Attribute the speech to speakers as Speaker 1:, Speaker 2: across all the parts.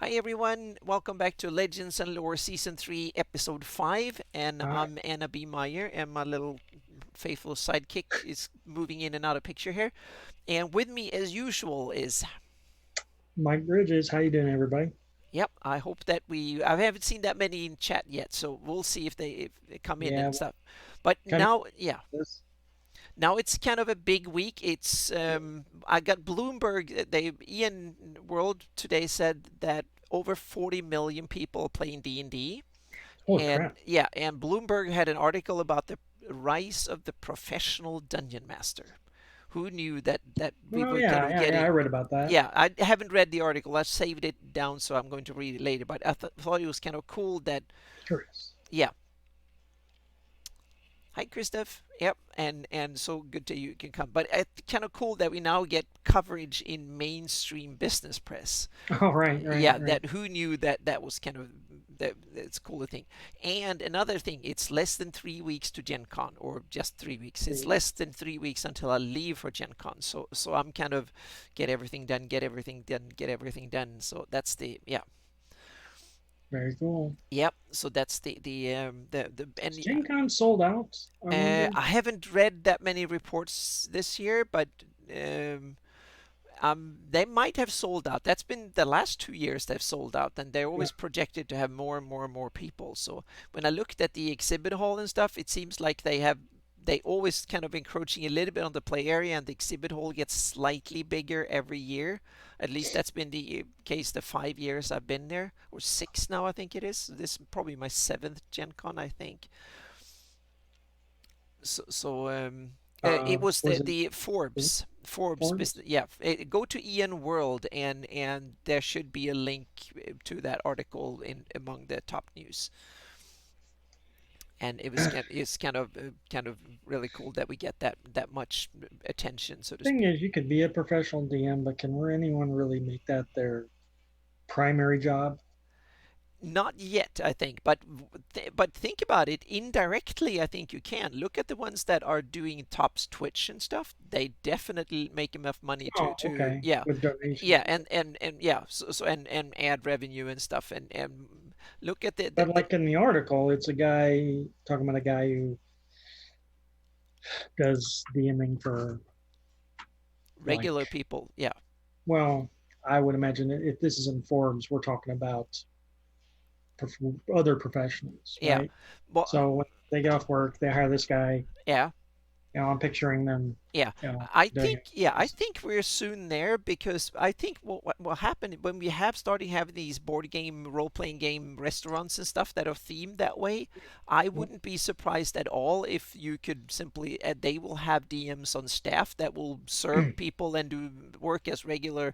Speaker 1: Hi everyone, welcome back to Legends and Lore Season 3, Episode 5. And
Speaker 2: All right,
Speaker 1: I'm Anna B. Meyer, and my little faithful sidekick is moving in and out of picture here. And with me, as usual, is
Speaker 2: Mike Bridges. How you doing, everybody?
Speaker 1: yep. I hope that I haven't seen that many in chat yet, so we'll see if they come in
Speaker 2: Yeah,
Speaker 1: and
Speaker 2: well,
Speaker 1: stuff. But
Speaker 2: coming
Speaker 1: now, yeah,
Speaker 2: this.
Speaker 1: now it's kind of a big week. It's I got Bloomberg. Ian World today said that over 40 million people playing D&D.
Speaker 2: Holy
Speaker 1: And
Speaker 2: crap!
Speaker 1: yeah, and Bloomberg had an article about the rise of the professional dungeon master. Who knew that we
Speaker 2: Oh
Speaker 1: were kind
Speaker 2: yeah,
Speaker 1: of
Speaker 2: yeah. I
Speaker 1: getting?
Speaker 2: read about that.
Speaker 1: Yeah, I haven't read the article. I saved it down, so I'm going to read it later. But I thought it was kind of cool that
Speaker 2: Curious.
Speaker 1: yeah. Hi, Christoph. Yep, and so good that you can come. But it's kind of cool that we now get coverage in mainstream business press.
Speaker 2: Oh right, right,
Speaker 1: Yeah,
Speaker 2: right.
Speaker 1: that who knew that was kind of that's a cool thing. And another thing, it's less than 3 weeks to Gen Con, or just 3 weeks. It's
Speaker 2: Sweet.
Speaker 1: less than 3 weeks until I leave for Gen Con. So I'm kind of get everything done, get everything done, get everything done. So that's the yeah.
Speaker 2: Very cool.
Speaker 1: Yep. So that's the
Speaker 2: Is
Speaker 1: and yeah,
Speaker 2: Gen Con sold out? I wonder.
Speaker 1: I haven't read that many reports this year, but um, they might have sold out. That's been the last 2 years they've sold out, and they're
Speaker 2: Yeah.
Speaker 1: always projected to have more and more and more people. So when I looked at the exhibit hall and stuff, it seems like they always kind of encroaching a little bit on the play area, and the exhibit hall gets slightly bigger every year. At least that's been the case the 5 years I've been there, or six now I think it is. This is probably my seventh Gen Con, I think. So it was
Speaker 2: Was it
Speaker 1: the Forbes
Speaker 2: Forbes?
Speaker 1: business. Yeah, go to Ian World, and there should be a link to that article in among the top news. And it's kind of really cool that we get that much attention, so to
Speaker 2: Thing
Speaker 1: speak.
Speaker 2: is, you could be a professional DM, but can anyone really make that their primary job?
Speaker 1: Not yet, I think, but but think about it. Indirectly, I think you can. Look at the ones that are doing tops Twitch and stuff. They definitely make enough money
Speaker 2: Oh,
Speaker 1: to
Speaker 2: okay.
Speaker 1: yeah,
Speaker 2: With donations
Speaker 1: yeah,
Speaker 2: and stuff.
Speaker 1: and yeah, so and ad revenue and stuff. And look at
Speaker 2: But like in the article, it's a guy talking about a guy who does DMing for
Speaker 1: regular
Speaker 2: like,
Speaker 1: people. Yeah,
Speaker 2: well, I would imagine if this is in Forbes, we're talking about other professionals,
Speaker 1: yeah.
Speaker 2: right?
Speaker 1: Well,
Speaker 2: So when they get off work, they hire this guy.
Speaker 1: yeah.
Speaker 2: I'm picturing them,
Speaker 1: Yeah,
Speaker 2: doing it.
Speaker 1: I think we're soon there because I think what will happen when we have starting having these board game, role-playing game restaurants and stuff that are themed that way. I wouldn't be surprised at all if you could simply they will have DMs on staff that will serve people and do work as regular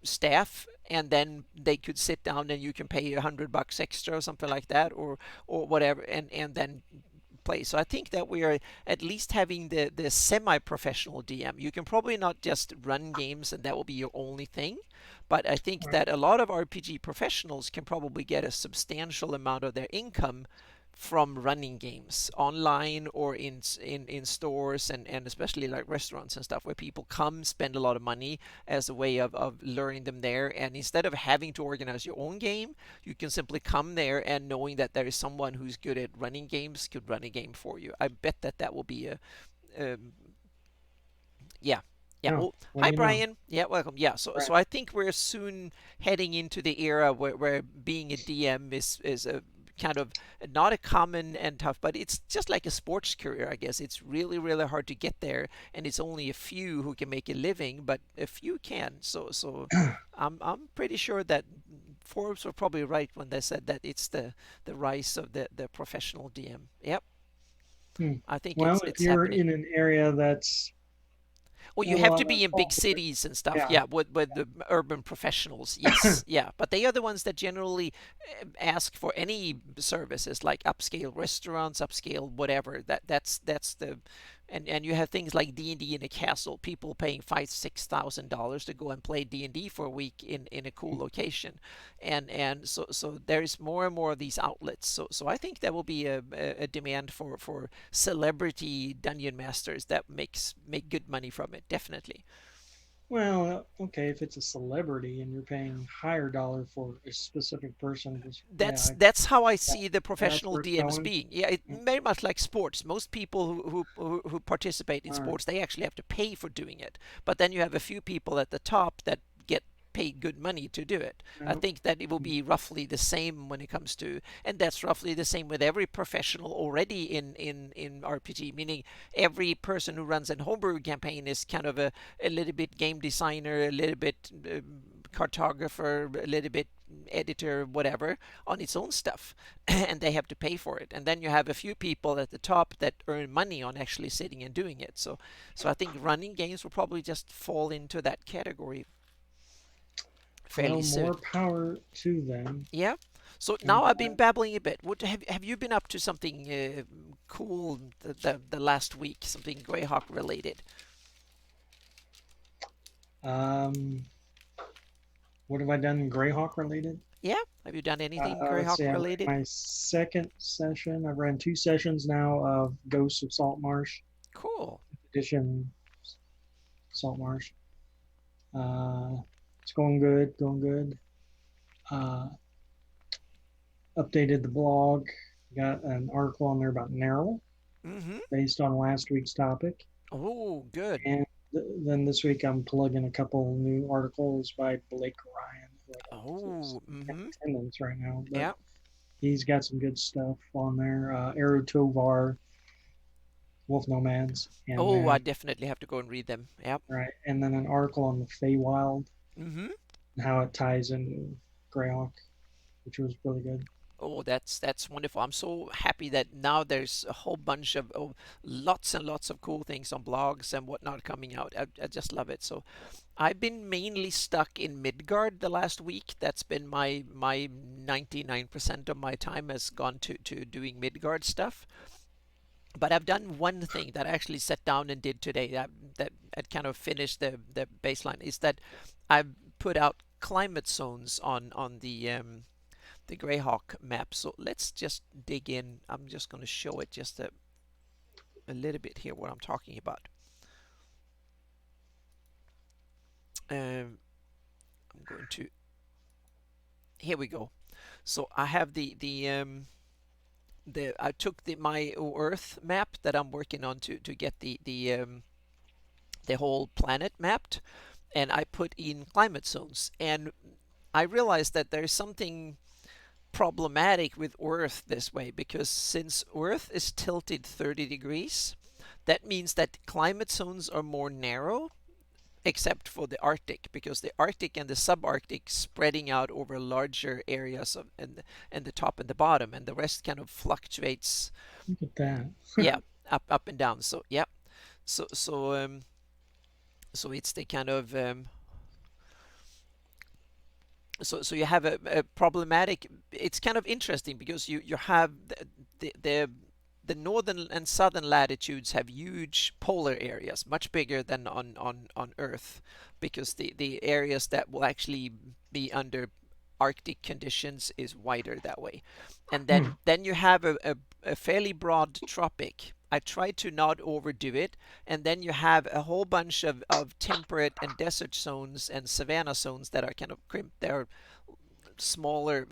Speaker 1: staff, and then they could sit down and you can pay $100 extra or something like that, or whatever, and then play. So I think that we are at least having the semi-professional DM. You can probably not just run games and that will be your only thing, but I think
Speaker 2: Right.
Speaker 1: that a lot of RPG professionals can probably get a substantial amount of their income from running games online or in stores, and especially like restaurants and stuff where people come spend a lot of money as a way of luring them there, and instead of having to organize your own game, you can simply come there and knowing that there is someone who's good at running games could run a game for you. I bet that will be a um, yeah. Yeah.
Speaker 2: Oh,
Speaker 1: Oh,
Speaker 2: what do
Speaker 1: hi
Speaker 2: you know?
Speaker 1: Brian. Yeah, welcome. Yeah. So
Speaker 2: Right.
Speaker 1: I think we're soon heading into the era where being a DM is a kind of not a common and tough, but it's just like a sports career, I guess. It's really hard to get there, and it's only a few who can make a living, but a few can. So I'm pretty sure that Forbes were probably right when they said that it's the rise of the professional DM. Yep.
Speaker 2: Hmm.
Speaker 1: I think
Speaker 2: Well, if
Speaker 1: it's
Speaker 2: you're
Speaker 1: happening.
Speaker 2: in an area that's
Speaker 1: Well, you
Speaker 2: got a
Speaker 1: have
Speaker 2: lot
Speaker 1: to
Speaker 2: of
Speaker 1: be in big
Speaker 2: quality,
Speaker 1: cities and stuff,
Speaker 2: yeah.
Speaker 1: yeah, with the urban professionals, yes, yeah. But they are the ones that generally ask for any services like upscale restaurants, upscale whatever. That's the, and you have things like D&D in a castle, people paying $5,000-6,000 to go and play D&D for a week in a cool location, and so there is more and more of these outlets. So I think there will be a demand for celebrity dungeon masters that make good money from it, definitely.
Speaker 2: Well, okay, if it's a celebrity and you're paying higher dollar for a specific person, just yeah,
Speaker 1: That's how I
Speaker 2: that,
Speaker 1: see the
Speaker 2: that's
Speaker 1: professional
Speaker 2: where it's
Speaker 1: DMs
Speaker 2: going.
Speaker 1: being. Yeah, it very much like sports. Most people who participate in
Speaker 2: All right.
Speaker 1: sports, they actually have to pay for doing it. But then you have a few people at the top that get paid good money to do it. I
Speaker 2: Now,
Speaker 1: think that it will be roughly the same when it comes to, and that's roughly the same with every professional already in RPG. Meaning every person who runs a homebrew campaign is kind of a little bit game designer, a little bit cartographer, a little bit editor, whatever, on its own stuff, and they have to pay for it. And then you have a few people at the top that earn money on actually sitting and doing it. So I think running games will probably just fall into that category fairly
Speaker 2: well,
Speaker 1: soon.
Speaker 2: more power to them.
Speaker 1: Yeah. So
Speaker 2: And
Speaker 1: now I've been babbling a bit. What have you been up to something cool the last week? Something Greyhawk related?
Speaker 2: um, what have I done Greyhawk related?
Speaker 1: Yeah. Have you done anything
Speaker 2: Let's see.
Speaker 1: Greyhawk
Speaker 2: I ran
Speaker 1: related?
Speaker 2: my second session. I've ran two sessions now of Ghosts of Saltmarsh
Speaker 1: Cool.
Speaker 2: edition Saltmarsh. Uh, it's going good, going good. Uh, updated the blog. Got an article on there about Neryl
Speaker 1: Mm-hmm.
Speaker 2: based on last week's topic.
Speaker 1: Oh, good.
Speaker 2: And then this week I'm plugging a couple new articles by Blake Ryan, who I don't think is
Speaker 1: Oh,
Speaker 2: in
Speaker 1: mm-hmm.
Speaker 2: attendance right now, but
Speaker 1: Yeah.
Speaker 2: he's got some good stuff on there. Eru Tovar, Wolf Nomads, and
Speaker 1: Oh, I
Speaker 2: then
Speaker 1: definitely have to go and read them. Yep.
Speaker 2: right, and then an article on the Feywild
Speaker 1: Mm-hmm.
Speaker 2: and how it ties into Greyhawk, which was really good.
Speaker 1: Oh, that's wonderful. I'm so happy that now there's a whole bunch of lots and lots of cool things on blogs and whatnot coming out. I just love it. So I've been mainly stuck in Midgard the last week. That's been my 99% of my time has gone to doing Midgard stuff. But I've done one thing that I actually sat down and did today that had kind of finished the baseline is that I've put out climate zones on the Greyhawk map. So let's just dig in. I'm just going to show it just a little bit here what I'm talking about. I'm going to, here we go. So I have the I took my Earth map that I'm working on to get the whole planet mapped, and I put in climate zones, and I realized that there's something problematic with Earth this way because since Earth is tilted 30 degrees, that means that climate zones are more narrow except for the Arctic, because the Arctic and the subarctic spreading out over larger areas of and the top and the bottom, and the rest kind of fluctuates.
Speaker 2: Look at that.
Speaker 1: Yeah, up and down. So yeah, so so it's the kind of so you have a problematic. It's kind of interesting because you have the northern and southern latitudes have huge polar areas, much bigger than on Earth, because the areas that will actually be under Arctic conditions is wider that way. And
Speaker 2: Hmm.
Speaker 1: then you have a fairly broad tropic. I try to not overdo it. And then you have a whole bunch of temperate and desert zones and savanna zones that are kind of crimped. They're smaller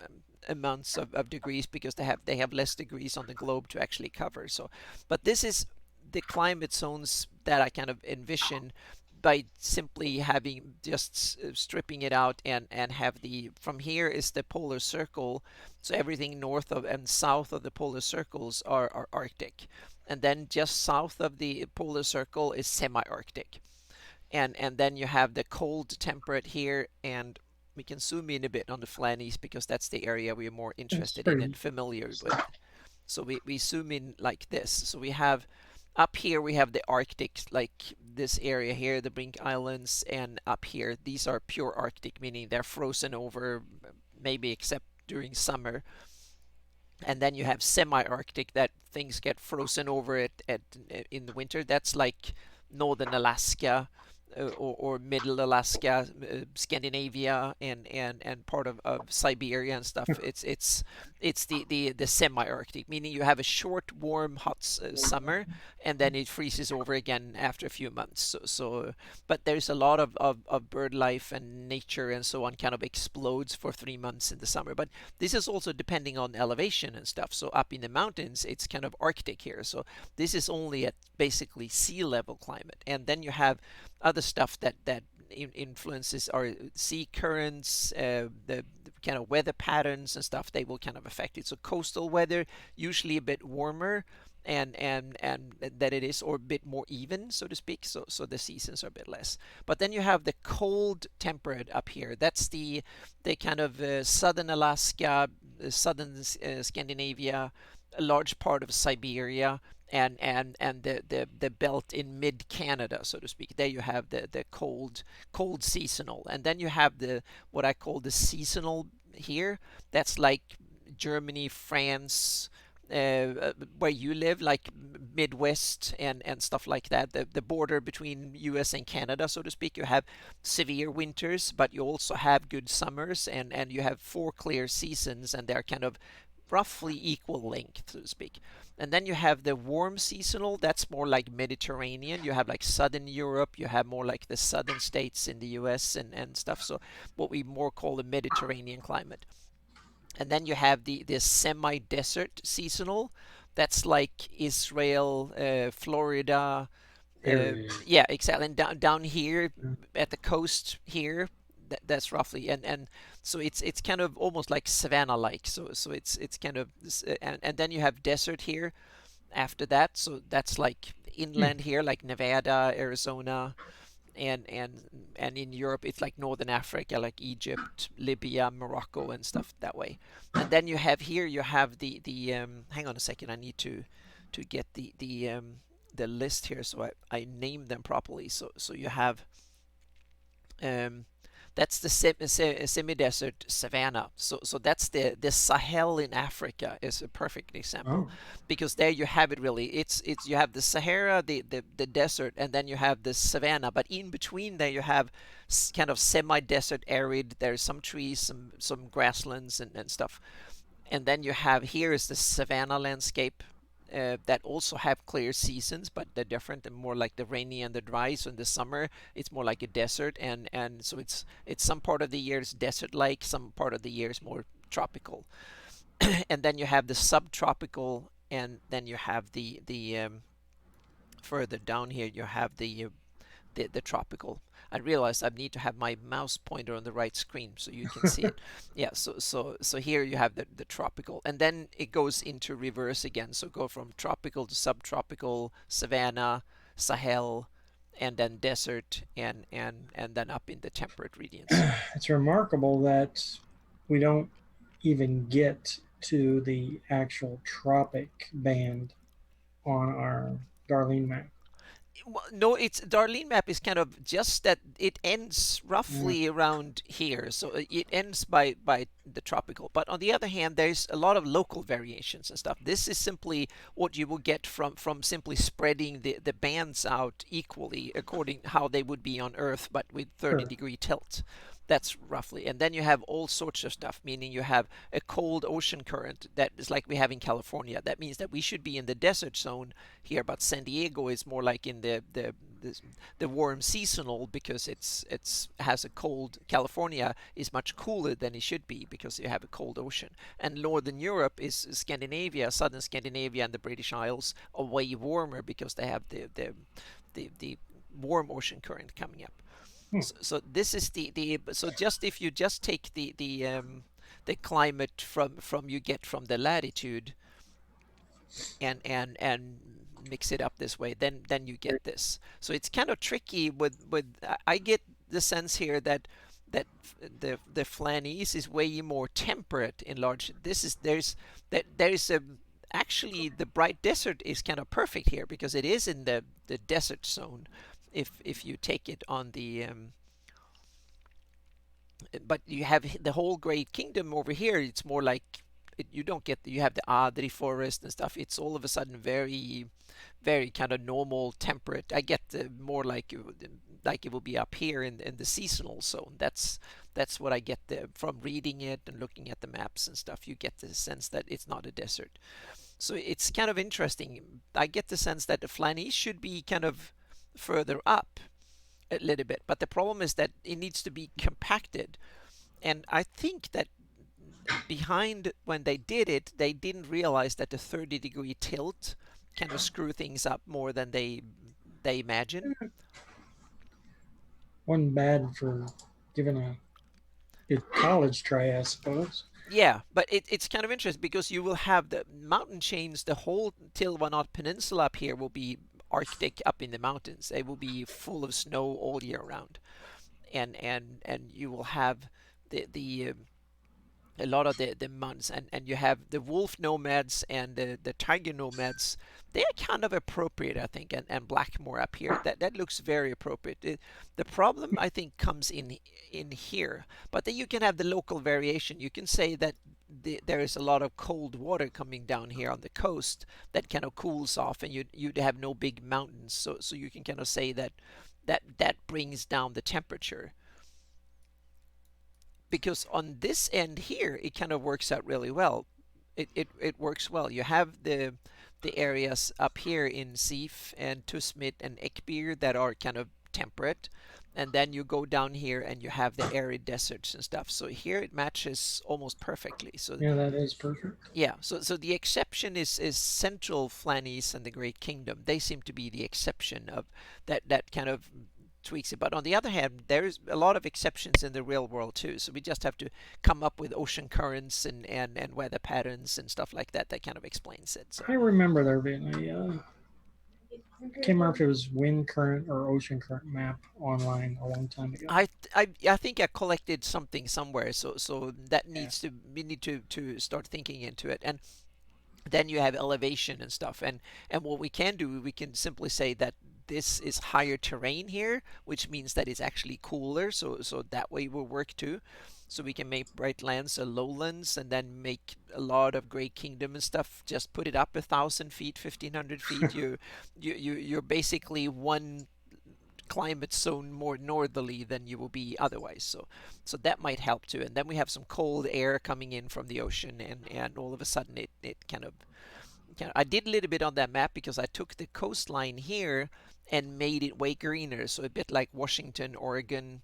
Speaker 1: amounts of degrees because they have less degrees on the globe to actually cover. So, but this is the climate zones that I kind of envision by simply having just stripping it out and have the from here is the polar circle, so everything north of and south of the polar circles are Arctic, and then just south of the polar circle is semi-Arctic, and then you have the cold temperate here, and we can zoom in a bit on the Flannies because that's the area we're more
Speaker 2: That's
Speaker 1: interested in and
Speaker 2: pretty.
Speaker 1: familiar with. So we zoom in like this. So we have up here we have the Arctic, like this area here, the Brink Islands, and up here these are pure Arctic, meaning they're frozen over, maybe except during summer. And then you have semi-Arctic that things get frozen over it in the winter. That's like northern Alaska, or middle Alaska, Scandinavia, and part of Siberia and stuff. It's It's the semi-Arctic, meaning you have a short, warm, hot summer, and then it freezes over again after a few months. But there's a lot of bird life and nature and so on kind of explodes for 3 months in the summer. But this is also depending on elevation and stuff. So up in the mountains, it's kind of Arctic here. So this is only at basically sea level climate. And then you have other stuff that influences our sea currents, the kind of weather patterns and stuff. They will kind of affect it. So coastal weather usually a bit warmer, and that it is, or a bit more even, so to speak. So the seasons are a bit less. But then you have the cold temperate up here. That's the kind of southern Alaska, southern Scandinavia, a large part of Siberia, and the belt in mid Canada, so to speak. There you have the cold seasonal, and then you have the what I call the seasonal here. That's like Germany, France, where you live, like Midwest and stuff like that. The border between U.S. and Canada, so to speak. You have severe winters, but you also have good summers, and you have four clear seasons, and they're kind of roughly equal length, so to speak. And then you have the warm seasonal, that's more like Mediterranean. You have like southern Europe, you have more like the southern states in the US and stuff. So what we more call the Mediterranean climate. And then you have the semi-desert seasonal. That's like Israel, Florida,
Speaker 2: Area.
Speaker 1: yeah, exactly. And down here at the coast here, that's roughly, and so it's kind of almost like savanna-like. So it's kind of and then you have desert here after that. So that's like
Speaker 2: Hmm.
Speaker 1: inland here, like Nevada, Arizona, and and in Europe it's like northern Africa, like Egypt, Libya, Morocco, and stuff that way. And then you have here you have the hang on a second, I need to get the list here so I name them properly. So you have um, that's the semi-desert savanna. So that's the Sahel in Africa is a perfect example,
Speaker 2: Oh.
Speaker 1: because there you have it really. It's you have the Sahara, the desert, and then you have the savanna. But in between there you have kind of semi-desert arid. There's some trees, some grasslands and stuff. And then you have here is the savanna landscape, that also have clear seasons, but they're different and more like the rainy and the dry. So in the summer, it's more like a desert, and so it's some part of the year is desert-like, some part of the year is more tropical. And then you have the subtropical, and then you have the further down here you have the tropical. I realized I need to have my mouse pointer on the right screen so you can see it. Yeah, so here you have the tropical, and then it goes into reverse again. So go from tropical to subtropical, savanna, Sahel, and then desert, and then up in the temperate regions.
Speaker 2: It's remarkable that we don't even get to the actual tropic band on our Darlene map.
Speaker 1: Well, no, it's Darlene map is kind of just that it ends
Speaker 2: Mm,
Speaker 1: roughly around here, so it ends by the tropical. But on the other hand, there's a lot of local variations and stuff. This is simply what you will get from simply spreading the bands out equally according how they would be on Earth, but with 30
Speaker 2: sure.
Speaker 1: degree tilt. That's roughly. And then you have all sorts of stuff, meaning you have a cold ocean current that is like we have in California. That means that we should be in the desert zone here, but San Diego is more like in the warm seasonal, because it's has a cold. California is much cooler than it should be because you have a cold ocean. And Northern Europe is Scandinavia, southern Scandinavia, and the British Isles are way warmer because they have the warm ocean current coming up.
Speaker 2: Hmm.
Speaker 1: So this is the so just if you just take the climate from you get from the latitude and mix it up this way, then you get this. So it's kind of tricky with I get the sense here that the Flanies is way more temperate in large. This is there is a actually the bright desert is kind of perfect here because it is in the desert zone if you take it on the but you have the whole Great Kingdom over here. It's more like you don't get you have the Adri forest and stuff. It's all of a sudden very kind of normal temperate. I get more like it will be up here in the seasonal zone. That's That's what I get from reading it and looking at the maps and stuff. You get the sense that it's not a desert. So it's kind of interesting. I get the sense that the Flanies should be kind of further up a little bit, but the problem is that it needs to be compacted. And I think that behind when they did it, they didn't realize that the 30-degree tilt kind of screw things up more than they imagine.
Speaker 2: Wasn't bad for giving a college try, I suppose.
Speaker 1: Yeah, but it's kind of interesting because you will have the mountain chains, the whole Tilvanot Peninsula up here will be Arctic up in the mountains. They will be full of snow all year round, and you will have the a lot of the mountains, and you have the wolf nomads and the tiger nomads. They are kind of appropriate, I think, and Blackmore up here. That looks very appropriate. The problem, I think, comes in here, but then you can have the local variation. You can say that there is a lot of cold water coming down here on the coast that kind of cools off, and you'd have no big mountains, so you can kind of say that brings down the temperature, because on this end here it kind of works out really well. It works well. You have the areas up here in Sif and Tusmit and Ekbir that are kind of temperate, and then you go down here and you have the arid deserts and stuff. So here it matches almost perfectly. So
Speaker 2: Yeah, that is perfect.
Speaker 1: yeah, so the exception is Central Flanies and the Great Kingdom. They seem to be the exception of that kind of tweaks it. But on the other hand, there's a lot of exceptions in the real world too. So we just have to come up with ocean currents and weather patterns and stuff like that that kind of explains it. So
Speaker 2: I remember there being a I can't remember if it was wind current or ocean current map online a long time ago.
Speaker 1: I think I collected something somewhere. So that
Speaker 2: Yeah.
Speaker 1: needs to we need to start thinking into it. And then you have elevation and stuff, and what we can do, we can simply say that this is higher terrain here, which means that it's actually cooler, so that way will work too. So we can make Brightlands a lowlands and then make a lot of Great Kingdom and stuff, just put it up 1,000 feet, 1,500 feet. You're basically one climate zone more northerly than you will be otherwise. So that might help too. And then we have some cold air coming in from the ocean, and all of a sudden it kind of I did a little bit on that map because I took the coastline here and made it way greener, so a bit like Washington, Oregon,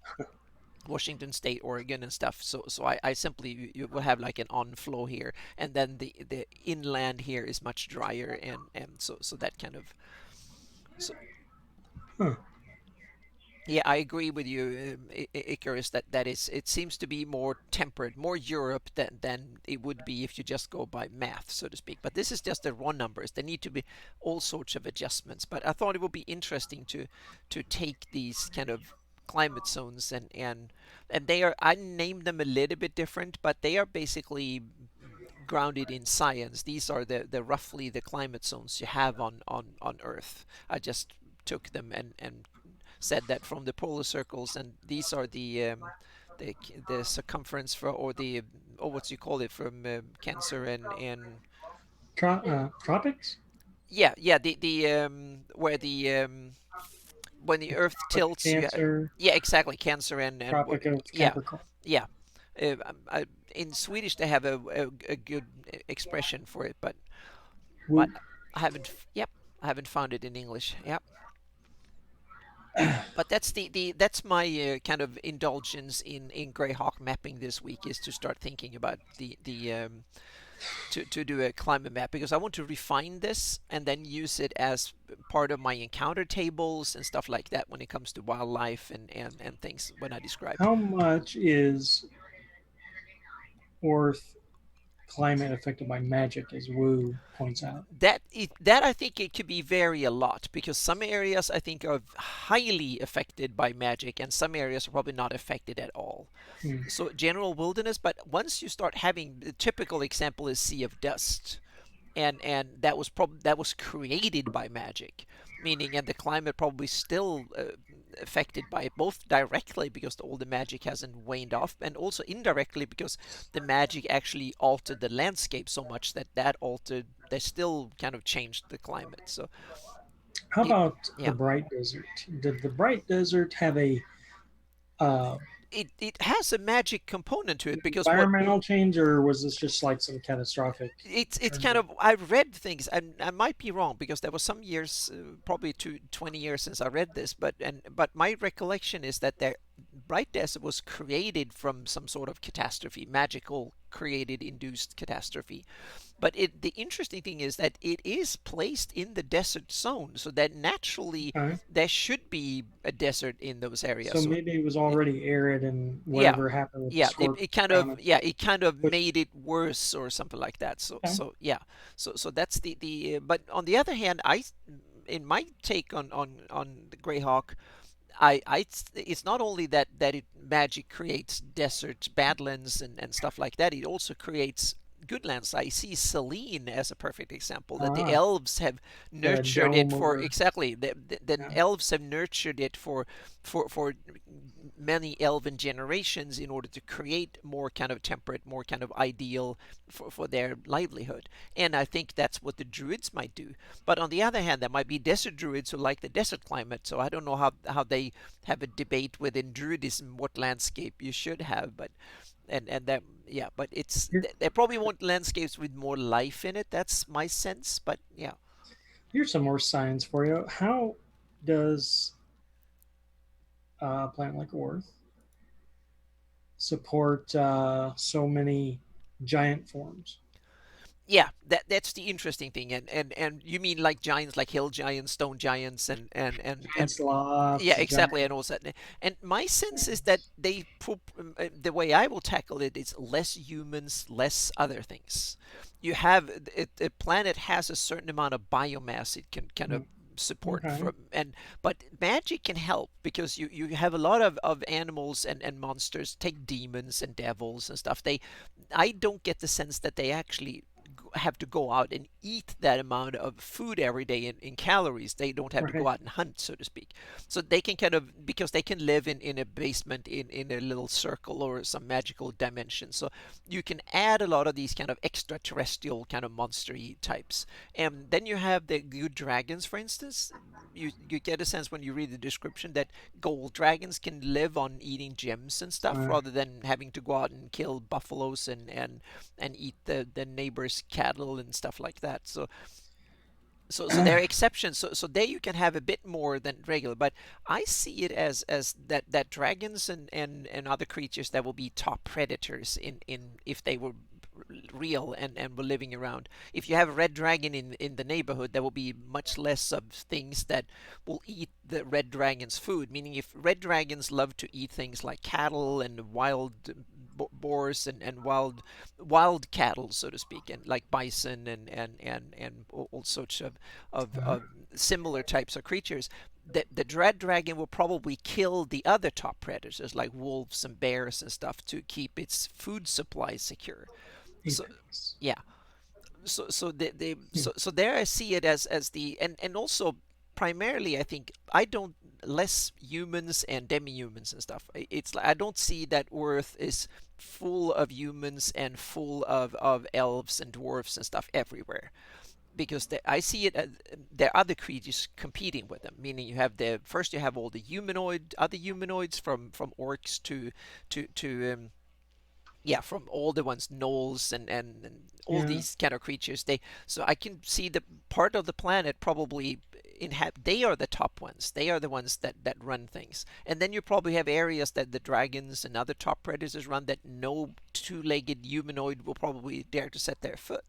Speaker 1: Washington State, Oregon, and stuff. So I simply you will have like an on-flow here, and then the inland here is much drier, and so that kind of so
Speaker 2: Huh.
Speaker 1: yeah, I agree with you, Icarus, that is, it seems to be more temperate, more Europe than it would be if you just go by math, so to speak. But this is just the raw numbers. There need to be all sorts of adjustments. But I thought it would be interesting to take these kind of climate zones and they are, I named them a little bit different, but they are basically grounded in science. These are the roughly the climate zones you have on Earth. I just took them and said that from the polar circles, and these are the the circumference for, or the, or what you call it, from Cancer and
Speaker 2: Tropics?
Speaker 1: yeah, the where the when the Earth
Speaker 2: Like
Speaker 1: tilts,
Speaker 2: Cancer,
Speaker 1: yeah, exactly, Cancer and
Speaker 2: Tropic of
Speaker 1: yeah,
Speaker 2: Capricorn.
Speaker 1: yeah. In Swedish they have a good expression for it, but I,
Speaker 2: Whoop.
Speaker 1: I haven't, yep, I haven't found it in English. Yep. But that's the that's my kind of indulgence in Greyhawk mapping this week, is to start thinking about the to do a climate map, because I want to refine this and then use it as part of my encounter tables and stuff like that when it comes to wildlife and things when I describe.
Speaker 2: How much is Earth climate affected by magic, as Wu points out?
Speaker 1: That I think it could be vary a lot, because some areas I think are highly affected by magic and some areas are probably not affected at all.
Speaker 2: Hmm.
Speaker 1: So general wilderness, but once you start having, the typical example is Sea of Dust, and that was created by magic, meaning, and the climate probably still affected by it, both directly because all the magic hasn't waned off, and also indirectly because the magic actually altered the landscape so much that altered, they still kind of changed the climate. So
Speaker 2: How
Speaker 1: it,
Speaker 2: about the
Speaker 1: yeah,
Speaker 2: Bright Desert? Did the Bright Desert have a
Speaker 1: it has a magic component to it because what
Speaker 2: Environmental change, or was this just like some catastrophic
Speaker 1: it's
Speaker 2: turn?
Speaker 1: kind of I've read things and I might be wrong because there was some years probably 20 years since I read this, but my recollection is that the Bright Desert was created from some sort of catastrophe, magical created induced catastrophe. But the interesting thing is that it is placed in the desert zone, so that naturally
Speaker 2: Okay.
Speaker 1: there should be a desert in those areas.
Speaker 2: So
Speaker 1: So
Speaker 2: maybe it was
Speaker 1: it,
Speaker 2: already arid, and
Speaker 1: yeah,
Speaker 2: whatever happened with the
Speaker 1: yeah,
Speaker 2: scorpion
Speaker 1: it kind
Speaker 2: crown
Speaker 1: of
Speaker 2: and
Speaker 1: yeah
Speaker 2: stuff.
Speaker 1: it kind of
Speaker 2: Which,
Speaker 1: made it worse or something like that. So
Speaker 2: okay.
Speaker 1: yeah, so that's the but on the other hand, I in my take on the Greyhawk, it's not only that it magic creates deserts, badlands, and stuff like that. It also creates good lands. I see Selene as a perfect example that the
Speaker 2: Ah,
Speaker 1: elves have
Speaker 2: got a
Speaker 1: nurtured it
Speaker 2: dome
Speaker 1: for
Speaker 2: over.
Speaker 1: exactly the
Speaker 2: Yeah.
Speaker 1: elves have nurtured it for many elven generations in order to create more kind of temperate, more kind of ideal for their livelihood. And I think that's what the druids might do. But on the other hand, there might be desert druids who like the desert climate. So I don't know how they have a debate within druidism what landscape you should have. But and that yeah, but it's
Speaker 2: Here,
Speaker 1: they probably want landscapes with more life in it. That's my sense. But yeah,
Speaker 2: here's some more science for you. How does a plant like Earth support so many giant forms?
Speaker 1: yeah, that's the interesting thing. And you mean like giants, like hill giants, stone giants,
Speaker 2: Giant
Speaker 1: and
Speaker 2: sloths,
Speaker 1: yeah, exactly,
Speaker 2: giant.
Speaker 1: and all that. And my sense is that the way I will tackle it is less humans, less other things. You have the planet has a certain amount of biomass it can kind of
Speaker 2: Mm,
Speaker 1: support
Speaker 2: okay.
Speaker 1: from and but magic can help because you have a lot of animals and monsters. Take demons and devils and stuff. I don't get the sense that they actually have to go out and eat that amount of food every day in calories. They don't have to go
Speaker 2: Right.
Speaker 1: out and hunt, so to speak. So they can kind of, because they can live in a basement in a little circle or some magical dimension. So you can add a lot of these kind of extraterrestrial kind of monstery types. And then you have the good dragons, for instance. You get a sense when you read the description that gold dragons can live on eating gems and stuff
Speaker 2: Uh,
Speaker 1: rather than having to go out and kill buffaloes and eat the neighbor's cattle and stuff like that. So there are exceptions. So there you can have a bit more than regular, but I see it as that dragons and other creatures that will be top predators in if they were real and were living around. If you have a red dragon in the neighborhood, there will be much less of things that will eat the red dragon's food. Meaning, if red dragons love to eat things like cattle and wild boars and wild cattle, so to speak, and like bison and all sorts of similar types of creatures. The dread dragon will probably kill the other top predators like wolves and bears and stuff to keep its food supply secure. So
Speaker 2: apex.
Speaker 1: yeah,
Speaker 2: Hmm.
Speaker 1: so there I see it as the and also primarily I think I don't less humans and demi-humans and stuff. It's like I don't see that Earth is full of humans and full of elves and dwarfs and stuff everywhere because I see it as there are other creatures competing with them. Meaning you have the first you have all the other humanoids from orcs to yeah, from all the ones gnolls and all
Speaker 2: Yeah.
Speaker 1: these kind of creatures. So I can see the part of the planet probably they are the top ones. They are the ones that run things. And then you probably have areas that the dragons and other top predators run that no two-legged humanoid will probably dare to set their foot.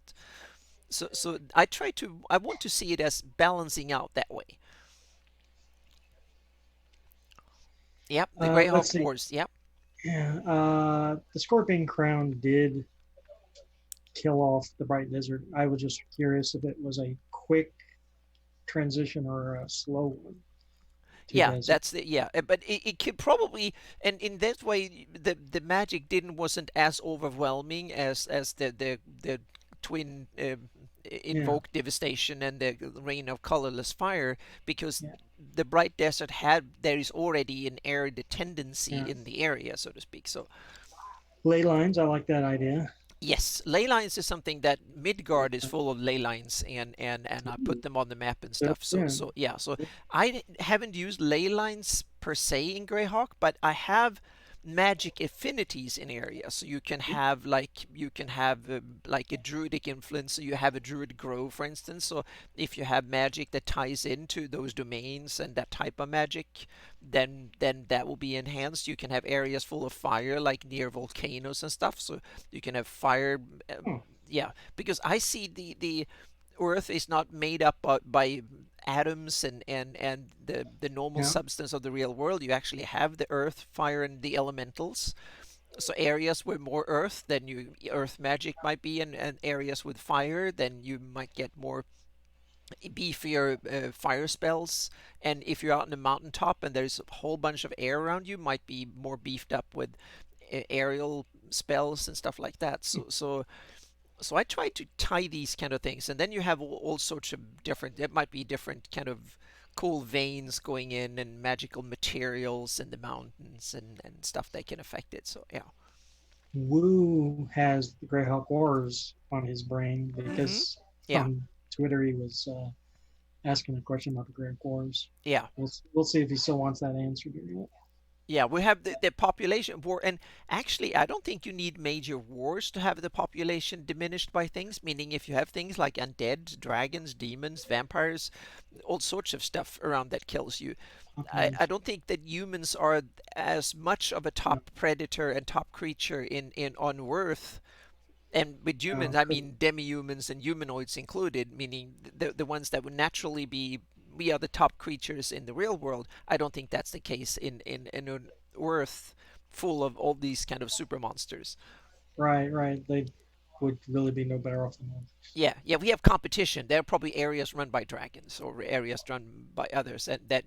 Speaker 1: So I want to see it as balancing out that way. Yep, the
Speaker 2: Let's
Speaker 1: Greyhawk
Speaker 2: see.
Speaker 1: Wars. Yep.
Speaker 2: Yeah. The scorpion crown did kill off the bright desert. I was just curious if it was a quick transition or a slow one to
Speaker 1: Yeah,
Speaker 2: desert.
Speaker 1: that's the yeah, but it could probably and in that way the magic didn't wasn't as overwhelming as the twin
Speaker 2: Yeah.
Speaker 1: invoked devastation and the rain of colorless fire because
Speaker 2: Yeah.
Speaker 1: the bright desert had there is already an arid tendency
Speaker 2: Yeah.
Speaker 1: in the area, so to speak. So
Speaker 2: Ley lines. I like that idea.
Speaker 1: yes, ley lines is something that Midgard is full of ley lines, and I put them on the map and
Speaker 2: Good.
Speaker 1: stuff. So
Speaker 2: Yeah.
Speaker 1: so yeah, so I haven't used ley lines per se in Greyhawk, but I have magic affinities in areas. So you can have like a druidic influence. So you have a druid grove, for instance. So if you have magic that ties into those domains and that type of magic, then that will be enhanced. You can have areas full of fire, like near volcanoes and stuff. So you can have fire.
Speaker 2: Hmm.
Speaker 1: Yeah, because I see the Earth is not made up by atoms and the normal
Speaker 2: Yeah.
Speaker 1: substance of the real world. You actually have the earth, fire, and the elementals. So areas with more earth, then you earth magic might be, and areas with fire, then you might get more beefier fire spells. And if you're out on the mountaintop and there's a whole bunch of air around you, might be more beefed up with aerial spells and stuff like that. So I try to tie these kind of things, and then you have all sorts of different. It might be different kind of cool veins going in, and magical materials in the mountains, and stuff that can affect it. So yeah.
Speaker 2: Wu has the Greyhawk Wars on his brain
Speaker 1: Mm-hmm.
Speaker 2: because
Speaker 1: Yeah.
Speaker 2: on Twitter he was asking a question about the Greyhawk Wars.
Speaker 1: Yeah.
Speaker 2: We'll see if he still wants that answered or not.
Speaker 1: Yeah, we have the population war, and actually, I don't think you need major wars to have the population diminished by things. Meaning, if you have things like undead, dragons, demons, vampires, all sorts of stuff around that kills you, I
Speaker 2: Sometimes,
Speaker 1: don't think that humans are as much of a
Speaker 2: yeah,
Speaker 1: top predator and top creature in on Earth. And with humans, I
Speaker 2: 'cause-
Speaker 1: mean demi-humans and humanoids included, meaning the ones that would naturally be we are the top creatures in the real world. I don't think that's the case in an Earth full of all these kind of super monsters.
Speaker 2: right, right. They would really be no better off than us.
Speaker 1: Yeah, yeah, we have competition. There are probably areas run by dragons or areas run by others, and that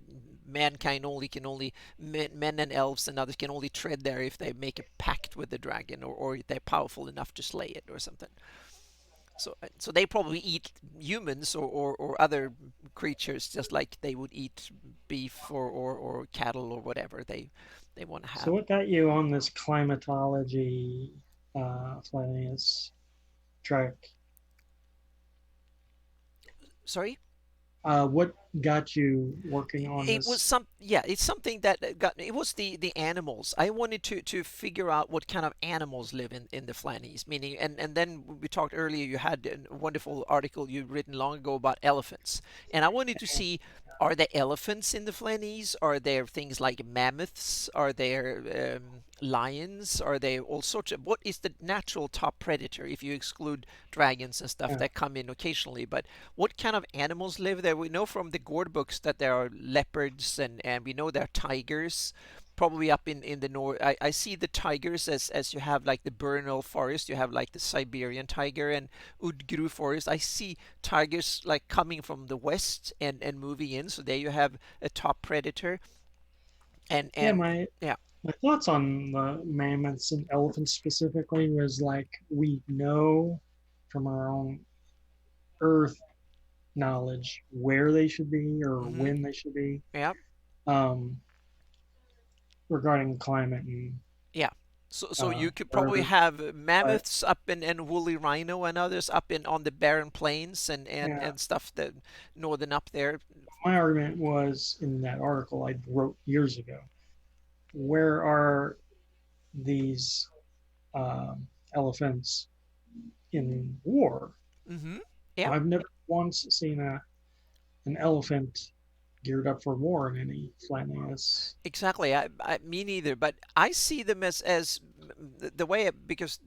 Speaker 1: mankind only can only men and elves and others can only tread there if they make a pact with the dragon, or they're powerful enough to slay it or something. So they probably eat humans or other creatures just like they would eat beef or cattle or whatever they want to
Speaker 2: So
Speaker 1: have.
Speaker 2: what got you on this climatology Flynius track?
Speaker 1: Sorry?
Speaker 2: What got you working on
Speaker 1: It was
Speaker 2: this?
Speaker 1: some yeah, it's something that got it was the animals. I wanted to figure out what kind of animals live in the Flannies, meaning and then we talked earlier, you had a wonderful article you'd written long ago about elephants, and I wanted to see, are there elephants in the Flannies? Are there things like mammoths? Are there lions? Are there all sorts of, what is the natural top predator if you exclude dragons and stuff
Speaker 2: Yeah,
Speaker 1: that come in occasionally? But what kind of animals live there? We know from the Gord books that there are leopards, and we know there are tigers. Probably up in the north. I see the tigers as you have like the Bernal forest, you have like the Siberian tiger and Udgru forest. I see tigers like coming from the west and moving in. So there you have a top predator.
Speaker 2: yeah.
Speaker 1: And yeah.
Speaker 2: My thoughts on the mammoths and elephants specifically was like we know from our own Earth knowledge where they should be or
Speaker 1: Mm-hmm.
Speaker 2: when they should be
Speaker 1: Yeah.
Speaker 2: um, regarding climate and
Speaker 1: Yeah. So you could probably
Speaker 2: wherever.
Speaker 1: have
Speaker 2: But
Speaker 1: mammoths up and woolly rhino and others up in on the barren plains
Speaker 2: yeah,
Speaker 1: and stuff that northern up there.
Speaker 2: my argument was in that article I wrote years ago. Where are these elephants in war?
Speaker 1: Mm-hmm. Yeah.
Speaker 2: I've never once seen an elephant geared up for war in any flatness.
Speaker 1: Exactly. Me neither. But I see them as the way because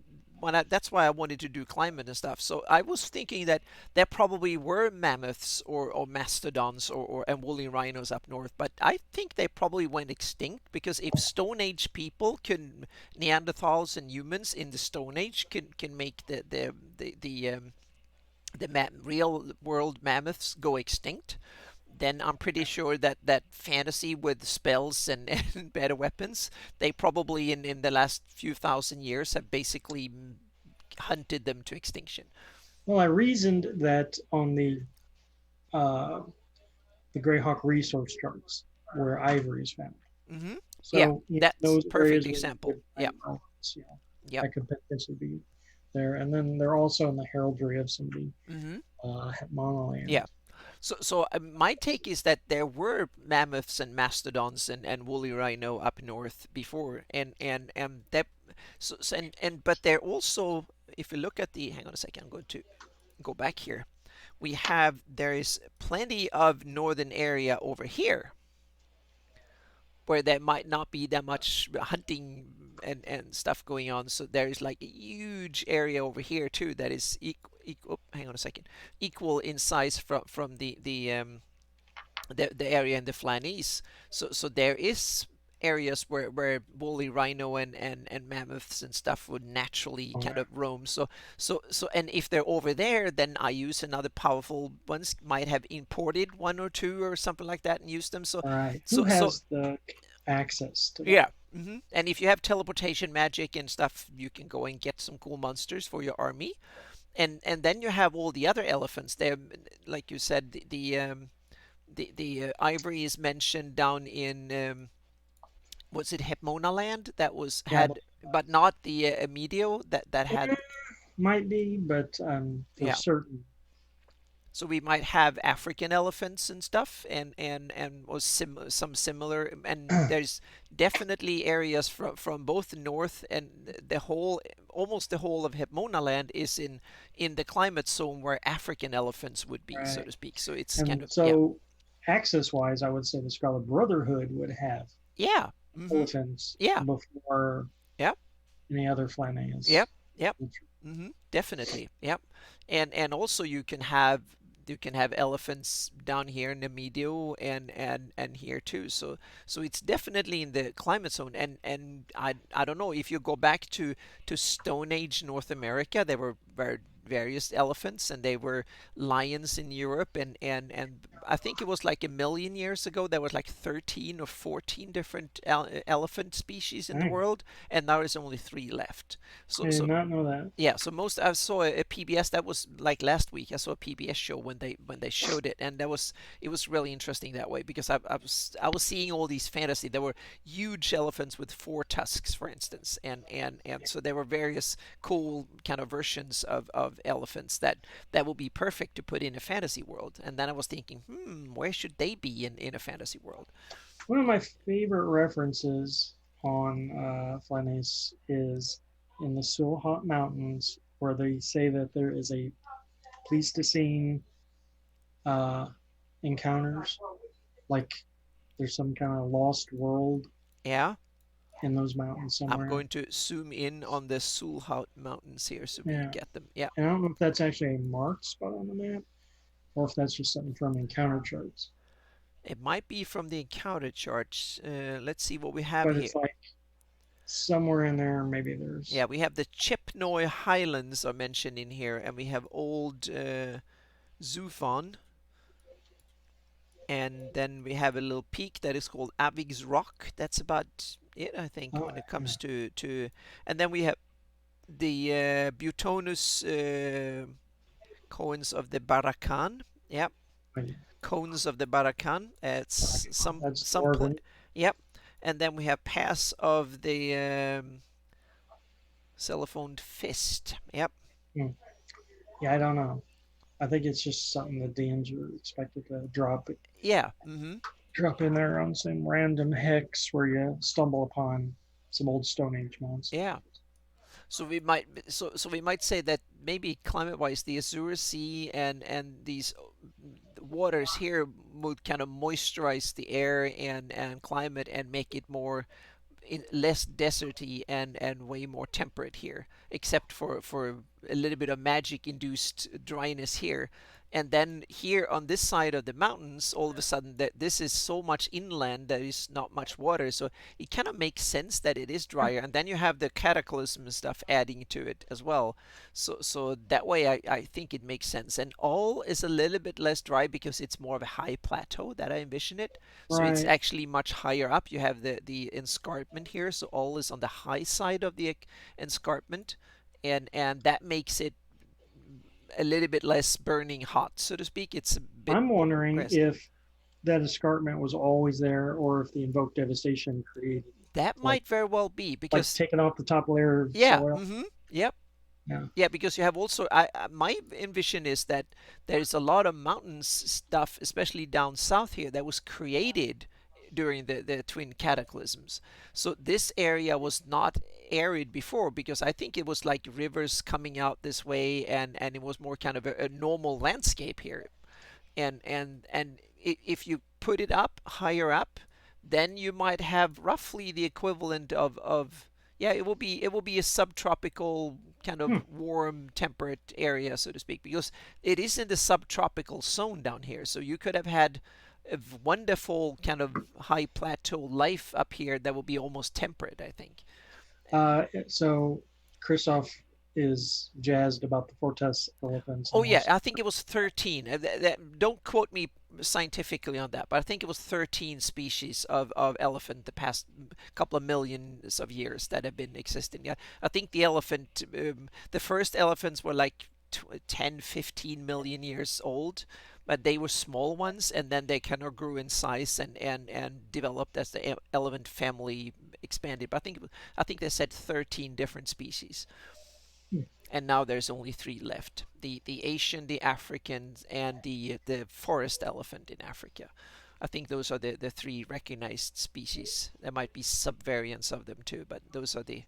Speaker 1: that's why I wanted to do climate and stuff. So I was thinking that there probably were mammoths or mastodons or and woolly rhinos up north, but I think they probably went extinct because if Stone Age people can Neanderthals and humans in the Stone Age can make the real world mammoths go extinct, then I'm pretty sure that fantasy with spells and better weapons, they probably in the last few thousand years have basically hunted them to extinction.
Speaker 2: Well, I reasoned that on uh, the Greyhawk resource charts where ivory is found.
Speaker 1: Hmm. Yeah,
Speaker 2: So
Speaker 1: that's
Speaker 2: those
Speaker 1: perfect
Speaker 2: areas where you
Speaker 1: example.
Speaker 2: could
Speaker 1: Yeah,
Speaker 2: find elephants,
Speaker 1: yep.
Speaker 2: that could potentially be there. And then they're also in the heraldry of some of the
Speaker 1: Hmm.
Speaker 2: Hetmanaland.
Speaker 1: Yeah. So my take is that there were mammoths and mastodons and woolly rhino up north before, and that and but they're also, if you look at the, hang on a second, I'm going to go back here. There is plenty of northern area over here where there might not be that much hunting and stuff going on. So there is like a huge area over here too that is equal, hang on a second, equal in size from the area in the Flanies. So there is areas where woolly rhino and mammoths and stuff would naturally
Speaker 2: All
Speaker 1: kind
Speaker 2: right.
Speaker 1: of roam. And if they're over there, then I use another powerful ones, might have imported one or two or something like that and use them.
Speaker 2: All right. Who
Speaker 1: So
Speaker 2: has the access to that?
Speaker 1: yeah. And if you have teleportation magic and stuff, you can go and get some cool monsters for your army. And then you have all the other elephants. There, like you said, the ivory is mentioned down in was it Hepmona Land that was
Speaker 2: Yeah,
Speaker 1: had, but not the Medio that had.
Speaker 2: might be, but for
Speaker 1: Yeah.
Speaker 2: certain.
Speaker 1: So we might have African elephants and stuff, and was some similar. And there's definitely areas from both north and the whole, almost the whole of Hepmona Land is in the climate zone where African elephants would be, so
Speaker 2: Right.
Speaker 1: to speak. So it's kind
Speaker 2: And
Speaker 1: of, yeah,
Speaker 2: so, access wise, I would say the Scarlet Brotherhood would have
Speaker 1: yeah,
Speaker 2: elephants
Speaker 1: yeah,
Speaker 2: before
Speaker 1: yeah,
Speaker 2: any other Flanagan.
Speaker 1: yep, yep. Definitely. Yep. And also you can have elephants down here in the Medio and here too. So it's definitely in the climate zone. And I don't know if you go back to Stone Age North America, there were various elephants and they were lions in Europe and I think it was like a million years ago there was like 13 or 14 different elephant species in the
Speaker 2: Dang,
Speaker 1: world, and now there's only three left.
Speaker 2: I
Speaker 1: So
Speaker 2: did
Speaker 1: so
Speaker 2: not know that.
Speaker 1: yeah, so most I saw a PBS that was like last week. I saw a PBS show when they showed it, and it was really interesting that way because I was seeing all these fantasy. There were huge elephants with four tusks, for instance, and so there were various cool kind of versions of elephants that would be perfect to put in a fantasy world. And then I was thinking, where should they be in a fantasy world?
Speaker 2: One of my favorite references on Flanagan is in the Sulhot Mountains, where they say that there is a Pleistocene uh, encounters, like there's some kind of lost world
Speaker 1: Yeah,
Speaker 2: in those mountains
Speaker 1: I'm
Speaker 2: somewhere.
Speaker 1: going to zoom in on the Sulhout Mountains here so we
Speaker 2: Yeah,
Speaker 1: get them. Yeah.
Speaker 2: and I don't know if that's actually a marked spot on the map or if that's just something from encounter charts.
Speaker 1: It might be from the encounter charts. Let's see what we have
Speaker 2: But
Speaker 1: here.
Speaker 2: it's like somewhere in there, maybe
Speaker 1: Yeah,
Speaker 2: there's.
Speaker 1: we have the Chipnoy Highlands are mentioned in here, and we have Old Zufon, and then we have a little peak that is called Avig's Rock. That's about it, I think,
Speaker 2: Oh,
Speaker 1: when it
Speaker 2: yeah.
Speaker 1: comes to, and then we have the Butonus cones of the Barakan. Yep,
Speaker 2: Wait,
Speaker 1: cones of the Barakan. It's
Speaker 2: that's
Speaker 1: some
Speaker 2: dwarven.
Speaker 1: Yep, and then we have Pass of the Celephoned Fist. Yep.
Speaker 2: Hmm. Yeah, I don't know. I think it's just something the DMs are expected to
Speaker 1: Yeah.
Speaker 2: drop in there on some random hex where you stumble upon some old Stone Age monsters.
Speaker 1: Yeah. So we might say that maybe climate-wise, the Azure Sea and these waters here would kind of moisturize the air and climate and make it more less deserty and way more temperate here, except for a little bit of magic induced dryness here. And then here on this side of the mountains, all of a sudden that this is so much inland, there is not much water, so it kind of makes sense that it is drier. And then you have the cataclysm and stuff adding to it as well. So that way I think it makes sense. And all is a little bit less dry because it's more of a high plateau that I envision it. So it's
Speaker 2: Right.
Speaker 1: actually much higher up. You have the escarpment here, so all is on the high side of the escarpment, and that makes it a little bit less burning hot, so to speak. It's a bit
Speaker 2: I'm
Speaker 1: more
Speaker 2: wondering
Speaker 1: compressed.
Speaker 2: if that escarpment was always there or if the invoked devastation created it.
Speaker 1: That
Speaker 2: Like
Speaker 1: might very well be
Speaker 2: like
Speaker 1: because
Speaker 2: taking off the top layer of
Speaker 1: yeah,
Speaker 2: soil.
Speaker 1: yep.
Speaker 2: Yeah.
Speaker 1: Yeah, because you have also my envision is that there's a lot of mountains stuff, especially down south here, that was created during the twin cataclysms. So this area was not arid before because I think it was like rivers coming out this way, and it was more kind of a normal landscape here. And if you put it up higher up, then you might have roughly the equivalent of yeah, it will be a subtropical kind
Speaker 2: Hmm.
Speaker 1: of warm temperate area, so to speak, because it is in the subtropical zone down here. So you could have had a wonderful kind of high plateau life up here that will be almost temperate, I think.
Speaker 2: So Christoph is jazzed about the Fortes elephants
Speaker 1: Oh
Speaker 2: and
Speaker 1: yeah,
Speaker 2: wants.
Speaker 1: I think it was 13. Don't quote me scientifically on that, but I think it was 13 species of elephant the past couple of millions of years that have been existing. Yeah, I think the first elephants were like 10, 15 million years old, but they were small ones, and then they kind of grew in size and developed as the elephant family expanded. But I think they said 13 different species,
Speaker 2: Hmm.
Speaker 1: and now there's only three left: the Asian, the African, and the forest elephant in Africa. I think those are the three recognized species. There might be subvariants of them too, but those are the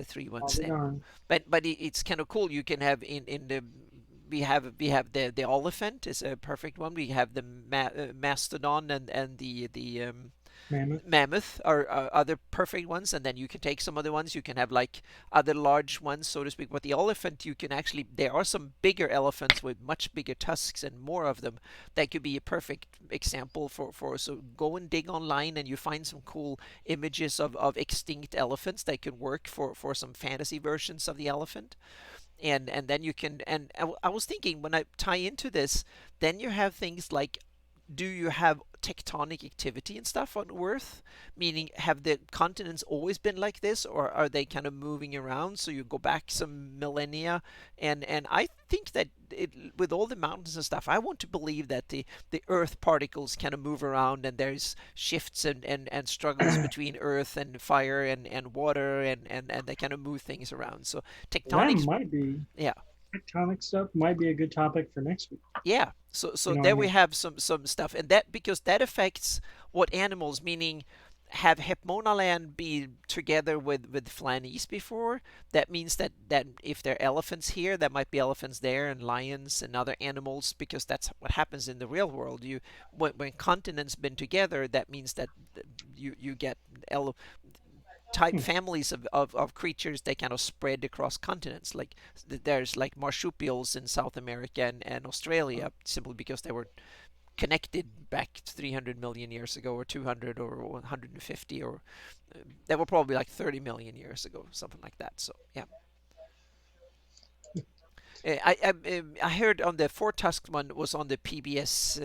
Speaker 1: three
Speaker 2: I'll
Speaker 1: ones.
Speaker 2: be
Speaker 1: And
Speaker 2: darned.
Speaker 1: but it's kind of cool. You can have in the we have the elephant is a perfect one. We have the mastodon and the
Speaker 2: Mammoth.
Speaker 1: mammoth are other perfect ones, and then you can take some other ones. You can have like other large ones, so to speak. But the elephant, you can actually, there are some bigger elephants with much bigger tusks and more of them that could be a perfect example for. So go and dig online, and you find some cool images of extinct elephants that can work for some fantasy versions of the elephant. And then you can, and I was thinking when I tie into this, then you have things like, do you have tectonic activity and stuff on Earth? Meaning, have the continents always been like this, or are they kind of moving around? So you go back some millennia, and I think that with all the mountains and stuff, I want to believe that the Earth particles kind of move around, and there's shifts and struggles between Earth and fire and water, and they kind of move things around. So
Speaker 2: That
Speaker 1: tectonics,
Speaker 2: might be
Speaker 1: yeah.
Speaker 2: tectonic stuff. Might be a good topic for next week.
Speaker 1: Yeah, so
Speaker 2: You know what I
Speaker 1: there we
Speaker 2: mean?
Speaker 1: have some stuff, and that because that affects what animals, meaning have Hepmonaland be together with Flanese before. That means that if there are elephants here, there might be elephants there, and lions and other animals, because that's what happens in the real world. When continents been together, that means that you get ele type
Speaker 2: Hmm.
Speaker 1: families of creatures. They kind of spread across continents, like there's like marsupials in South America and Australia, simply because they were connected back 300 million years ago, or 200, or 150, or they were probably like 30 million years ago, something like that. So yeah. I heard on the Four Tusk one was on the PBS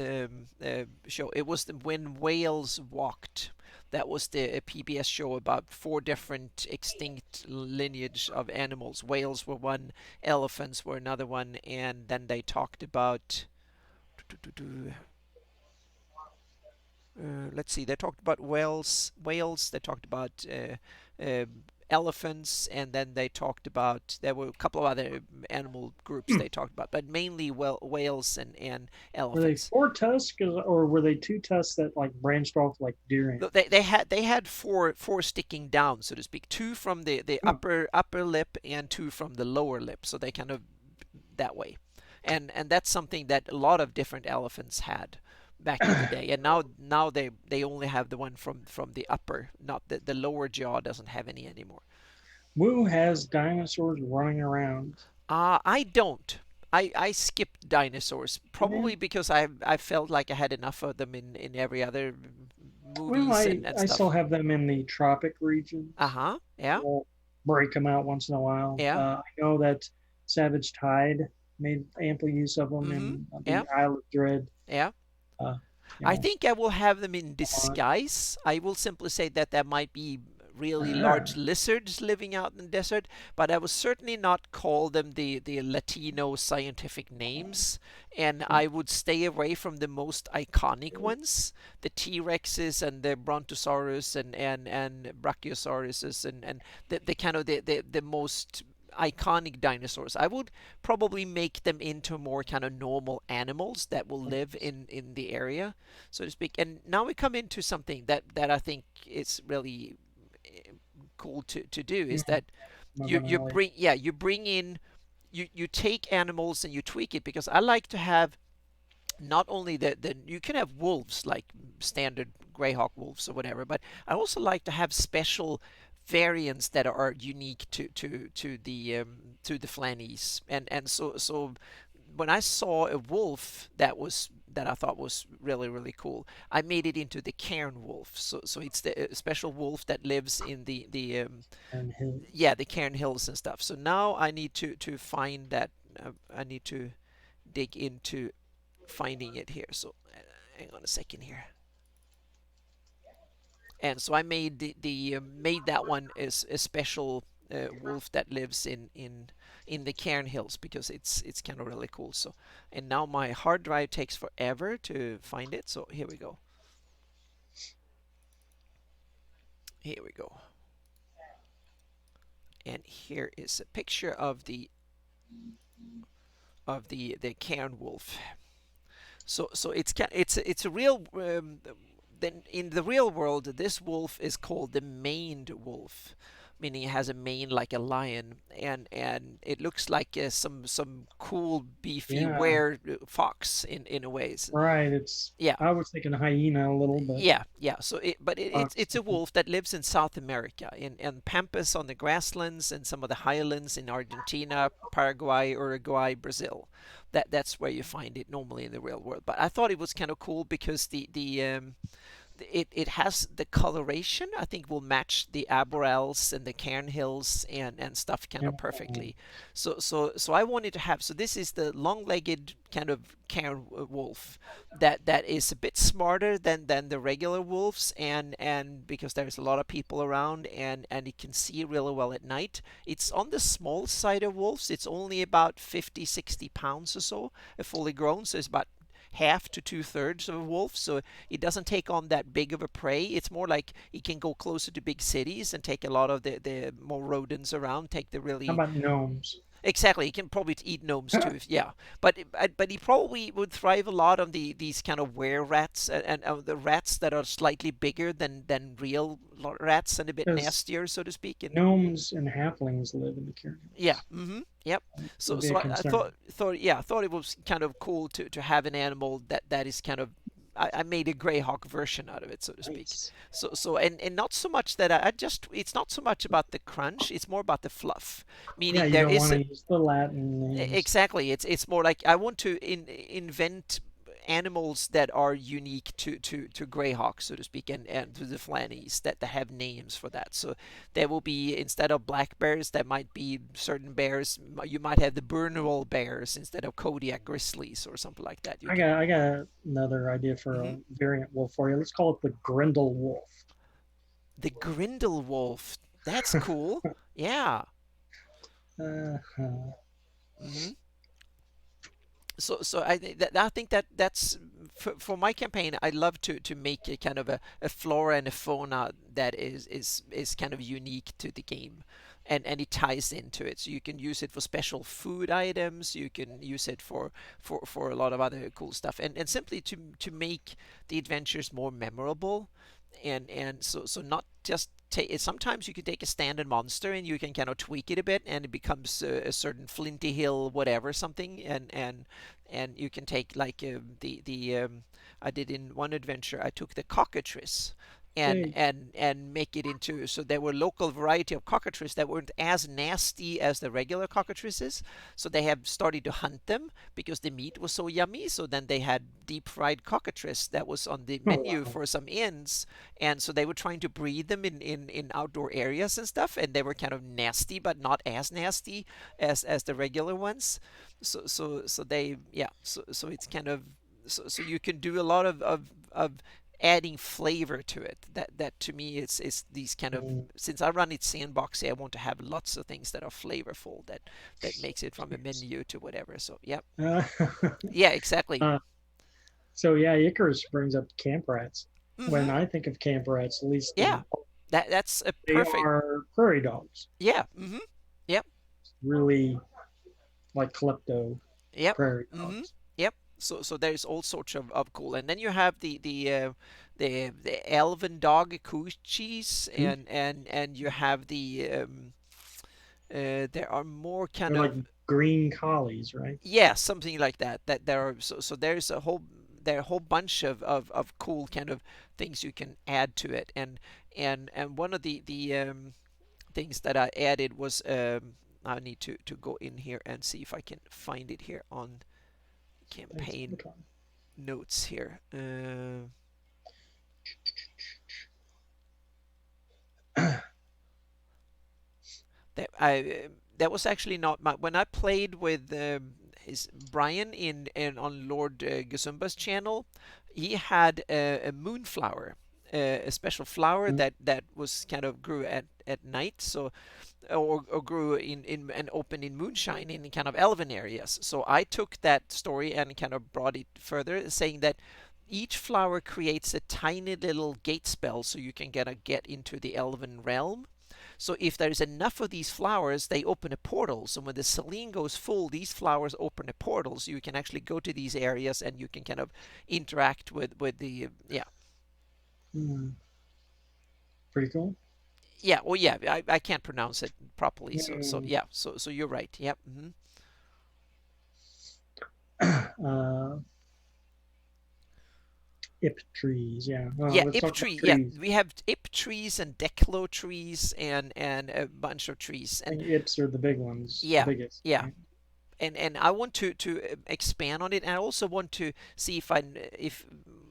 Speaker 1: show. It was when whales walked. That was the PBS show about four different extinct lineage of animals. Whales were one, elephants were another one, and then they talked about. Let's see. They talked about whales. Whales. They talked about elephants, and then they talked about, there were a couple of other animal groups
Speaker 2: Hmm.
Speaker 1: they talked about, but mainly whales and
Speaker 2: Were they
Speaker 1: elephants.
Speaker 2: four tusks or were they two tusks that like branched off like deer
Speaker 1: No,
Speaker 2: antlers?
Speaker 1: they had four sticking down, so to speak. Two from the
Speaker 2: Oh,
Speaker 1: upper lip, and two from the lower lip. So they kind of that way, and that's something that a lot of different elephants had back in the day. And now they only have the one from the upper, not the lower jaw doesn't have any anymore.
Speaker 2: Wu has dinosaurs running around.
Speaker 1: I don't. I skipped dinosaurs,
Speaker 2: Yeah.
Speaker 1: probably because I felt like I had enough of them in every other
Speaker 2: Well,
Speaker 1: movies
Speaker 2: I
Speaker 1: and
Speaker 2: I still
Speaker 1: stuff.
Speaker 2: have them in the tropic regions.
Speaker 1: Uh-huh. Yeah.
Speaker 2: We'll break them out once in a while.
Speaker 1: Yeah.
Speaker 2: I know that Savage Tide made ample use of them
Speaker 1: Mm-hmm.
Speaker 2: in
Speaker 1: Yeah.
Speaker 2: the Isle of Dread.
Speaker 1: Yeah.
Speaker 2: Uh, you
Speaker 1: I
Speaker 2: know,
Speaker 1: think I will have them in
Speaker 2: on.
Speaker 1: disguise. I will simply say that there might be really large
Speaker 2: Ah,
Speaker 1: lizards living out in the desert, but I will certainly not call them the Latino scientific names, and I would stay away from the most iconic ones, the T-Rexes and the Brontosaurus and Brachiosauruses, and the kind of the most iconic dinosaurs. I would probably make them into more kind of normal animals that will live in the area, so to speak. And now we come into something that I think is really cool to do is
Speaker 2: Mhm.
Speaker 1: that you
Speaker 2: Marginally.
Speaker 1: bring you bring in you take animals and you tweak it because I like to have not only the you can have wolves like standard Greyhawk wolves or whatever, but I also like to have special variants that are unique to the Flannies, and so when I saw a wolf that I thought was really cool, I made it into the cairn wolf. So it's the special wolf that lives in the
Speaker 2: And
Speaker 1: yeah,
Speaker 2: his.
Speaker 1: the cairn hills and stuff. So now I need to find that. I need to dig into finding it here. So hang on a second here. And so I made the made that one as a special wolf that lives in the Cairn Hills because it's kind of really cool. So and now my hard drive takes forever to find it. So here we go. Here we go. And here is a picture of the Cairn wolf. So it's a real then in the real world this wolf is called the maned wolf, meaning it has a mane like a lion, and it looks like some cool beefy
Speaker 2: Yeah,
Speaker 1: were fox in a ways.
Speaker 2: right. It's.
Speaker 1: Yeah,
Speaker 2: I was thinking hyena a little bit.
Speaker 1: yeah. So
Speaker 2: Fox.
Speaker 1: it's a wolf that lives in South America, in Pampas on the grasslands and some of the highlands in Argentina, Paraguay, Uruguay, Brazil. That's where you find it normally in the real world. But I thought it was kind of cool because it has the coloration I think will match the Aborals and the Cairn Hills and stuff kind
Speaker 2: Yeah.
Speaker 1: of perfectly. So I wanted to have, so this is the long-legged kind of Cairn wolf that is a bit smarter than the regular wolves, and because there's a lot of people around and it can see really well at night. It's on the small side of wolves. It's only about 50-60 pounds or so, fully grown, so it's about half to two-thirds of a wolf, so it doesn't take on that big of a prey. It's more like it can go closer to big cities and take a lot of the more rodents around, take the
Speaker 2: How
Speaker 1: really
Speaker 2: about gnomes?
Speaker 1: exactly. He can probably eat gnomes too. Yeah, but he probably would thrive a lot on these kind of were rats and the rats that are slightly bigger than real rats and a bit
Speaker 2: Because
Speaker 1: nastier, so to speak. And
Speaker 2: gnomes and halflings live in the
Speaker 1: yeah,
Speaker 2: cairns.
Speaker 1: yep.
Speaker 2: Would
Speaker 1: So
Speaker 2: be a
Speaker 1: so I
Speaker 2: concern.
Speaker 1: thought it was kind of cool to have an animal that is kind of. I made a Greyhawk version out of it, so to speak.
Speaker 2: Nice.
Speaker 1: And not so much that I just it's not so much about the crunch, it's more about the fluff.
Speaker 2: Yeah,
Speaker 1: Meaning
Speaker 2: you
Speaker 1: there
Speaker 2: don't
Speaker 1: is
Speaker 2: want
Speaker 1: a,
Speaker 2: to use the Latin names.
Speaker 1: exactly. It's more like I want to invent animals that are unique to Greyhawk, so to speak, and to the Flannies that have names for that. So there will be, instead of black bears, there might be certain bears. You might have the Burnwell bears instead of Kodiak grizzlies or something like that. You can.
Speaker 2: I got another idea for
Speaker 1: Hmm.
Speaker 2: a variant wolf for you. Let's call it the Grindel wolf.
Speaker 1: The Grindelwolf. That's cool. Yeah.
Speaker 2: Uh,
Speaker 1: Hmm. So I think that's for my campaign. I love to make a kind of a flora and a fauna that is kind of unique to the game, and it ties into it. So you can use it for special food items. You can use it for a lot of other cool stuff, and simply to make the adventures more memorable, and so not just take. Sometimes you can take a standard monster and you can kind of tweak it a bit, and it becomes a certain flinty hill, whatever, something, and you can take like the I did in one adventure. I took the cockatrice and
Speaker 2: hey,
Speaker 1: and and make it into, so there were local variety of cockatrice that weren't as nasty as the regular cockatrices. So they have started to hunt them because the meat was so yummy. So then they had deep fried cockatrice that was on the
Speaker 2: oh
Speaker 1: menu
Speaker 2: wow,
Speaker 1: for some inns, and so they were trying to breed them in outdoor areas and stuff, and they were kind of nasty but not as nasty as the regular ones. So they, yeah, so it's kind of, so you can do a lot of adding flavor to it. That to me is these kind of,
Speaker 2: mm,
Speaker 1: since I run it sandboxy, I want to have lots of things that are flavorful, that makes it from a
Speaker 2: yes.
Speaker 1: menu to whatever. So yeah,
Speaker 2: Uh,
Speaker 1: yeah, exactly.
Speaker 2: uh, so yeah, Icarus brings up camp rats. When
Speaker 1: Hmm.
Speaker 2: I think of camp rats, at least
Speaker 1: Yeah, that's a
Speaker 2: they
Speaker 1: perfect.
Speaker 2: are prairie dogs.
Speaker 1: Yeah. Yep.
Speaker 2: really like klepto
Speaker 1: Yep.
Speaker 2: prairie
Speaker 1: Mm-hmm.
Speaker 2: dogs.
Speaker 1: Yep. So there's all sorts of cool, and then you have the elven dog coochies,
Speaker 2: Hmm?
Speaker 1: and you have there are more kind
Speaker 2: They're like
Speaker 1: of,
Speaker 2: green collies, right?
Speaker 1: yeah, something like that. That there are, so there's a whole bunch of cool kind of things you can add to it, and one of the things that I added was, I need to go in here and see if I can find it here on
Speaker 2: Thanks for the
Speaker 1: campaign
Speaker 2: time.
Speaker 1: notes here. That I that was actually not my, when I played with his Brian in on Lord Gazumba's channel. He had a moonflower, a special flower that was kind of grew at night, so or grew in and opened in moonshine in kind of elven areas. So I took that story and kind of brought it further, saying that each flower creates a tiny little gate spell so you can get into the elven realm. So if there's enough of these flowers, they open a portal. So when the Selene goes full, these flowers open a portal, so you can actually go to these areas and you can kind of interact with the, yeah.
Speaker 2: Hmm, pretty cool.
Speaker 1: Yeah, well, yeah, I can't pronounce it properly, so
Speaker 2: Hmm.
Speaker 1: yeah, so you're right. Yep. Mm-hmm.
Speaker 2: uh, ip trees, yeah.
Speaker 1: Yeah,
Speaker 2: Let's
Speaker 1: ip
Speaker 2: talk about
Speaker 1: tree. Yeah,
Speaker 2: trees.
Speaker 1: we have ip trees and declo trees and a bunch of trees.
Speaker 2: I
Speaker 1: And
Speaker 2: think ips are the big ones, the
Speaker 1: yeah,
Speaker 2: biggest,
Speaker 1: yeah.
Speaker 2: right?
Speaker 1: And I want to expand on it, and I also want to see if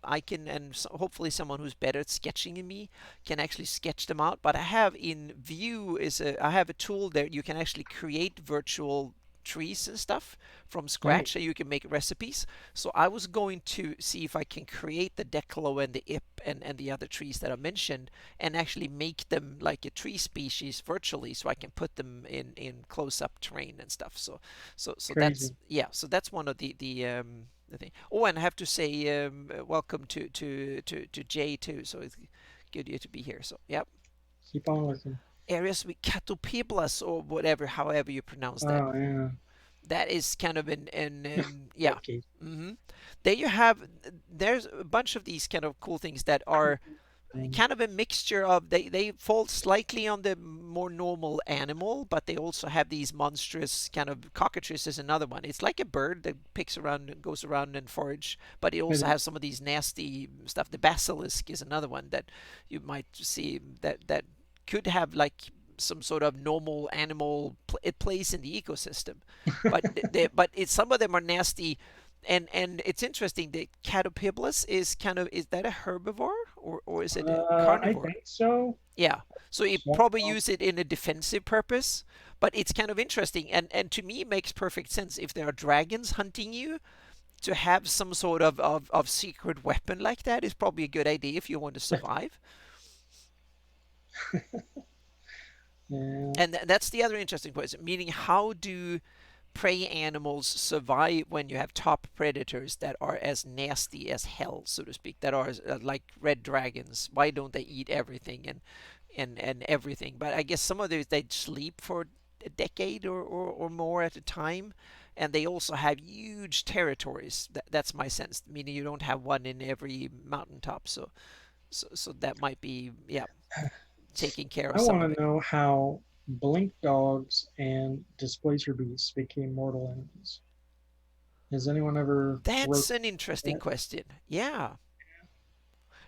Speaker 1: I can, and hopefully someone who's better at sketching than me can actually sketch them out. But I have in Vue I have a tool there you can actually create virtual trees and stuff from scratch, so
Speaker 2: Nice.
Speaker 1: you can make recipes. So I was going to see if I can create the Decalo and the Ip and the other trees that I mentioned, and actually make them like a tree species virtually, so I can put them in close up terrain and stuff. So that's,
Speaker 2: Crazy.
Speaker 1: yeah. So that's one of the thing. Oh, and I have to say welcome to Jay too. So it's good you to be here. So yep.
Speaker 2: Keep on looking.
Speaker 1: Areas with Catopiblas or whatever, however you pronounce that.
Speaker 2: Oh, yeah.
Speaker 1: That is kind of an yeah.
Speaker 2: Nutcase.
Speaker 1: hmm There you have. There's a bunch of these kind of cool things that are kind of a mixture of, they fall slightly on the more normal animal, but they also have these monstrous kind of, cockatrice is another one. It's like a bird that picks around and goes around and forage, but it
Speaker 2: Is
Speaker 1: also
Speaker 2: it?
Speaker 1: has some of these nasty stuff. The basilisk is another one that you might see that could have like some sort of normal animal it plays in the ecosystem, but some of them are nasty. And it's interesting. The Catopibulus is kind of, is that a herbivore or is it a
Speaker 2: I
Speaker 1: carnivore?
Speaker 2: think so.
Speaker 1: Yeah. So you
Speaker 2: Swamp
Speaker 1: probably
Speaker 2: dog.
Speaker 1: use it in a defensive purpose, but it's kind of interesting. And to me, it makes perfect sense if there are dragons hunting you, to have some sort of secret weapon like that is probably a good idea if you want to survive.
Speaker 2: Yeah.
Speaker 1: And that's the other interesting question, meaning how do prey animals survive when you have top predators that are as nasty as hell, so to speak, that are like red dragons? Why don't they eat everything and everything? But I guess some of those, they sleep for a decade or more at a time, and they also have huge territories. That's my sense, meaning you don't have one in every mountaintop. So that might be, yeah, taking care of
Speaker 2: I
Speaker 1: some
Speaker 2: want
Speaker 1: of
Speaker 2: to
Speaker 1: it.
Speaker 2: know how blink dogs and displacer beasts became mortal enemies. Has anyone ever
Speaker 1: That's
Speaker 2: wrote
Speaker 1: an interesting
Speaker 2: that?
Speaker 1: question. Yeah.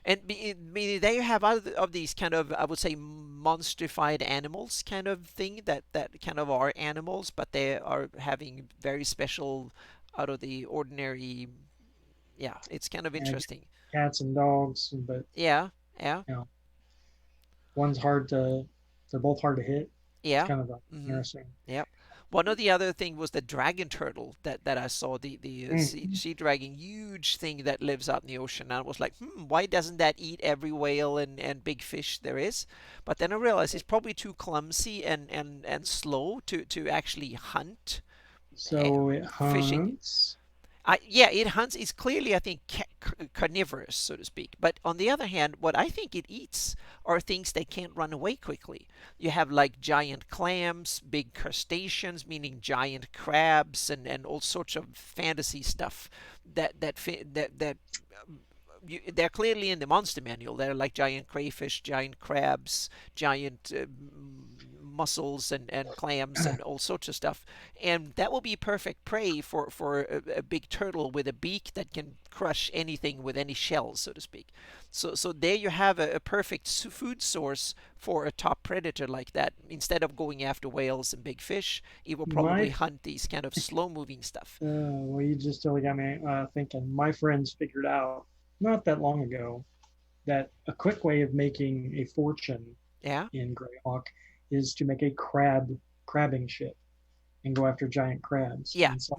Speaker 1: And there you have other of these kind of, I would say, monstrified animals kind of thing, that kind of are animals, but they are having very special, out of the ordinary. Yeah, it's kind of
Speaker 2: Yeah,
Speaker 1: interesting.
Speaker 2: cats and dogs, but
Speaker 1: Yeah, yeah,
Speaker 2: you know, one's hard to. They're both hard to hit. It's
Speaker 1: yeah.
Speaker 2: kind of
Speaker 1: Mm-hmm.
Speaker 2: interesting.
Speaker 1: Yeah. One of the other thing was the dragon turtle that I saw, the
Speaker 2: Mm.
Speaker 1: sea dragon, huge thing that lives out in the ocean. And I was like, why doesn't that eat every whale and big fish there is? But then I realized it's probably too clumsy and slow to actually hunt, eh,
Speaker 2: So it
Speaker 1: fishing.
Speaker 2: hunts.
Speaker 1: Yeah, it hunts. It's clearly, I think, carnivorous, so to speak. But on the other hand, what I think it eats are things that can't run away quickly. You have like giant clams, big crustaceans, meaning giant crabs, and all sorts of fantasy stuff that they're clearly in the monster manual. They're like giant crayfish, giant crabs, giant mussels and clams and all sorts of stuff. And that will be perfect prey for a big turtle with a beak that can crush anything with any shells, so to speak. So there you have a perfect food source for a top predator like that. Instead of going after whales and big fish, it will
Speaker 2: My
Speaker 1: probably hunt these kind of slow moving stuff.
Speaker 2: well, you just totally got me thinking. My friends figured out not that long ago that a quick way of making a fortune
Speaker 1: Yeah.
Speaker 2: in Greyhawk is to make a crabbing ship and go after giant crabs
Speaker 1: Yeah.
Speaker 2: and so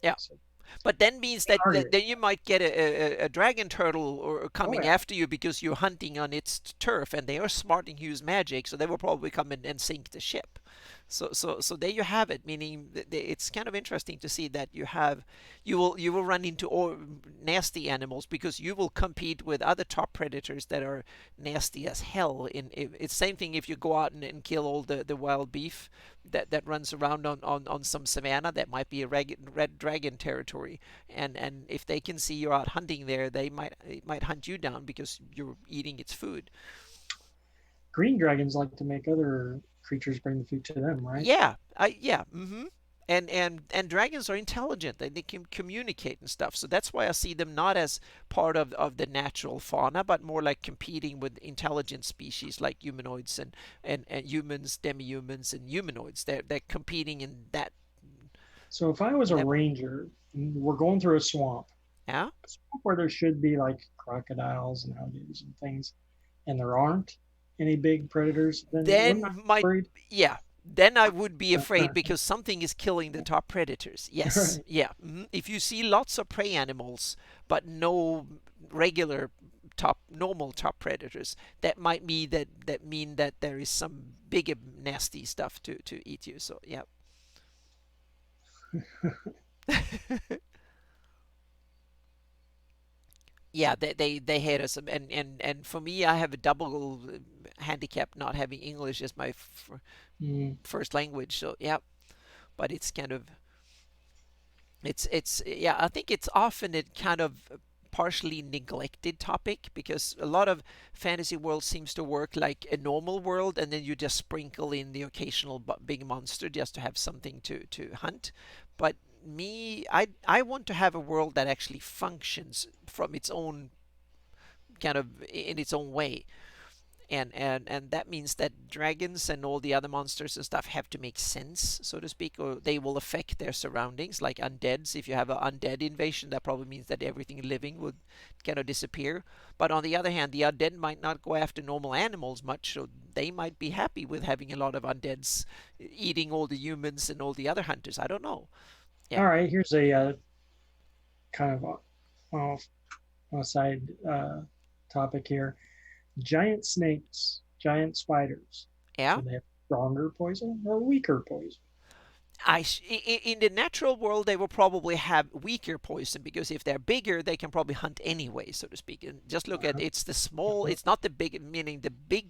Speaker 1: Yeah.
Speaker 2: so
Speaker 1: But then means that,
Speaker 2: target.
Speaker 1: then you might get a dragon turtle or
Speaker 2: Oh
Speaker 1: coming
Speaker 2: yeah.
Speaker 1: after you because you're hunting on its turf, and they are smart and use magic, so they will probably come in and sink the ship. So there you have it. Meaning it's kind of interesting to see that you will run into all nasty animals because you will compete with other top predators that are nasty as hell. It's same thing if you go out and kill all the wild beef that runs around on some savanna that might be a red dragon territory, and if they can see you're out hunting there, it might hunt you down because you're eating its food.
Speaker 2: Green dragons like to make other creatures bring the food to them, right?
Speaker 1: Yeah. And dragons are intelligent. They can communicate and stuff. So that's why I see them not as part of the natural fauna, but more like competing with intelligent species like humanoids and humans, demi-humans, and humanoids. They're competing in that
Speaker 2: So if I was a
Speaker 1: level.
Speaker 2: ranger and we're going through
Speaker 1: Yeah.
Speaker 2: a swamp where there should be like crocodiles and alligators and things, and there aren't any big predators, then wouldn't I
Speaker 1: Then
Speaker 2: be
Speaker 1: might
Speaker 2: worried?
Speaker 1: Yeah. Then I would be afraid because something is killing the top predators. Yes.
Speaker 2: Right.
Speaker 1: Yeah. If you see lots of prey animals but no regular normal top predators, that might mean that there is some bigger nasty stuff to eat you. So yeah. Yeah, they hate us, and for me, I have a double handicap not having English as my
Speaker 2: Mm.
Speaker 1: first language. So yeah, but it's kind of it's yeah, I think it's often a kind of partially neglected topic because a lot of fantasy world seems to work like a normal world, and then you just sprinkle in the occasional big monster just to have something to hunt. But me, I want to have a world that actually functions from its own kind of in its own way, and that means that dragons and all the other monsters and stuff have to make sense, so to speak, or they will affect their surroundings. Like undeads, if you have an undead invasion, that probably means that everything living would kind of disappear. But on the other hand, the undead might not go after normal animals much, so they might be happy with having a lot of undeads eating all the humans and all the other hunters. I don't know. Yeah.
Speaker 2: All right, here's a kind of off side topic here. Giant snakes, giant spiders.
Speaker 1: Yeah.
Speaker 2: Should they have stronger poison or weaker poison?
Speaker 1: In the natural world, they will probably have weaker poison because if they're bigger, they can probably hunt anyway, so to speak. And just look at it's the small, it's not the big, meaning the big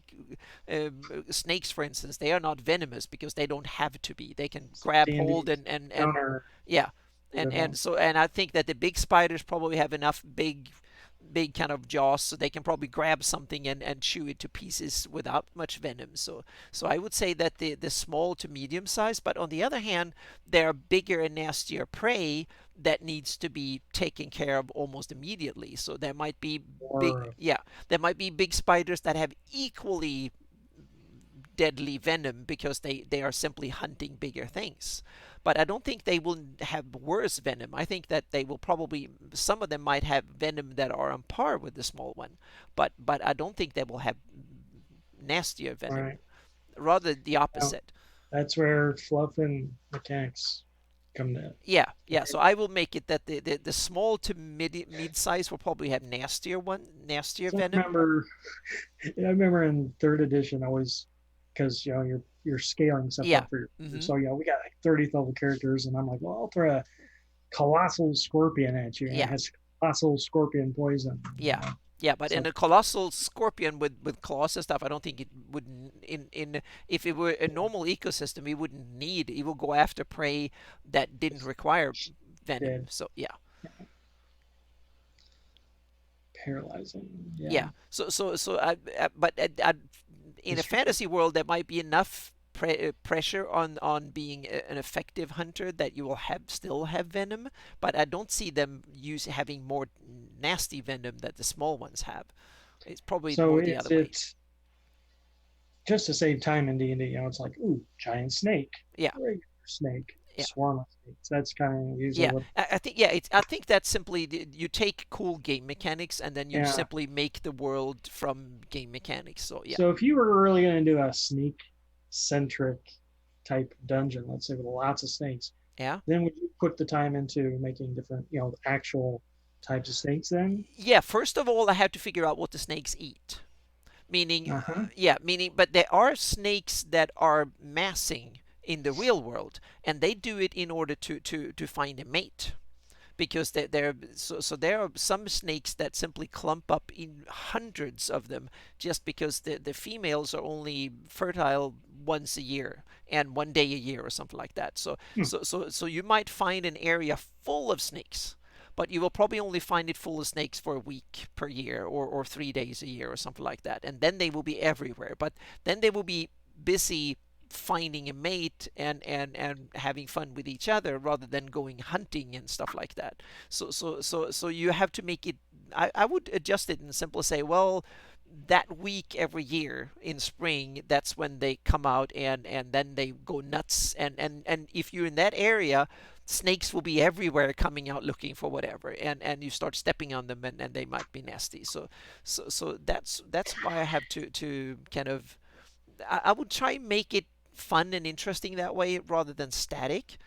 Speaker 1: snakes, for instance, they are not venomous because they don't have to be. They can grab hold
Speaker 2: Sandy's
Speaker 1: and
Speaker 2: counter
Speaker 1: yeah,
Speaker 2: to them.
Speaker 1: and I think that the big spiders probably have enough big kind of jaws so they can probably grab something and chew it to pieces without much venom. So I would say that the small to medium size, but on the other hand, there are bigger and nastier prey that needs to be taken care of almost immediately. So there might be big,
Speaker 2: Or
Speaker 1: yeah, there might be big spiders that have equally deadly venom because they are simply hunting bigger things. But I don't think they will have worse venom. I think that they will probably, some of them might have venom that are on par with the small one, but I don't think they will have nastier venom.
Speaker 2: right.
Speaker 1: Rather the
Speaker 2: Now,
Speaker 1: opposite.
Speaker 2: that's where fluff and mechanics come to
Speaker 1: Yeah, yeah.
Speaker 2: play.
Speaker 1: So I will make it that the small to mid size will probably have nastier
Speaker 2: So
Speaker 1: venom.
Speaker 2: I remember in third edition, always because you're scaling stuff
Speaker 1: Yeah.
Speaker 2: up for your
Speaker 1: Mm-hmm.
Speaker 2: so we got like 30th level characters, and I'm like, well, I'll throw colossal scorpion at you, and it
Speaker 1: Yeah,
Speaker 2: has colossal scorpion poison.
Speaker 1: yeah, yeah. But in
Speaker 2: So
Speaker 1: a colossal scorpion with claws and stuff, I don't think it would in if it were a normal ecosystem, it wouldn't need. It will go after prey that didn't
Speaker 2: it's
Speaker 1: require venom.
Speaker 2: dead,
Speaker 1: So yeah.
Speaker 2: paralyzing. Yeah.
Speaker 1: Yeah. But in a
Speaker 2: Just
Speaker 1: fantasy world, there might be enough pressure on being an effective hunter that you will have still have venom. But I don't see them having more nasty venom that the small ones have. It's probably
Speaker 2: so
Speaker 1: more the
Speaker 2: is
Speaker 1: other way.
Speaker 2: it just to save time in D&D? It's like, ooh, giant snake,
Speaker 1: Yeah.
Speaker 2: regular snake,
Speaker 1: Yeah.
Speaker 2: swarm of snakes. That's kind of usually
Speaker 1: Yeah,
Speaker 2: what.
Speaker 1: I think yeah, I think that's simply you take cool game mechanics and then you
Speaker 2: Yeah.
Speaker 1: simply make the world from game mechanics. So yeah,
Speaker 2: So if you were really going to do a sneak centric type dungeon, let's say with lots of snakes,
Speaker 1: yeah.
Speaker 2: then would you put the time into making different, actual types of snakes then?
Speaker 1: Yeah, first of all, I have to figure out what the snakes eat. Meaning,
Speaker 2: Uh huh.
Speaker 1: yeah, meaning, but there are snakes that are massing in the real world, and they do it in order to find a mate. Because so there are some snakes that simply clump up in hundreds of them just because the females are only fertile once a year and 1 day a year or something like that. So
Speaker 2: Hmm.
Speaker 1: so you might find an area full of snakes, but you will probably only find it full of snakes for a week per year or 3 days a year or something like that. And then they will be everywhere. But then they will be busy finding a mate and having fun with each other rather than going hunting and stuff like that. So you have to make it. I would adjust it and simply say, well, that week every year in spring, that's when they come out and then they go nuts. And if you're in that area, snakes will be everywhere coming out looking for whatever, and you start stepping on them and they might be nasty. So that's why I have to kind of I would try and make it fun and interesting that way rather than static.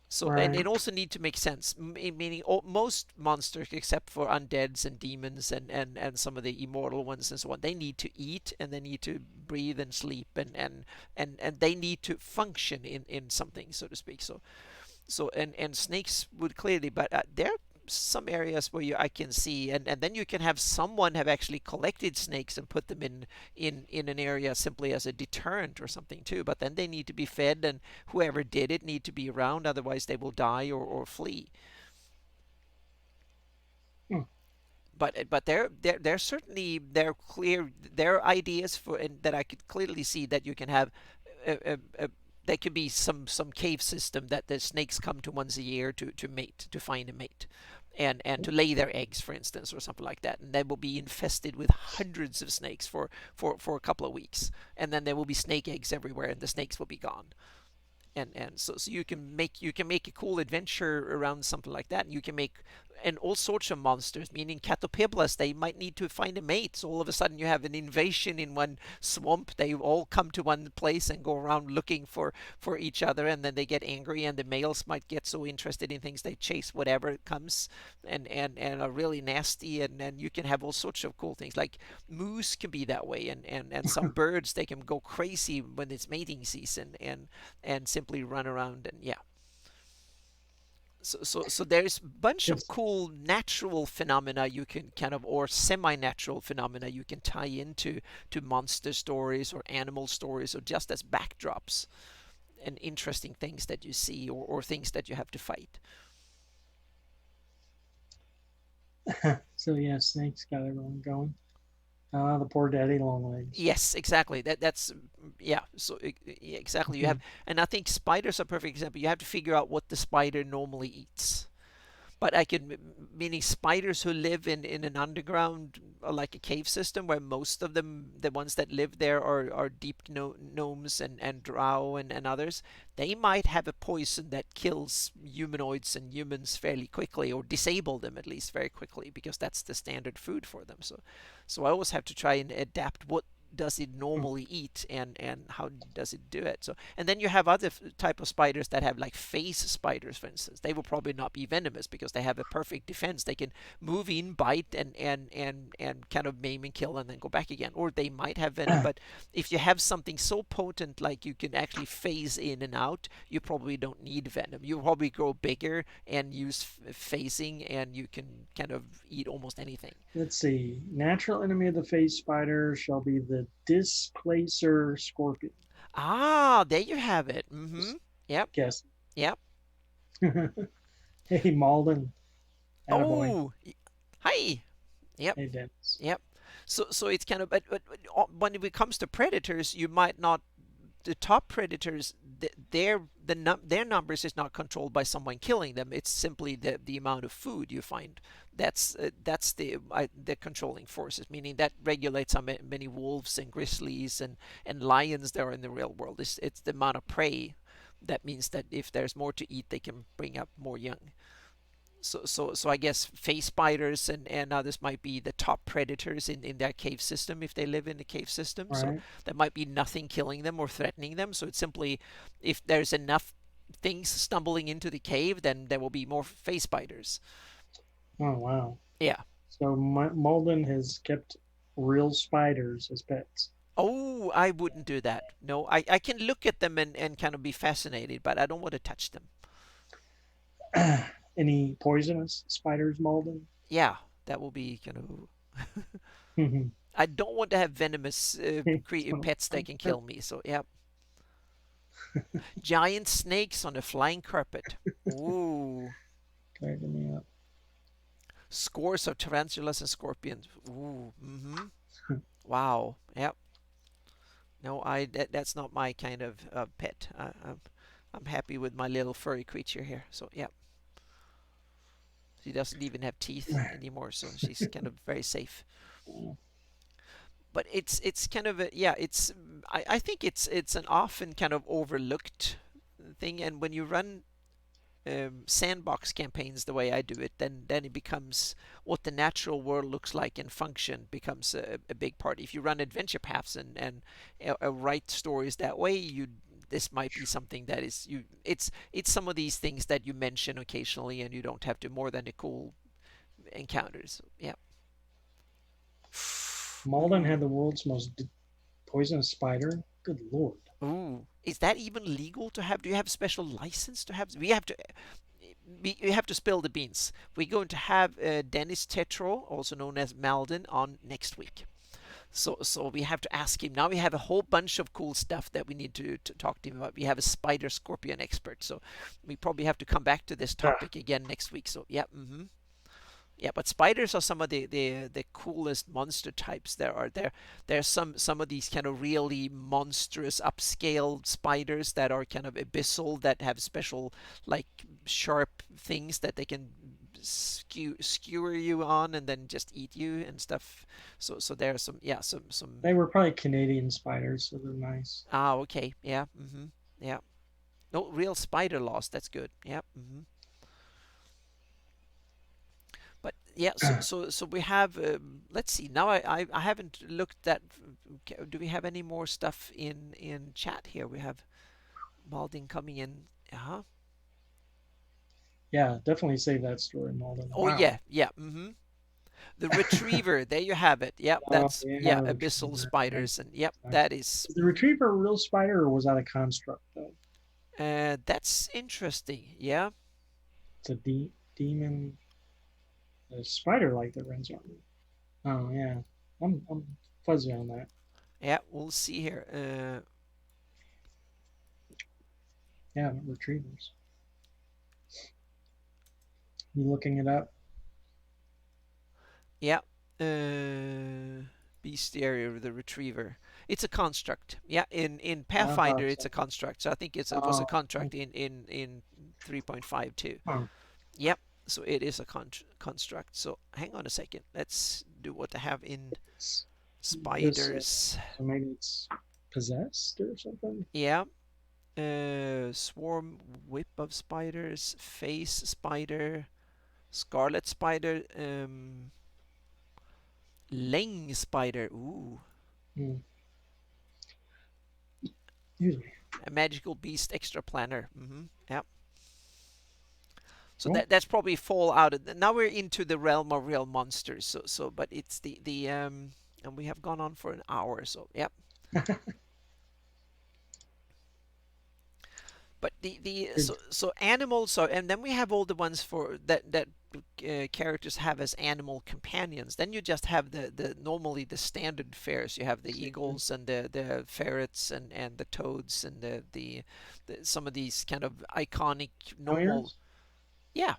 Speaker 1: So and
Speaker 2: Right.
Speaker 1: it also need to make sense, meaning most monsters except for undeads and demons and some of the immortal ones and so on, they need to eat and they need to breathe and sleep and they need to function in something, so to speak. So and snakes would clearly, but there are some areas where I can see, and then you can have someone have actually collected snakes and put them in an area simply as a deterrent or something too. But then they need to be fed, and whoever did it need to be around, otherwise they will die or flee.
Speaker 2: Hmm.
Speaker 1: But they're certainly they're clear. There are ideas for and that I could clearly see that you can have a there could be some cave system that the snakes come to once a year to mate, to find a mate, and to lay their eggs, for instance, or something like that. And they will be infested with hundreds of snakes for a couple of weeks, and then there will be snake eggs everywhere, and the snakes will be gone. And so you can make a cool adventure around something like that, and you can make and all sorts of monsters, meaning Catopeblas, they might need to find a mate. So all of a sudden you have an invasion in one swamp. They all come to one place and go around looking for each other, and then they get angry, and the males might get so interested in things they chase whatever comes, and are really nasty, and you can have all sorts of cool things. Like moose can be that way, and some birds, they can go crazy when it's mating season and simply run around and yeah. So there's a bunch of
Speaker 2: It's
Speaker 1: cool natural phenomena you can kind of, or semi-natural phenomena you can tie into to monster stories or animal stories, or just as backdrops and interesting things that you see, or things that you have to fight.
Speaker 2: so yeah, snakes got everyone going. The poor daddy long legs.
Speaker 1: Yes, exactly. That's yeah. So exactly, you have, and I think spiders are a perfect example. You have to figure out what the spider normally eats. But I can, meaning spiders who live in an underground, like a cave system, where most of them, the ones that live there, are deep gnomes and drow and others. They might have a poison that kills humanoids and humans fairly quickly, or disable them at least very quickly, because that's the standard food for them. So I always have to try and adapt what does it
Speaker 2: Hmm.
Speaker 1: normally eat, and how does it do it? So, and then you have other type of spiders that have like phase spiders, for instance. They will probably not be venomous because they have a perfect defense. They can move in, bite, and kind of maim and kill, and then go back again. Or they might have venom, but if you have something so potent like you can actually phase in and out, you probably don't need venom. You probably grow bigger and use phasing, and you can kind of eat almost anything.
Speaker 2: Let's see. Natural enemy of the phase spider shall be the displacer scorpion.
Speaker 1: Ah, there you have it.
Speaker 2: Just
Speaker 1: Yep.
Speaker 2: guess.
Speaker 1: Yep.
Speaker 2: Hey, Malden. Attaboy.
Speaker 1: Oh, hi. Yep.
Speaker 2: Hey, Dennis.
Speaker 1: Yep. So it's kind of, but when it comes to predators, you might not, the top predators, their numbers is not controlled by someone killing them. It's simply the amount of food you find. That's the controlling forces, meaning that regulates how many wolves and grizzlies and lions there are in the real world. It's the amount of prey. That means that if there's more to eat, they can bring up more young. So I guess face spiders and others might be the top predators in their cave system if they live in the cave system.
Speaker 2: All
Speaker 1: So
Speaker 2: right.
Speaker 1: there might be nothing killing them or threatening them. So it's simply, if there's enough things stumbling into the cave, then there will be more face spiders.
Speaker 2: Oh, wow.
Speaker 1: Yeah.
Speaker 2: So Malden has kept real spiders as pets.
Speaker 1: Oh, I wouldn't do that. No, I can look at them and kind of be fascinated, but I don't want to touch them.
Speaker 2: Any poisonous spiders, Malden?
Speaker 1: Yeah, that will be kind of. I don't want to have venomous
Speaker 2: So,
Speaker 1: pets that can kill me. So yeah. Giant snakes on a flying carpet. Ooh.
Speaker 2: cracking me up.
Speaker 1: Scores of tarantulas and scorpions. Ooh. Wow. Yep. No, that's not my kind of pet. I'm happy with my little furry creature here. So yep. She doesn't even have teeth anymore, so she's kind of very safe. But it's kind of a, yeah. I think it's an often kind of overlooked thing, and when you run sandbox campaigns the way I do it, then it becomes what the natural world looks like and function becomes a big part. If you run adventure paths and write stories that way, you this might be something that is you. It's some of these things that you mention occasionally, and you don't have to more than the cool encounters. Yeah.
Speaker 2: Malden had
Speaker 1: Ooh.
Speaker 2: the world's most poisonous spider. Good lord.
Speaker 1: Ooh. Is that even legal to have? Do you have special license to have? We have to spill the beans. We're going to have Dennis Tetro, also known as Malden, on next week. So we have to ask him. Now we have a whole bunch of cool stuff that we need to talk to him about. We have a spider scorpion expert, so we probably have to come back to this
Speaker 2: Ah,
Speaker 1: topic again next week. So yeah, yeah. But spiders are some of the coolest monster types there are. There's some of these kind of really monstrous upscale spiders that are kind of abyssal, that have special like sharp things that they can skewer you on and then just eat you and stuff. So there are some, yeah, some.
Speaker 2: they were probably Canadian spiders, so they're nice.
Speaker 1: Ah, okay, yeah, yeah. No real spider loss. That's good. Yeah. But yeah, so we have. Let's see. Now I haven't looked at. Do we have any more stuff in chat here? We have Malding coming in. Uh-huh.
Speaker 2: Yeah, definitely save that story, Malden.
Speaker 1: Oh
Speaker 2: Wow.
Speaker 1: yeah, yeah. The retriever. There you have it. Yep,
Speaker 2: Oh,
Speaker 1: that's,
Speaker 2: yeah,
Speaker 1: yeah, abyssal
Speaker 2: retriever. Nice.
Speaker 1: spiders, and yep,
Speaker 2: Nice.
Speaker 1: that is.
Speaker 2: Is the retriever a real spider or was that a construct though?
Speaker 1: That's interesting. Yeah,
Speaker 2: It's a demon, a spider like that runs on me. Oh yeah, I'm fuzzy on that.
Speaker 1: yeah. We'll see here.
Speaker 2: Yeah, retrievers. You looking it up?
Speaker 1: Yeah. Bestiary, the retriever. It's a construct. Yeah, in
Speaker 2: I
Speaker 1: Pathfinder
Speaker 2: thought
Speaker 1: it's
Speaker 2: so.
Speaker 1: a construct. So I think it was a
Speaker 2: Oh,
Speaker 1: construct in 3.5 too.
Speaker 2: oh,
Speaker 1: Yep. So it is a construct. So hang on a second. Let's do what I have in
Speaker 2: it's this.
Speaker 1: spiders.
Speaker 2: So maybe it's possessed or something.
Speaker 1: Yeah. Swarm whip of spiders, face spider, scarlet spider, Leng spider. Ooh.
Speaker 2: Hmm. Excuse me.
Speaker 1: A magical beast extra planner. Yeah. So
Speaker 2: Cool.
Speaker 1: that's probably fall out of now we're into the realm of real monsters. But it's the and we have gone on for an hour. So yep. But the
Speaker 2: Good.
Speaker 1: so animals are, and then we have all the ones for that characters have as animal companions. Then you just have the normally the standard fares. You have the eagles and the ferrets and the toads and the some of these kind of iconic normal.
Speaker 2: Mayors,
Speaker 1: Yeah,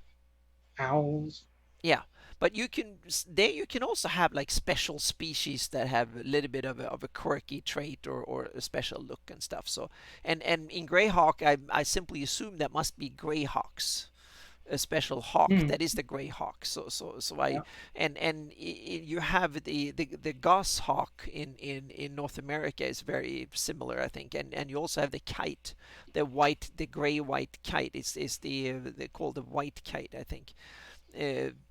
Speaker 2: owls.
Speaker 1: yeah. But you can there you can also have like special species that have a little bit of a quirky trait or a special look and stuff. So and in Greyhawk, I simply assume that must be Greyhawks, a special hawk
Speaker 2: Hmm.
Speaker 1: that is the gray hawk. So I
Speaker 2: Yeah.
Speaker 1: and you have the goshawk in North America is very similar, I think, and you also have the kite, the gray white kite is they call the white kite, I think.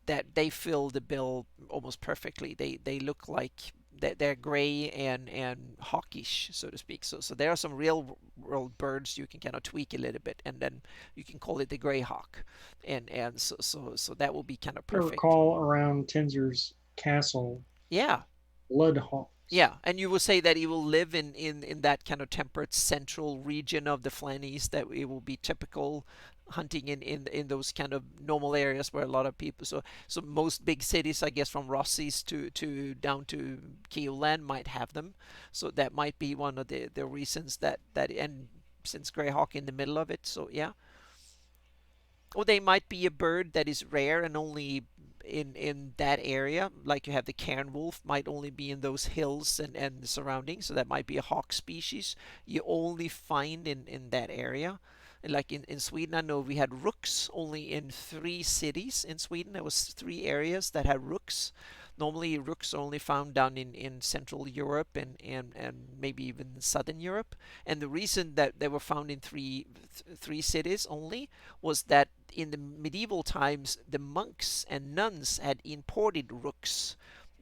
Speaker 1: That they fill the bill almost perfectly. They look like they're gray and hawkish, so to speak. So there are some real world birds you can kind of tweak a little bit, and then you can call it the gray hawk, and so that will be kind of
Speaker 2: I
Speaker 1: perfect.
Speaker 2: recall around Tenser's castle,
Speaker 1: Yeah,
Speaker 2: bloodhawks.
Speaker 1: yeah, and you will say that it will live in that kind of temperate central region of the Flannies, that it will be typical hunting in those kind of normal areas where a lot of people, so most big cities, I guess, from Rossies to down to Keoland might have them. So that might be one of the reasons that and since Greyhawk in the middle of it, so yeah. Or they might be a bird that is rare and only in that area, like you have the cairn wolf, might only be in those hills and the surroundings. So that might be a hawk species you only find in that area. Like in Sweden, I know we had rooks only in 3 cities in Sweden. There was 3 areas that had rooks. Normally, rooks are only found down in Central Europe and maybe even Southern Europe. And the reason that they were found in three cities only was that in the medieval times, the monks and nuns had imported rooks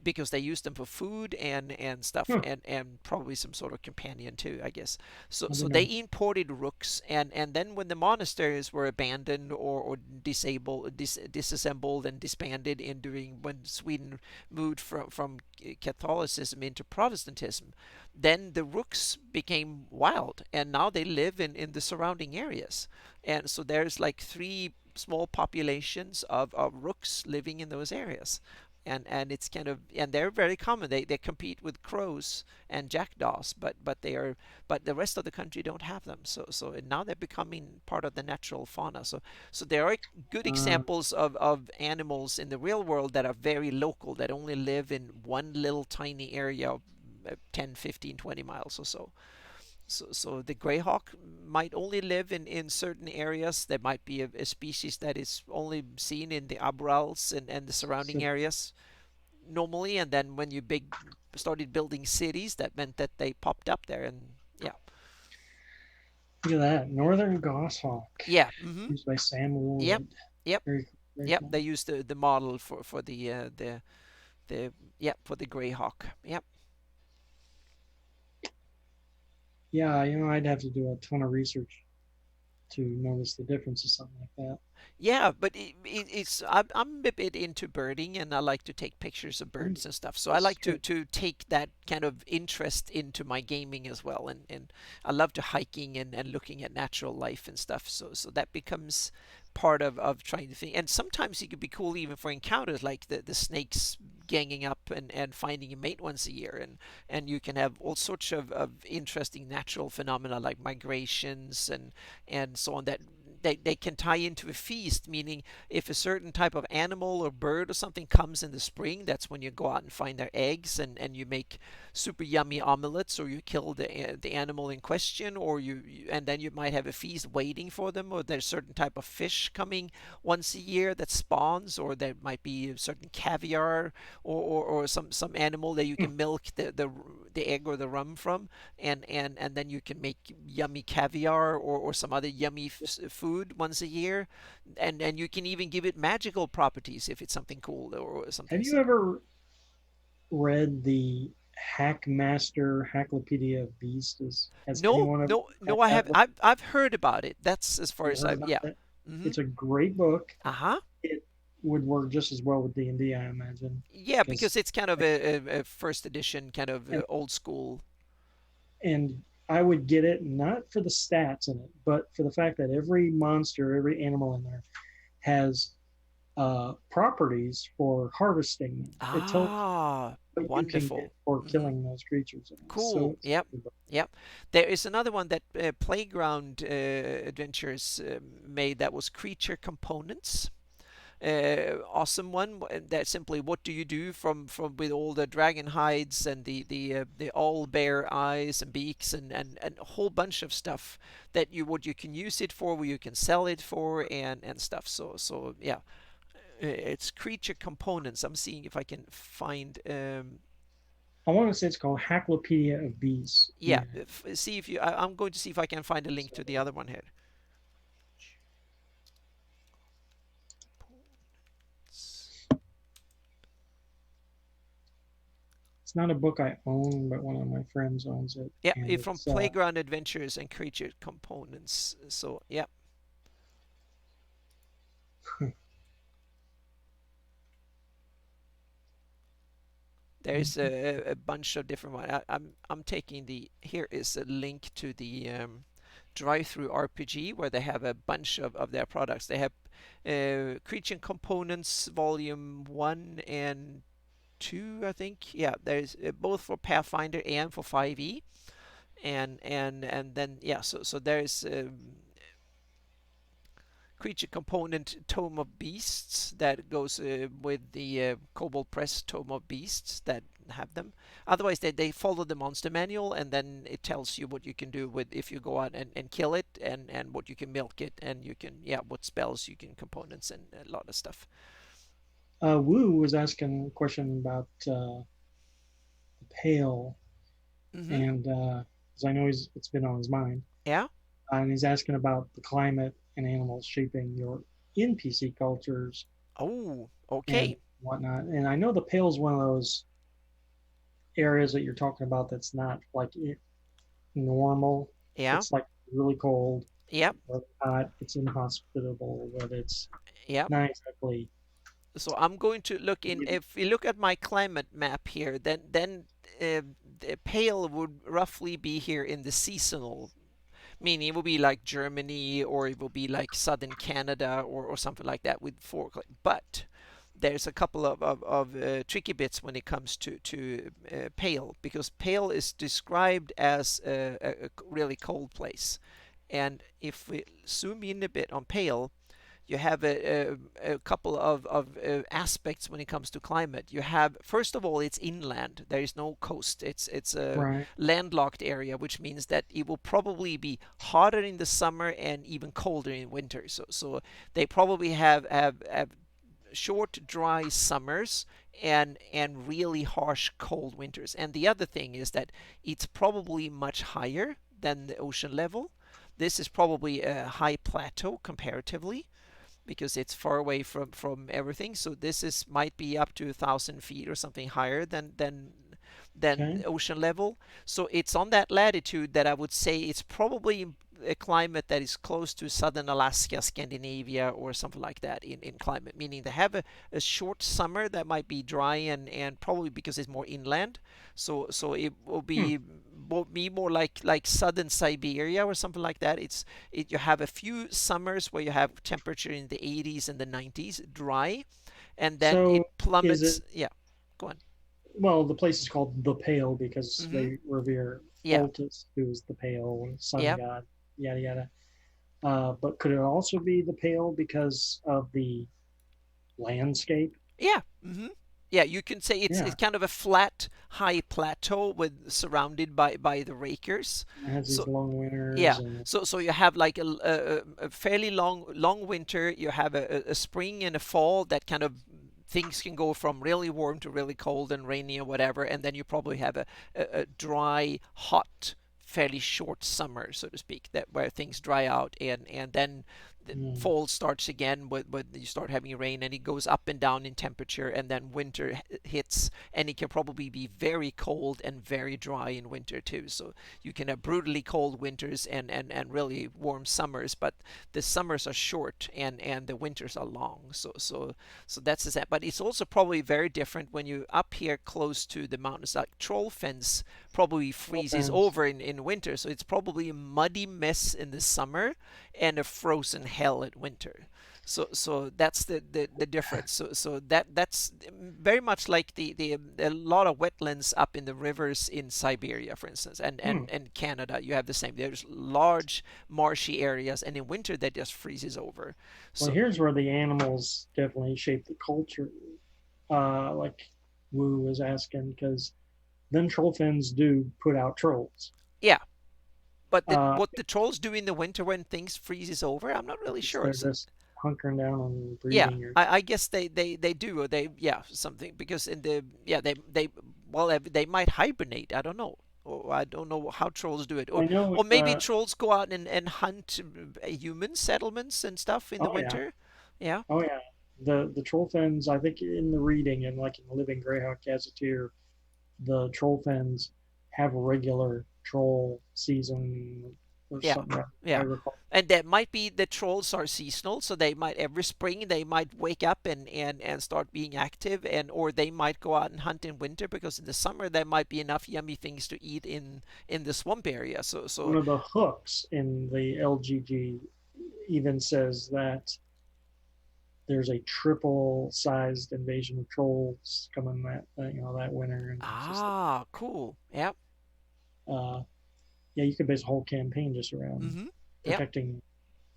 Speaker 1: because they used them for food and stuff,
Speaker 2: Huh.
Speaker 1: and probably some sort of companion too, I guess. So
Speaker 2: I
Speaker 1: so
Speaker 2: don't
Speaker 1: they
Speaker 2: know.
Speaker 1: imported rooks, and then when the monasteries were abandoned or disassembled and disbanded in during when Sweden moved from Catholicism into Protestantism, then the rooks became wild, and now they live in the surrounding areas. And so there's like 3 small populations of rooks living in those areas. And it's kind of, and they're very common. They compete with crows and jackdaws, but the rest of the country don't have them. So now they're becoming part of the natural fauna. So there are good
Speaker 2: Uh,
Speaker 1: examples of animals in the real world that are very local, that only live in one little tiny area of 10, 15, 20 miles or so. So the greyhawk might only live in certain areas. There might be a species that is only seen in the Abrals and the surrounding
Speaker 2: so
Speaker 1: areas normally, and then when you big started building cities, that meant that they popped up there, and yeah,
Speaker 2: look at that. Northern goshawk,
Speaker 1: yeah,
Speaker 2: used by Sam
Speaker 1: yep,
Speaker 2: Wood.
Speaker 1: yep,
Speaker 2: Very, very
Speaker 1: yep.
Speaker 2: cool.
Speaker 1: They used the model for the yeah, for the greyhawk. Yep.
Speaker 2: Yeah, I'd have to do a ton of research to notice the difference of something like that.
Speaker 1: Yeah, but I'm a bit into birding, and I like to take pictures of
Speaker 2: Mm,
Speaker 1: birds and stuff. So I
Speaker 2: this is
Speaker 1: like
Speaker 2: good.
Speaker 1: to take that kind of interest into my gaming as well, and I love to hiking and looking at natural life and stuff. So that becomes part of trying to think. And sometimes it could be cool even for encounters, like the snakes ganging up and finding a mate once a year, and you can have all sorts of interesting natural phenomena like migrations and so on, that they can tie into a feast, meaning if a certain type of animal or bird or something comes in the spring, that's when you go out and find their eggs, and you make super yummy omelets, or you kill the animal in question, or and then you might have a feast waiting for them, or there's a certain type of fish coming once a year that spawns, or there might be a certain caviar, or some animal that you
Speaker 2: Hmm.
Speaker 1: can milk the egg or the rum from, and then you can make yummy caviar or some other yummy food once a year, and you can even give it magical properties if it's something cool or something.
Speaker 2: Have you ever read the Hackmaster Hacklopedia of Beast is. Has
Speaker 1: No,
Speaker 2: anyone ever
Speaker 1: no,
Speaker 2: read
Speaker 1: no. I
Speaker 2: that
Speaker 1: have.
Speaker 2: book?
Speaker 1: I've heard about it. That's as far
Speaker 2: You
Speaker 1: as
Speaker 2: heard
Speaker 1: I.
Speaker 2: about
Speaker 1: Yeah.
Speaker 2: that?
Speaker 1: Mm-hmm.
Speaker 2: It's a great book.
Speaker 1: Uh-huh.
Speaker 2: It would work just as well with D&D, I imagine,
Speaker 1: Yeah,
Speaker 2: because
Speaker 1: because it's kind of a first edition, kind of
Speaker 2: and
Speaker 1: old school.
Speaker 2: and I would get it not for the stats in it, but for the fact that every monster, every animal in there has properties for harvesting them. It tells
Speaker 1: Ah,
Speaker 2: what you can
Speaker 1: wonderful.
Speaker 2: get for
Speaker 1: Mm-hmm.
Speaker 2: killing those creatures. So
Speaker 1: Cool.
Speaker 2: it's
Speaker 1: Yep. Yep. There is another one that Playground Adventures made that was creature components. Awesome one. That simply, what do you do from with all the dragon hides and the all bear eyes and beaks and a whole bunch of stuff that you what you can use it for, what you can sell it for, and stuff. So yeah, it's creature components. I'm seeing if I can find.
Speaker 2: I want to say it's called Hacklopedia of Beasts.
Speaker 1: Yeah,
Speaker 2: Yeah.
Speaker 1: see if you. I'm going to see if I can find a link to the other one here.
Speaker 2: It's not a book I own, but one of my friends owns it,
Speaker 1: Yeah,
Speaker 2: and
Speaker 1: from
Speaker 2: it's
Speaker 1: Playground Adventures and Creature Components. So yeah, there's a bunch of different ones. I'm taking the. Here is a link to the Drive-Through RPG where they have a bunch of their products. They have Creature Components Volume 1 and 2, I think. Yeah, there's both for Pathfinder and for 5e. And then yeah, so there's creature component Tome of Beasts that goes with the Kobold Press Tome of Beasts that have them. Otherwise, they follow the monster manual, and then it tells you what you can do with if you go out and kill it, and what you can milk it, and you can yeah what spells you can components and a lot of stuff.
Speaker 2: Wu was asking a question about the Pale,
Speaker 1: Mm-hmm.
Speaker 2: and because I know it's been on his mind,
Speaker 1: Yeah.
Speaker 2: and he's asking about the climate and animals shaping your NPC cultures
Speaker 1: Oh,
Speaker 2: and
Speaker 1: okay.
Speaker 2: whatnot. And I know the Pale is one of those areas that you're talking about that's not like normal.
Speaker 1: Yeah.
Speaker 2: It's like really cold,
Speaker 1: Yep.
Speaker 2: or hot. It's inhospitable, but it's
Speaker 1: Yep.
Speaker 2: not exactly.
Speaker 1: So I'm going to look in. If we look at my climate map here, then the Pale would roughly be here in the seasonal, meaning it will be like Germany or it will be like southern Canada or something like that with four. But there's a couple of tricky bits when it comes to Pale, because Pale is described as a really cold place. And if we zoom in a bit on Pale, you have a couple of aspects when it comes to climate. You have, first of all, it's inland. There is no coast. It's a
Speaker 2: Right.
Speaker 1: landlocked area, which means that it will probably be hotter in the summer and even colder in winter. So they probably have short, dry summers and really harsh, cold winters. And the other thing is that it's probably much higher than the ocean level. This is probably a high plateau comparatively because it's far away from everything. So this is might be up to 1,000 feet or something higher than
Speaker 2: Okay.
Speaker 1: ocean level. So it's on that latitude that I would say it's probably a climate that is close to southern Alaska, Scandinavia, or something like that in climate, meaning they have a short summer that might be dry and probably because it's more inland. So it
Speaker 2: Hmm.
Speaker 1: will be more like southern Siberia or something like that. You have a few summers where you have temperature in the 80s and the 90s, dry, and then it
Speaker 2: So is
Speaker 1: plummets.
Speaker 2: it?
Speaker 1: Yeah, go on.
Speaker 2: Well, the place is called the Pale because
Speaker 1: Mm-hmm.
Speaker 2: they revere
Speaker 1: Yeah,
Speaker 2: Pholtus, who is the Pale sun
Speaker 1: yeah,
Speaker 2: god. Yada yada. But could it also be the Pale because of the landscape?
Speaker 1: yeah. Mm-hmm. Yeah, you can say it's
Speaker 2: Yeah,
Speaker 1: kind of a flat, high plateau with surrounded by the rakers.
Speaker 2: it has these
Speaker 1: So
Speaker 2: long winters
Speaker 1: yeah,
Speaker 2: and
Speaker 1: so you have like a fairly long winter. You have a spring and a fall that kind of things can go from really warm to really cold and rainy or whatever, and then you probably have a dry, hot, fairly short summer, so to speak, that where things dry out, and then the
Speaker 2: Mm.
Speaker 1: fall starts again when you start having rain, and it goes up and down in temperature, and then winter hits, and it can probably be very cold and very dry in winter too. So you can have brutally cold winters and really warm summers, but the summers are short and the winters are long. So that's the, but it's also probably very different when you up here close to the mountains. Like Troll Fens probably freezes
Speaker 2: Fens.
Speaker 1: over in winter, so it's probably a muddy mess in the summer and a frozen hell at winter. So that's the difference. So that's very much like the a lot of wetlands up in the rivers in Siberia, for instance, and
Speaker 2: Hmm.
Speaker 1: and Canada. You have the same. There's large marshy areas, and in winter that just freezes over.
Speaker 2: Well,
Speaker 1: So
Speaker 2: here's where the animals definitely shape the culture. Like Wu was asking, because them troll fins do put out trolls.
Speaker 1: yeah, but
Speaker 2: Uh,
Speaker 1: what the trolls do in the winter when things freezes over, I'm not really sure.
Speaker 2: they're
Speaker 1: So
Speaker 2: just hunkering down and
Speaker 1: yeah,
Speaker 2: breeding. Or
Speaker 1: I guess they do, or they, yeah, something, because in the, yeah, they well, they might hibernate. I don't know. Or I don't know how trolls do it.
Speaker 2: I know.
Speaker 1: Or maybe trolls go out and hunt human settlements and stuff in the
Speaker 2: Oh yeah,
Speaker 1: winter. Yeah.
Speaker 2: oh yeah. The troll fins. I think in the reading and like in the Living Greyhawk Gazetteer, the troll fins have a regular troll season or
Speaker 1: Yeah,
Speaker 2: something. I
Speaker 1: yeah.
Speaker 2: recall.
Speaker 1: And that might be the trolls are seasonal, so they might every spring they might wake up and start being active, and or they might go out and hunt in winter because in the summer there might be enough yummy things to eat in the swamp area.
Speaker 2: One of the hooks in the LGG even says that there's a triple sized invasion of trolls coming that winter, and it's just
Speaker 1: cool. Yep.
Speaker 2: uh, yeah, you could base a whole campaign just around
Speaker 1: Mm-hmm. Yep.
Speaker 2: protecting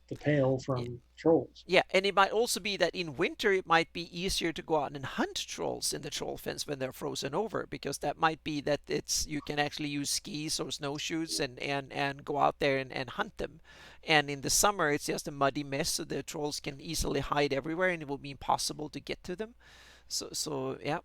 Speaker 2: the Pale from trolls.
Speaker 1: Yeah, and it might also be that in winter it might be easier to go out and hunt trolls in the troll fence when they're frozen over, because that might be that it's you can actually use skis or snowshoes and go out there and hunt them. And in the summer it's just a muddy mess, so the trolls can easily hide everywhere and it will be impossible to get to them. So yeah.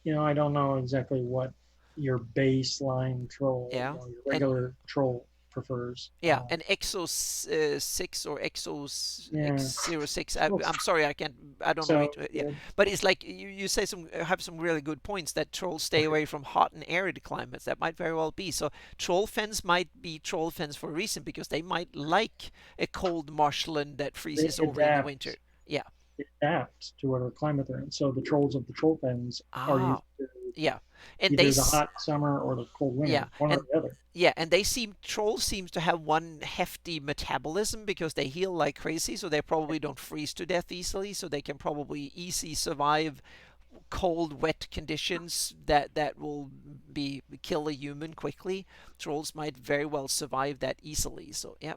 Speaker 2: Yeah, I don't know exactly what your baseline troll,
Speaker 1: Yeah.
Speaker 2: your
Speaker 1: And
Speaker 2: regular troll prefers.
Speaker 1: yeah, and Exo 6 or Exo
Speaker 2: Yeah,
Speaker 1: X06.
Speaker 2: well,
Speaker 1: I'm sorry, I can't. I don't know
Speaker 2: so
Speaker 1: it. Yeah, but it's like you say some have some really good points that trolls stay away from hot and arid climates. That might very well be. So troll fens might be troll fens for a reason because they might like a cold marshland that
Speaker 2: they
Speaker 1: freezes over in the winter. Yeah.
Speaker 2: adapt to whatever climate they're in. So the trolls of the troll fens are used
Speaker 1: Ah.
Speaker 2: to
Speaker 1: Yeah. And
Speaker 2: either the hot summer or the cold
Speaker 1: yeah,
Speaker 2: winter, one or
Speaker 1: and
Speaker 2: the other.
Speaker 1: yeah, and they seem trolls seems to have one hefty metabolism because they heal like crazy, so they probably don't freeze to death easily, so they can probably easily survive cold, wet conditions that will be kill a human quickly. Trolls might very well survive that easily. So yeah.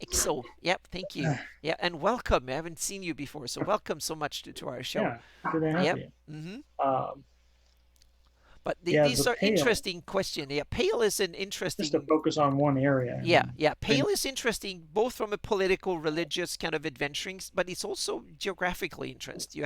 Speaker 1: Exo, yep, thank you. Yeah, and welcome. I haven't seen you before, so welcome so much to our show.
Speaker 2: Yeah, good to have
Speaker 1: Yep.
Speaker 2: you.
Speaker 1: Mm-hmm.
Speaker 2: Um,
Speaker 1: But
Speaker 2: yeah,
Speaker 1: these
Speaker 2: the
Speaker 1: are
Speaker 2: Pale,
Speaker 1: interesting questions. Yeah, Pale is an
Speaker 2: just to
Speaker 1: interesting.
Speaker 2: focus on one area.
Speaker 1: Yeah, yeah.
Speaker 2: And
Speaker 1: Pale is interesting both from a political, religious kind of adventuring, but it's also geographically interesting.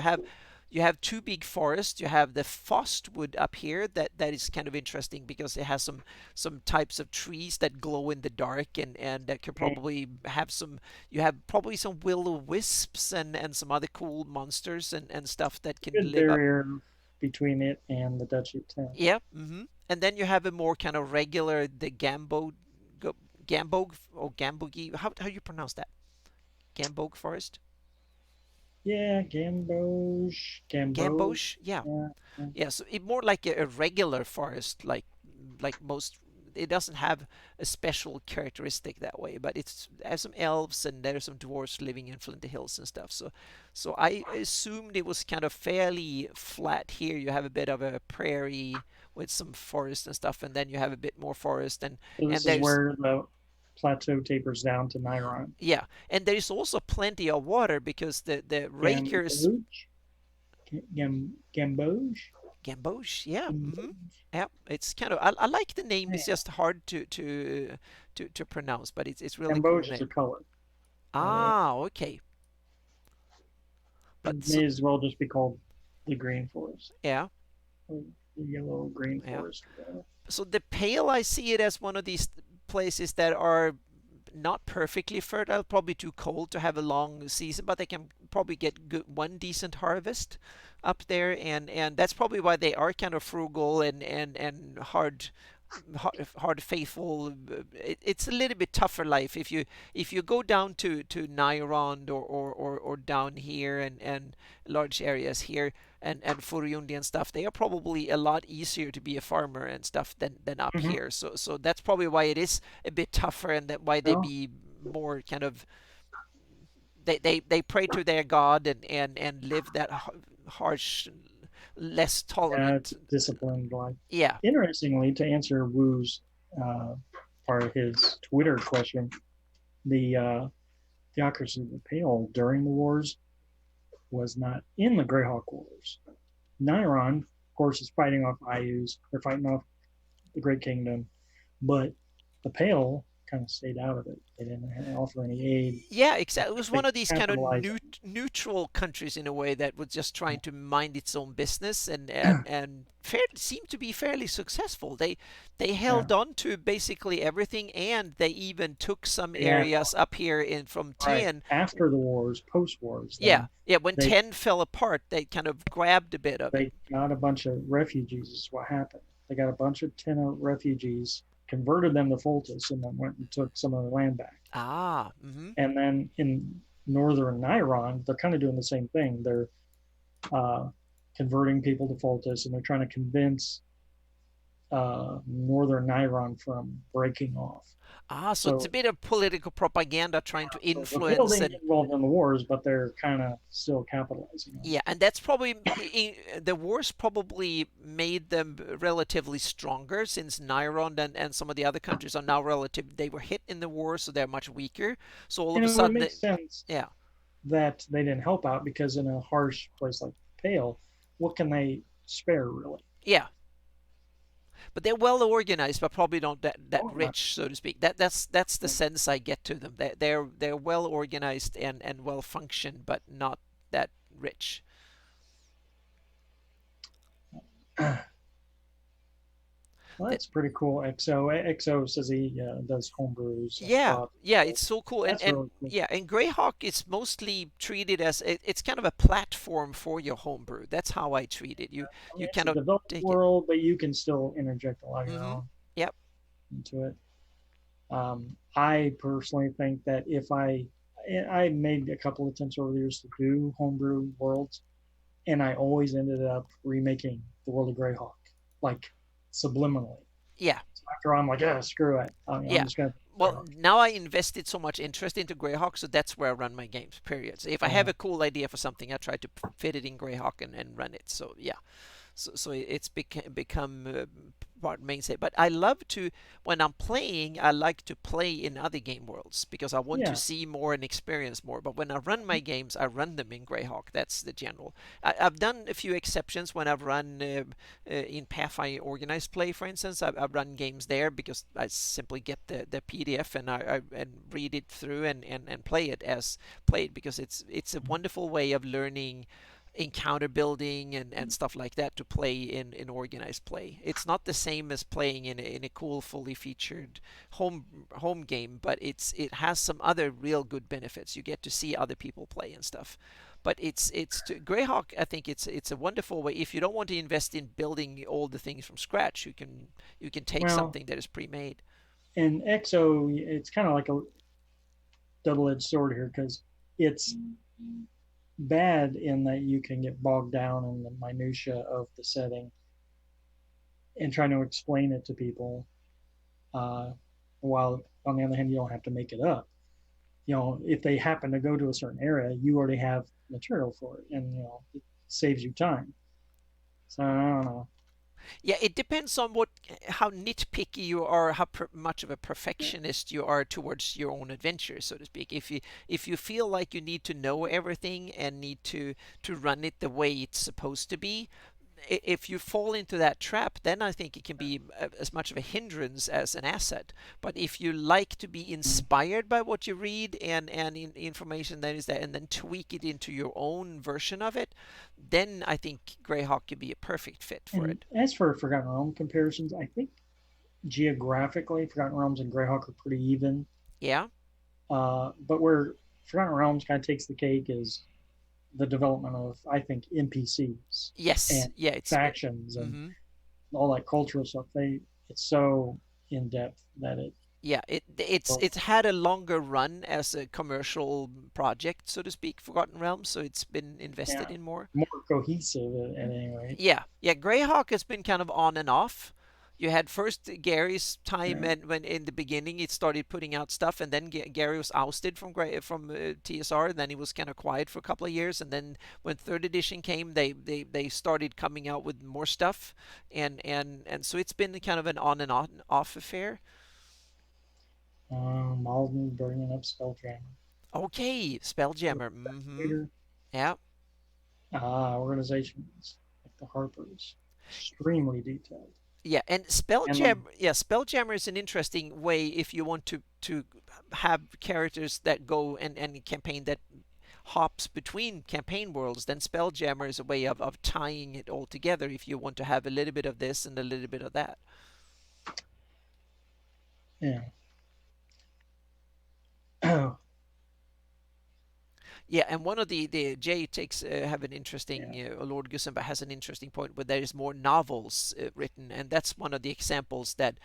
Speaker 1: You have two big forests. You have the Frostwood up here that is kind of interesting because it has some types of trees that glow in the dark and that could probably have some. You have probably some will-o-wisps and some other cool monsters and stuff that can
Speaker 2: good
Speaker 1: live up.
Speaker 2: barrier between it and the Duchy of 10.
Speaker 1: Yeah. And then you have a more kind of regular the Gambog or Gambogi. How do you pronounce that? Gambog forest?
Speaker 2: Yeah, Gamboge.
Speaker 1: Gamboge? Yeah.
Speaker 2: Yeah, yeah.
Speaker 1: Yeah, so it more like a regular forest, like most. It doesn't have a special characteristic that way, but it's has some elves and there's some dwarves living in Flinty Hills and stuff. So I assumed it was kind of fairly flat here. You have a bit of a prairie with some forest and stuff, and then you have a bit more forest
Speaker 2: So
Speaker 1: and
Speaker 2: this is
Speaker 1: there's
Speaker 2: where the plateau tapers down to Niron.
Speaker 1: yeah, and there is also plenty of water because the rakers.
Speaker 2: Gamboge? Gamboge?
Speaker 1: Gamboge, yeah.
Speaker 2: Gamboge?
Speaker 1: Yeah, it's kind of I like the name.
Speaker 2: Yeah.
Speaker 1: It's just hard to pronounce, but it's really cool
Speaker 2: Gamboge is a
Speaker 1: name.
Speaker 2: color.
Speaker 1: Okay. But
Speaker 2: It
Speaker 1: so
Speaker 2: may as well just be called the Green Forest.
Speaker 1: yeah,
Speaker 2: Or the Yellow Green
Speaker 1: yeah.
Speaker 2: Forest.
Speaker 1: So the Pale, I see it as one of these places that are not perfectly fertile, probably too cold to have a long season, but they can probably get one decent harvest up there, and that's probably why they are kind of frugal and hard faithful. It's a little bit tougher life if you go down to Nyrond or down here and large areas here and Furuundi and stuff. They are probably a lot easier to be a farmer and stuff than up
Speaker 2: Hmm.
Speaker 1: here. So that's probably why it is a bit tougher, and that why they
Speaker 2: Well,
Speaker 1: be more kind of they pray to their god and live that harsh, less
Speaker 2: it's
Speaker 1: tolerant.
Speaker 2: disciplined life.
Speaker 1: Yeah.
Speaker 2: Interestingly, to answer Wu's uh, part of his Twitter question, the Theocracy of the Pale during the wars was not in the Greyhawk Wars. Nairon, of course, is fighting off Ayus. They're fighting off the Great Kingdom, but the Pale kind of stayed out of it. They didn't offer any aid.
Speaker 1: Yeah, exactly. It was
Speaker 2: They
Speaker 1: one of these kind of
Speaker 2: capitalized.
Speaker 1: neutral countries in a way that was just trying to mind its own business and seemed to be fairly successful. They
Speaker 2: Yeah,
Speaker 1: held on to basically everything, and they even took some
Speaker 2: yeah,
Speaker 1: areas up here in from
Speaker 2: right.
Speaker 1: 10.
Speaker 2: After the wars, post wars,
Speaker 1: Yeah,
Speaker 2: then
Speaker 1: yeah. When
Speaker 2: they
Speaker 1: 10 fell apart, they kind of grabbed a bit of it.
Speaker 2: they got a bunch of refugees. Is what happened. They got a bunch of tenant refugees, converted them to Foltis, and then went and took some of their land back.
Speaker 1: Ah, mm-hmm.
Speaker 2: And then in northern Niron, they're kind of doing the same thing. They're uh, converting people to Foltis, and they're trying to convince northern Niron from breaking off.
Speaker 1: Ah, so it's a
Speaker 2: So,
Speaker 1: bit of political propaganda trying to
Speaker 2: so the Pale
Speaker 1: influence
Speaker 2: didn't
Speaker 1: and
Speaker 2: get involved in the wars, but they're kind of still capitalizing on
Speaker 1: yeah, and that's probably the wars probably made them relatively stronger since Nairon and some of the other countries are now relative. They were hit in the war, so they're much weaker. So all
Speaker 2: it.
Speaker 1: of a
Speaker 2: And it would
Speaker 1: sudden,
Speaker 2: make sense
Speaker 1: yeah,
Speaker 2: that they didn't help out because in a harsh place like Pale, what can they spare really?
Speaker 1: yeah, but they're well organized, but probably not that
Speaker 2: Oh, not,
Speaker 1: rich, so to speak. That's the sense I get to them. They're well organized and well functioned, but not that rich.
Speaker 2: well, that's pretty cool. XO says he does homebrews.
Speaker 1: Yeah, yeah,
Speaker 2: So
Speaker 1: it's so cool,
Speaker 2: that's
Speaker 1: and
Speaker 2: really cool.
Speaker 1: yeah, and Greyhawk is mostly treated as it's kind of a platform for your homebrew. That's how I treat it.
Speaker 2: I
Speaker 1: You
Speaker 2: mean, it's a
Speaker 1: cannot
Speaker 2: developed
Speaker 1: take it.
Speaker 2: world, but you can still interject a lot of your
Speaker 1: Mm-hmm.
Speaker 2: own
Speaker 1: Yep.
Speaker 2: into it. I personally think that if I made a couple attempts over the years to do homebrew worlds, and I always ended up remaking the World of Greyhawk, like subliminally.
Speaker 1: Yeah.
Speaker 2: So after I'm like, yeah, screw it. I'm
Speaker 1: Yeah.
Speaker 2: just gonna
Speaker 1: Well,
Speaker 2: Greyhawk.
Speaker 1: now I invested so much interest into Greyhawk, so that's where I run my games. Period. So if I have
Speaker 2: Yeah.
Speaker 1: a cool idea for something, I try to fit it in Greyhawk and run it. So yeah. So it's become part mainstay. But I love to when I'm playing, I like to play in other game worlds because I want to
Speaker 2: Yeah.
Speaker 1: see more and experience more. But when I run my games, I run them in Greyhawk. That's the general. I've done a few exceptions when I've run in Pathfinder organized play, for instance. I've run games there because I simply get the PDF and I and read it through and play it as played because it's a wonderful way of learning encounter building and stuff like that to play in organized play. It's not the same as playing in a cool fully featured home game, but it has some other real good benefits. You get to see other people play and stuff. But Greyhawk. I think it's a wonderful way. If you don't want to invest in building all the things from scratch, you can take
Speaker 2: Well,
Speaker 1: something that is pre-made.
Speaker 2: in XO, it's kind of like a double-edged sword here because it's bad in that you can get bogged down in the minutia of the setting and trying to explain it to people. Uh, while on the other hand, you don't have to make it up. If they happen to go to a certain area, you already have material for it, and it saves you time. So I don't know.
Speaker 1: Yeah, it depends on how nitpicky you are, how much of a perfectionist you are towards your own adventure, so to speak. If you feel like you need to know everything and need to run it the way it's supposed to be, if you fall into that trap, then I think it can be as much of a hindrance as an asset. But if you like to be inspired by what you read and information that is there, and then tweak it into your own version of it, then I think Greyhawk could be a perfect fit for
Speaker 2: And
Speaker 1: it.
Speaker 2: as for Forgotten Realm comparisons, I think geographically, Forgotten Realms and Greyhawk are pretty even.
Speaker 1: Yeah.
Speaker 2: But where Forgotten Realms kind of takes the cake is the development of, I think, NPCs
Speaker 1: Yes,
Speaker 2: and
Speaker 1: yeah, it's
Speaker 2: factions and
Speaker 1: mhm.
Speaker 2: all that cultural stuff. It's so in depth that it
Speaker 1: Yeah, it's had a longer run as a commercial project, so to speak, Forgotten Realms, so it's been
Speaker 2: yeah
Speaker 1: invested in more.
Speaker 2: more cohesive at any rate.
Speaker 1: Yeah, yeah, Greyhawk has been kind of on and off. You had first Gary's time,
Speaker 2: Yeah.
Speaker 1: and when in the beginning it started putting out stuff, and then Gary was ousted from TSR, and then he was kind of quiet for a couple of years, and then when third edition came, they started coming out with more stuff, and so it's been kind of an on and on off affair.
Speaker 2: Malden bringing up Spelljammer.
Speaker 1: Okay, Spelljammer. Mm-hmm.
Speaker 2: Leader,
Speaker 1: Yeah.
Speaker 2: organizations like the Harpers, extremely detailed.
Speaker 1: Yeah, and
Speaker 2: And the
Speaker 1: Spelljammer is an interesting way if you want to have characters that go and campaign that hops between campaign worlds, then Spelljammer is a way of tying it all together if you want to have a little bit of this and a little bit of that.
Speaker 2: yeah. Oh,
Speaker 1: Yeah, and one of the Jay takes have an interesting
Speaker 2: yeah.
Speaker 1: Lord Gusenberg has an interesting point where there is more novels written, and that's one of the examples that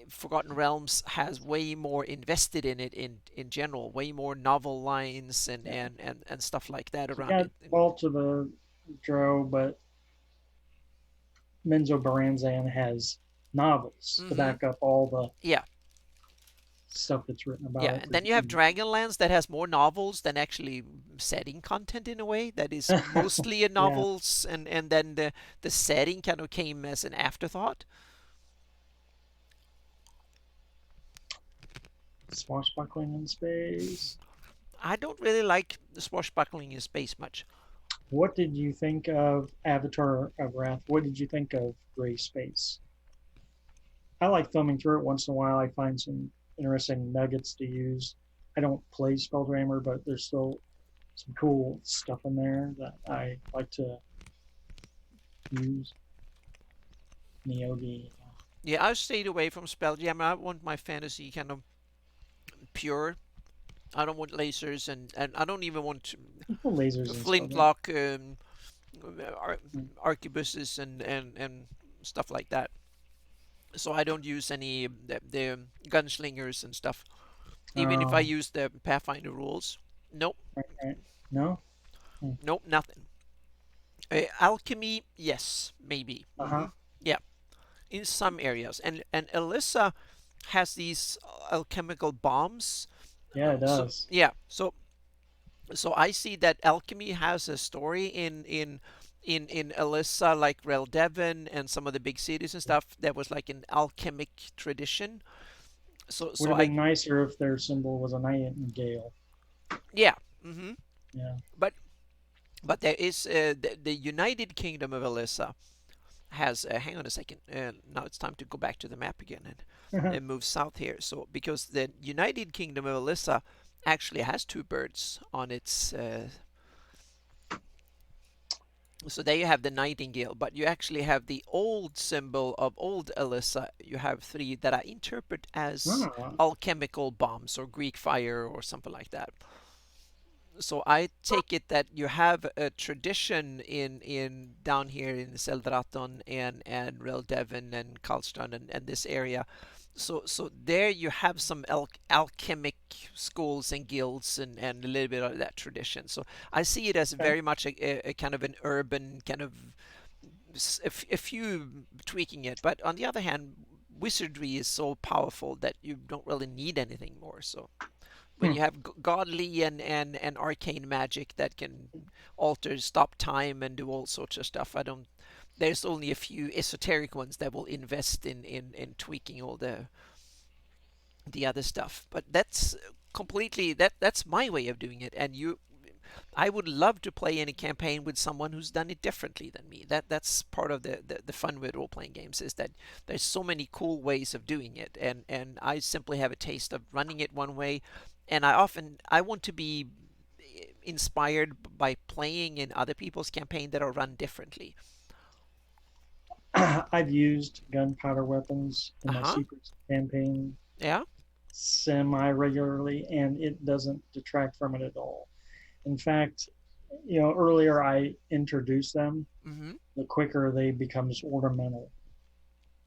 Speaker 1: Forgotten Realms has way more invested in it in general, way more novel lines
Speaker 2: Yeah.
Speaker 1: and stuff like that
Speaker 2: You
Speaker 1: around
Speaker 2: got
Speaker 1: it.
Speaker 2: Vault of the Drow, but Menzo Baranzan has novels to
Speaker 1: Mm-hmm.
Speaker 2: back up all the
Speaker 1: Yeah,
Speaker 2: stuff that's written about
Speaker 1: yeah,
Speaker 2: it
Speaker 1: and
Speaker 2: for
Speaker 1: then you have
Speaker 2: D&D.
Speaker 1: Dragonlance that has more novels than actually setting content in a way. That is mostly a
Speaker 2: Yeah,
Speaker 1: novels, and then the setting kind of came as an afterthought.
Speaker 2: swashbuckling in space.
Speaker 1: I don't really like the swashbuckling in space much.
Speaker 2: What did you think of Avatar of Wrath? What did you think of Gray Space? I like thumbing through it once in a while. I find some interesting nuggets to use. I don't play Spelljammer, but there's still some cool stuff in there that I like to use. Neogi.
Speaker 1: Yeah, I stayed away from Spelljammer. I want my fantasy kind of pure. I don't want lasers, and I don't even want
Speaker 2: Lasers and Spelljammer.
Speaker 1: flintlock ar- arquebuses and stuff like that. So I don't use any the gunslingers and stuff. Even if I
Speaker 2: Um,
Speaker 1: use the Pathfinder rules, nope,
Speaker 2: right, right. No? Hmm.
Speaker 1: nope, nothing. Alchemy, yes, maybe.
Speaker 2: Uh-huh.
Speaker 1: Yeah, in some areas, and Alyssa has these alchemical bombs.
Speaker 2: Yeah, it
Speaker 1: So
Speaker 2: does.
Speaker 1: yeah, so I see that alchemy has a story in Alyssa, like Reldeven and some of the big cities and stuff. There was like an alchemic tradition. So
Speaker 2: Would
Speaker 1: so
Speaker 2: have
Speaker 1: I
Speaker 2: been nicer if their symbol was a nightingale.
Speaker 1: yeah. hmm
Speaker 2: Yeah.
Speaker 1: But there is the United Kingdom of Alyssa has hang on a second. Now it's time to go back to the map again and move south here. So because the United Kingdom of Alyssa actually has two birds on its so there you have the nightingale, but you actually have the old symbol of old Alyssa. You have three that I interpret as
Speaker 2: Oh,
Speaker 1: alchemical bombs or Greek fire or something like that. So I take it that you have a tradition in down here in Seldraton and Reldevin and Karlstrand and this area. So there you have some alchemic schools and guilds and a little bit of that tradition. So I see it as
Speaker 2: okay.
Speaker 1: very much a kind of an urban kind of a few tweaking it. But on the other hand, wizardry is so powerful that you don't really need anything more. So when
Speaker 2: Hmm.
Speaker 1: you have godly and arcane magic that can alter, stop time, and do all sorts of stuff, I don't. There's only a few esoteric ones that will invest in tweaking all the other stuff. But that's completely that's my way of doing it. And I would love to play in a campaign with someone who's done it differently than me. That's part of the fun with role playing games is that there's so many cool ways of doing it, and I simply have a taste of running it one way, and I want to be inspired by playing in other people's campaign that are run differently.
Speaker 2: I've used gunpowder weapons in
Speaker 1: Uh
Speaker 2: my
Speaker 1: huh.
Speaker 2: secret campaign.
Speaker 1: Yeah.
Speaker 2: semi regularly, and it doesn't detract from it at all. In fact, earlier I introduced them,
Speaker 1: Hmm.
Speaker 2: the quicker they becomes ornamental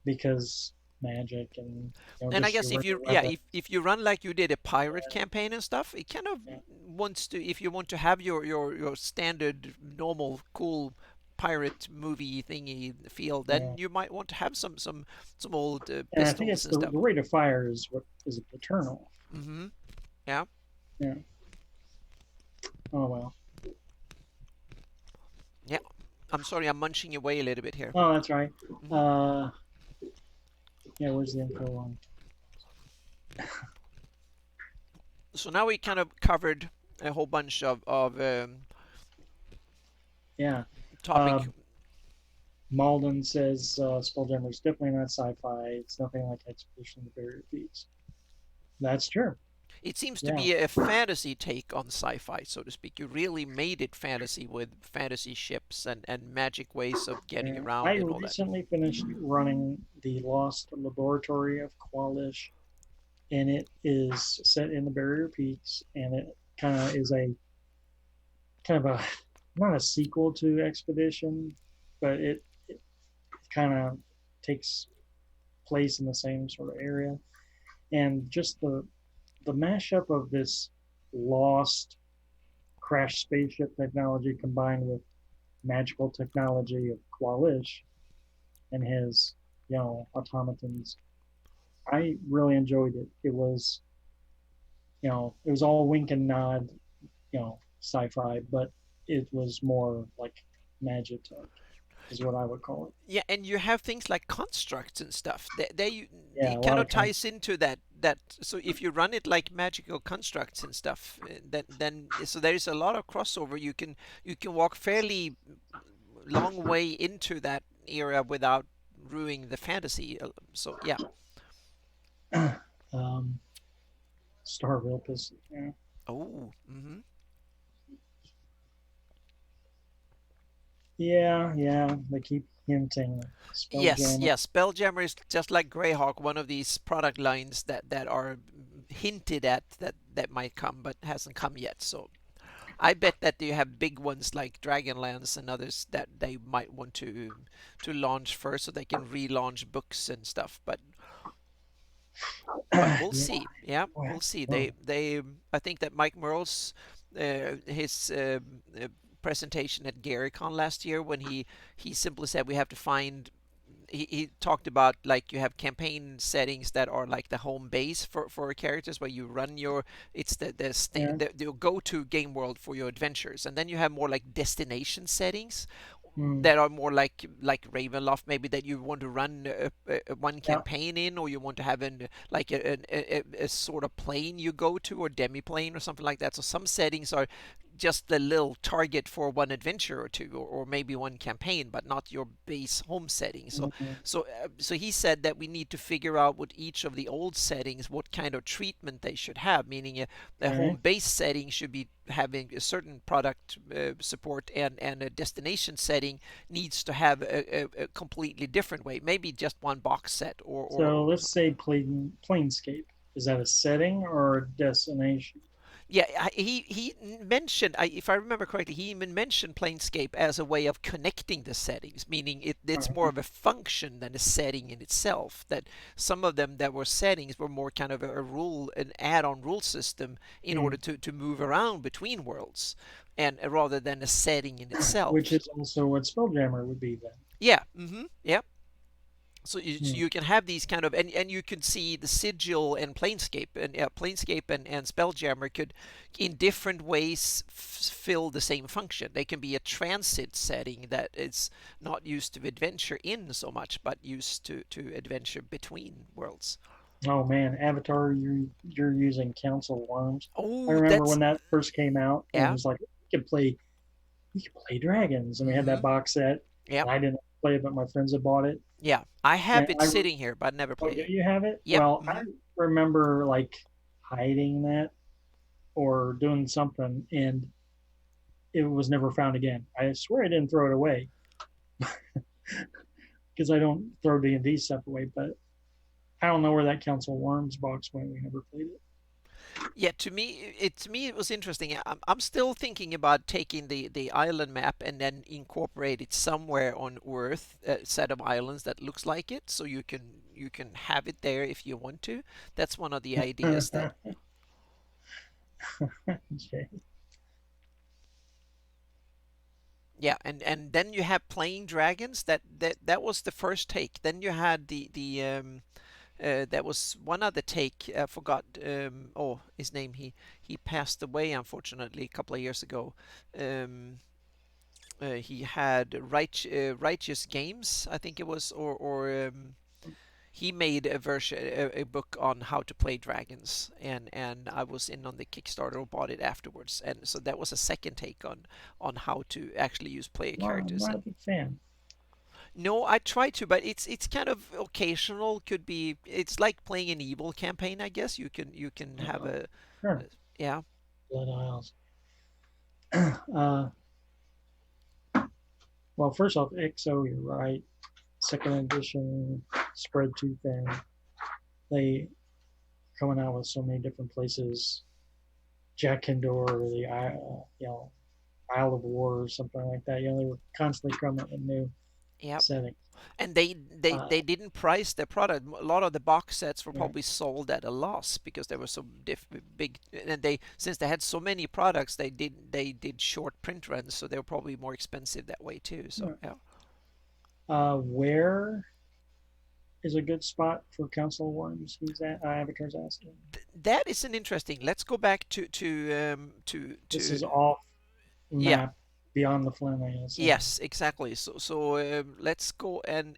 Speaker 2: because magic and
Speaker 1: And I
Speaker 2: just your
Speaker 1: guess if
Speaker 2: regular
Speaker 1: you, yeah,
Speaker 2: weapon.
Speaker 1: if you run like you did a pirate campaign and stuff, it kind of
Speaker 2: Yeah,
Speaker 1: wants to, if you want to have your standard normal cool pirate movie thingy feel,
Speaker 2: yeah.
Speaker 1: then you might want to have some old
Speaker 2: And I think
Speaker 1: pistols
Speaker 2: it's
Speaker 1: and
Speaker 2: the
Speaker 1: stuff.
Speaker 2: rate of fire is what is it, the turnoff.
Speaker 1: Hmm. Yeah.
Speaker 2: Yeah. Oh well.
Speaker 1: Yeah. I'm sorry, I'm munching away a little bit here.
Speaker 2: Oh, that's right.
Speaker 1: Hmm.
Speaker 2: Uh, yeah. Where's the info on?
Speaker 1: So now we kind of covered a whole bunch of
Speaker 2: Yeah.
Speaker 1: topic.
Speaker 2: Uh, Malden says Spelljammer is definitely not sci-fi. It's nothing like Expedition to the Barrier Peaks. That's true.
Speaker 1: It seems to
Speaker 2: Yeah.
Speaker 1: be a fantasy take on sci-fi, so to speak. You really made it fantasy with fantasy ships and magic ways of getting
Speaker 2: Yeah. I
Speaker 1: around and all that.
Speaker 2: recently finished running the Lost Laboratory of Qualish, and it is set in the Barrier Peaks, and it kind of is a kind of a not a sequel to Expedition, but it kind of takes place in the same sort of area, and just the mashup of this lost crash spaceship technology combined with magical technology of Qualish and his automatons. I really enjoyed it. It was all wink and nod, sci-fi, but it was more like Magitech is what I would call it.
Speaker 1: Yeah, and you have things like constructs and stuff. They
Speaker 2: Yeah, a
Speaker 1: it
Speaker 2: lot
Speaker 1: kind
Speaker 2: of
Speaker 1: of ties into that. So if you run it like magical constructs and stuff, then so there is a lot of crossover. You can walk fairly long way into that era without ruining the fantasy. So yeah.
Speaker 2: um, Star Vilpus. Yeah.
Speaker 1: Oh. Hmm.
Speaker 2: Yeah, yeah. They keep hinting
Speaker 1: Yes,
Speaker 2: Spelljammer.
Speaker 1: yes. Spelljammer is just like Greyhawk, one of these product lines that are hinted at that might come, but hasn't come yet. So I bet that you have big ones like Dragonlance and others that they might want to launch first, so they can relaunch books and stuff. But we'll
Speaker 2: Yeah.
Speaker 1: see. Yeah,
Speaker 2: Well,
Speaker 1: we'll see.
Speaker 2: oh,
Speaker 1: They I think that Mike Merle's his presentation at GaryCon last year when he simply said we have to find he talked about like you have campaign settings that are like the home base for characters where you run your it's
Speaker 2: yeah.
Speaker 1: the go-to game world for your adventures, and then you have more like destination settings
Speaker 2: Mm,
Speaker 1: that are more like Ravenloft, maybe that you want to run one
Speaker 2: yeah.
Speaker 1: campaign in, or you want to have an like a sort of plane you go to, or demi-plane or something like that. So some settings are just the little target for one adventure or two, or maybe one campaign, but not your base home setting. So
Speaker 2: Mm,
Speaker 1: so he said that we need to figure out what each of the old settings, what kind of treatment they should have, meaning a home
Speaker 2: okay.
Speaker 1: base setting should be having a certain product support, and a destination setting needs to have a completely different way, maybe just one box set
Speaker 2: So
Speaker 1: or
Speaker 2: let's say Planescape. Is that a setting or a destination?
Speaker 1: yeah, he mentioned, if I remember correctly, he even mentioned Planescape as a way of connecting the settings, meaning it's more
Speaker 2: Uh-huh.
Speaker 1: of a function than a setting in itself. That some of them that were settings were more kind of a rule, an add-on rule system in order
Speaker 2: Mm.
Speaker 1: to move around between worlds, and rather than a setting in
Speaker 2: Which
Speaker 1: itself.
Speaker 2: is also what Spelljammer would be then.
Speaker 1: Yeah, yeah. So
Speaker 2: Mm.
Speaker 1: you can have these kind of, and you can see the sigil and Planescape and Spelljammer could in different ways fill the same function. They can be a transit setting that is not used to adventure in so much, but used to adventure between worlds.
Speaker 2: Oh man, Avatar, you're using Council Worms. I
Speaker 1: Oh,
Speaker 2: remember
Speaker 1: that's
Speaker 2: when that first came out, and it
Speaker 1: yeah.
Speaker 2: was like we could play dragons, and we had that
Speaker 1: Mm-hmm.
Speaker 2: box set,
Speaker 1: Yep.
Speaker 2: and I didn't play it, but my friends had bought it,
Speaker 1: Yeah, I
Speaker 2: and
Speaker 1: have it
Speaker 2: I
Speaker 1: sitting here, but I never
Speaker 2: oh,
Speaker 1: played
Speaker 2: do
Speaker 1: it.
Speaker 2: you have it?
Speaker 1: Yep.
Speaker 2: Well, I
Speaker 1: Mm-hmm.
Speaker 2: remember like hiding that or doing something, and it was never found again. I swear I didn't throw it away because I don't throw D&D stuff away, but I don't know where that Council Worms box went. We never played it.
Speaker 1: Yeah, to me it was interesting. I'm still thinking about taking the island map and then incorporate it somewhere on Earth, a set of islands that looks like it, so you can have it there if you want to. That's one of the ideas that.
Speaker 2: Jay.
Speaker 1: Yeah, and then you have playing dragons. That was the first take. Then you had the that was one other take. I forgot. Oh, his name. He passed away unfortunately a couple of years ago. Um, he had Righteous Games, I think it was, or he made a version, a book on how to play dragons, and I was in on the Kickstarter or bought it afterwards, and so that was a second take on how to actually use player
Speaker 2: I'm
Speaker 1: characters.
Speaker 2: not a
Speaker 1: And
Speaker 2: big fan.
Speaker 1: no, I try to, but it's kind of occasional. Could be it's like playing an evil campaign, I guess. You can have
Speaker 2: Sure.
Speaker 1: a yeah.
Speaker 2: Blood Isles. uh, well, first off, XO, you're right. Second edition spread too thin. They coming out with so many different places. Jack Kendor, the Isle of War, or something like that. They were constantly coming with new
Speaker 1: Yeah,
Speaker 2: settings.
Speaker 1: and they
Speaker 2: Uh,
Speaker 1: didn't price their product. A lot of the box sets were
Speaker 2: right.
Speaker 1: probably sold at a loss because they were so big, and they since they had so many products, they did short print runs, so they were probably more expensive that way too. So
Speaker 2: Right.
Speaker 1: yeah,
Speaker 2: Where is a good spot for Council of Worms? He's at Avatar's asking.
Speaker 1: that is an interesting. Let's go back to
Speaker 2: This is off
Speaker 1: yeah.
Speaker 2: map beyond the Flynn, I assume.
Speaker 1: Yes, exactly. So let's go and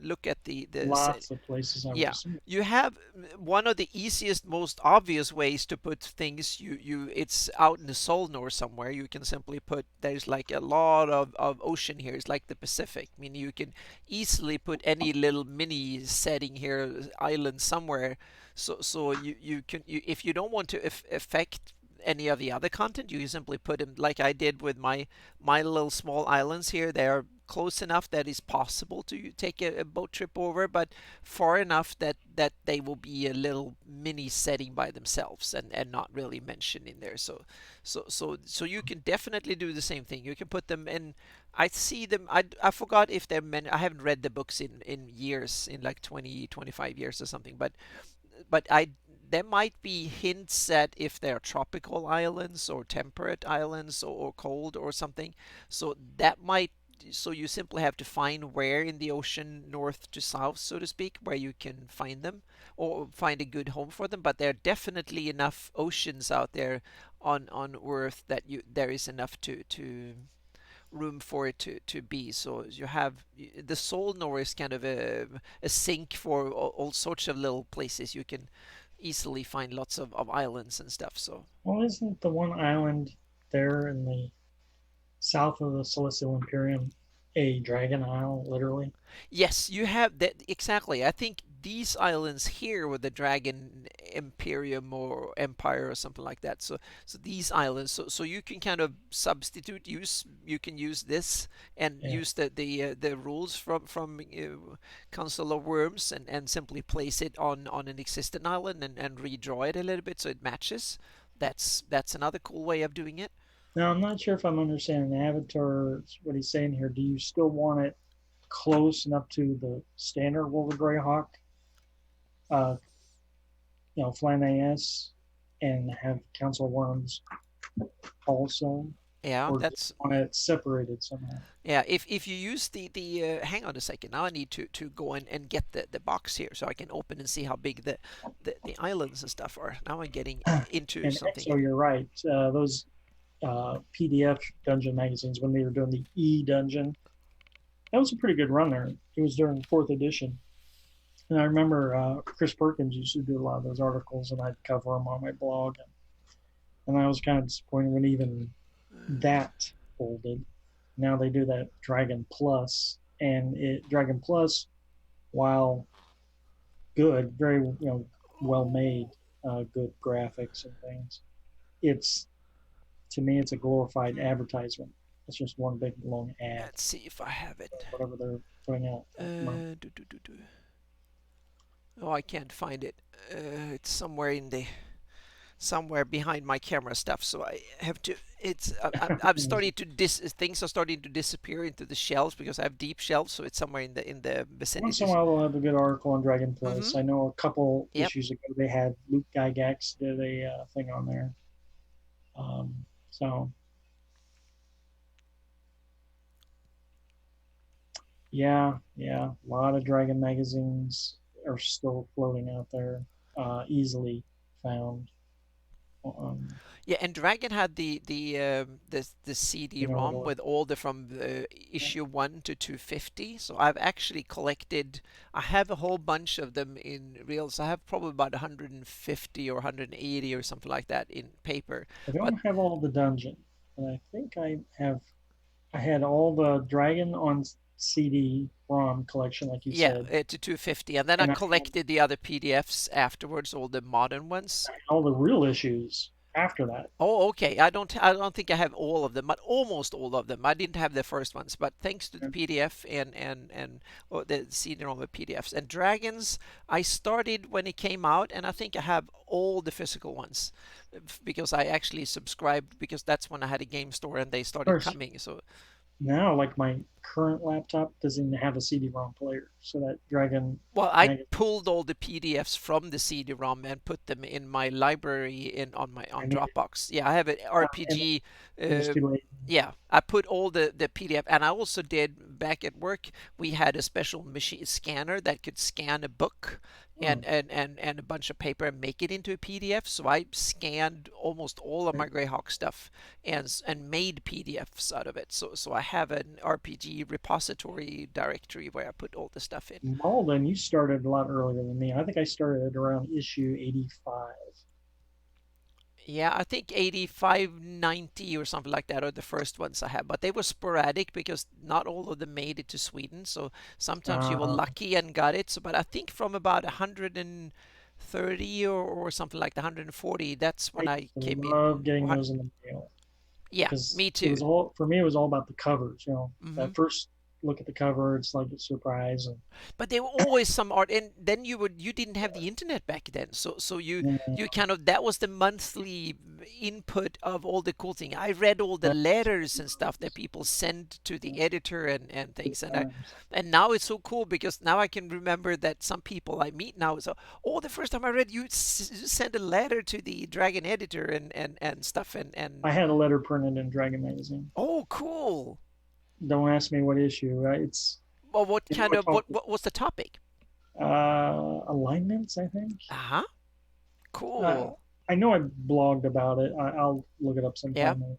Speaker 1: look at the
Speaker 2: Lots of places, I would
Speaker 1: yeah.
Speaker 2: assume.
Speaker 1: You have one of the easiest, most obvious ways to put things. It's out in the Solnor somewhere. You can simply put. There's like a lot of ocean here. It's like the Pacific. I mean, you can easily put any little mini setting here, island somewhere. So if you don't want to affect any of the other content, you simply put them like I did with my little small islands here. They are close enough that it's possible to take a boat trip over, but far enough that they will be a little mini setting by themselves and not really mentioned in there. So you can definitely do the same thing. You can put them in. I see them. I forgot if they're meant. I haven't read the books in years, in like 20, 25 years or something, but I there might be hints at if they're tropical islands or temperate islands or cold or something. So that might so you simply have to find where in the ocean, north to south, so to speak, where you can find them or find a good home for them. But there are definitely enough oceans out there on Earth that you there is enough to room for it to be. So you have the Solnor is kind of a sink for all sorts of little places. You can easily find lots of islands and stuff. So
Speaker 2: Well, isn't the one island there in the south of the Celestial Imperium a dragon isle, literally?
Speaker 1: yes, you have that exactly. I think these islands here with the Dragon Imperium or Empire or something like that. So these islands. So you can kind of substitute use. You can use this and
Speaker 2: Yeah.
Speaker 1: use the rules from Council of Worms and simply place it on an existing island and redraw it a little bit so it matches. That's another cool way of doing it.
Speaker 2: Now, I'm not sure if I'm understanding Avatar, what he's saying here. Do you still want it close enough to the standard World of Greyhawk, uh, Flan AS, and have Council of Worms also?
Speaker 1: Yeah,
Speaker 2: Or do you
Speaker 1: that's
Speaker 2: want it separated somehow?
Speaker 1: yeah. If you use the hang on a second. Now I need to go and get the box here so I can open and see how big the islands and stuff are. Now I'm getting into
Speaker 2: And
Speaker 1: something
Speaker 2: so
Speaker 1: here.
Speaker 2: you're right. Those PDF dungeon magazines, when they were doing the E dungeon, that was a pretty good run there. It was during fourth edition. And I remember Chris Perkins used to do a lot of those articles, and I'd cover them on my blog. And I was kind of disappointed when even that folded. Now they do that Dragon Plus, and Dragon Plus, while good, very well made, good graphics and things. It's to me, it's a glorified advertisement. It's just one big long ad,
Speaker 1: Let's see if I have it.
Speaker 2: whatever they're putting out.
Speaker 1: Do, do, do, do. Oh, I can't find it. It's somewhere in the somewhere behind my camera stuff. So I have to. It's I'm starting to things are starting to disappear into the shelves because I have deep shelves. So it's somewhere in the
Speaker 2: Once in a
Speaker 1: vicinity.
Speaker 2: while, they'll have a good article on Dragon
Speaker 1: Mm-hmm.
Speaker 2: Plus. I know a couple
Speaker 1: Yep.
Speaker 2: issues ago they had Luke Gygax did a thing on there. So yeah, a lot of Dragon magazines are still floating out there, easily found. Um,
Speaker 1: Yeah, and Dragon had the
Speaker 2: you know what?
Speaker 1: CD-ROM with all the from issue 1 to 250. So I've actually collected. I have a whole bunch of them in reels. I have probably about 150 or 180 or something like that in paper.
Speaker 2: I
Speaker 1: But
Speaker 2: don't have all the dungeon, but I think I have. I had all the Dragon on CD-ROM collection, like you
Speaker 1: yeah,
Speaker 2: said,
Speaker 1: to 250, and then I
Speaker 2: and I had
Speaker 1: collected the other PDFs afterwards, all the modern ones.
Speaker 2: all the real issues after that.
Speaker 1: Oh, okay. I don't think I have all of them, but almost all of them. I didn't have the first ones, but thanks to the PDF and the CD-ROM of PDFs and Dragons, I started when it came out, and I think I have all the physical ones because I actually subscribed because that's when I had a game store and they
Speaker 2: Of
Speaker 1: started
Speaker 2: course,
Speaker 1: coming. So
Speaker 2: now like my current laptop doesn't even have a CD-ROM player, so that Dragon
Speaker 1: well, I
Speaker 2: magazine,
Speaker 1: pulled all the PDFs from the CD-ROM and put them in my library in
Speaker 2: I
Speaker 1: on
Speaker 2: need
Speaker 1: Dropbox. Yeah, I have an
Speaker 2: and
Speaker 1: RPG.
Speaker 2: it was
Speaker 1: Uh,
Speaker 2: too late.
Speaker 1: yeah, I put all the PDF, and I also did back at work. We had a special machine scanner that could scan a book
Speaker 2: Oh,
Speaker 1: and a bunch of paper and make it into a PDF. So I scanned almost all of my Greyhawk stuff and made PDFs out of it. So I have an RPG repository directory where I put all the stuff in.
Speaker 2: Malden, you started a lot earlier than me. I think I started around issue 85.
Speaker 1: Yeah, I think 85, 90 or something like that are the first ones I have, but they were sporadic because not all of them made it to Sweden. So sometimes you were
Speaker 2: Uh,
Speaker 1: lucky and got it. So, but I think from about 130 or something like the 140, that's
Speaker 2: I
Speaker 1: when I
Speaker 2: used to
Speaker 1: came in.
Speaker 2: love getting those in the mail
Speaker 1: Yeah,
Speaker 2: because
Speaker 1: me
Speaker 2: it
Speaker 1: too.
Speaker 2: was all for me. It was all about the covers.
Speaker 1: Hmm.
Speaker 2: That first look at the cover, it's like a surprise,
Speaker 1: But there were always some art, and then you didn't have the internet back then, so
Speaker 2: and
Speaker 1: you kind of that was the monthly input of all the cool thing. I read all the letters and stuff that people send to the editor and
Speaker 2: good
Speaker 1: things,
Speaker 2: times.
Speaker 1: and now it's so cool because now I can remember that some people I meet now so oh the first time I read you sent a letter to the Dragon editor and stuff
Speaker 2: I
Speaker 1: and
Speaker 2: had a letter printed in Dragon magazine.
Speaker 1: oh cool.
Speaker 2: Don't ask me what issue. It's
Speaker 1: Well, what
Speaker 2: you know
Speaker 1: kind
Speaker 2: I
Speaker 1: of
Speaker 2: talked
Speaker 1: what was the topic?
Speaker 2: alignments. I think.
Speaker 1: Uh-huh.
Speaker 2: Uh,
Speaker 1: Cool.
Speaker 2: I know I blogged about it. I'll look it up
Speaker 1: Yeah.
Speaker 2: sometime.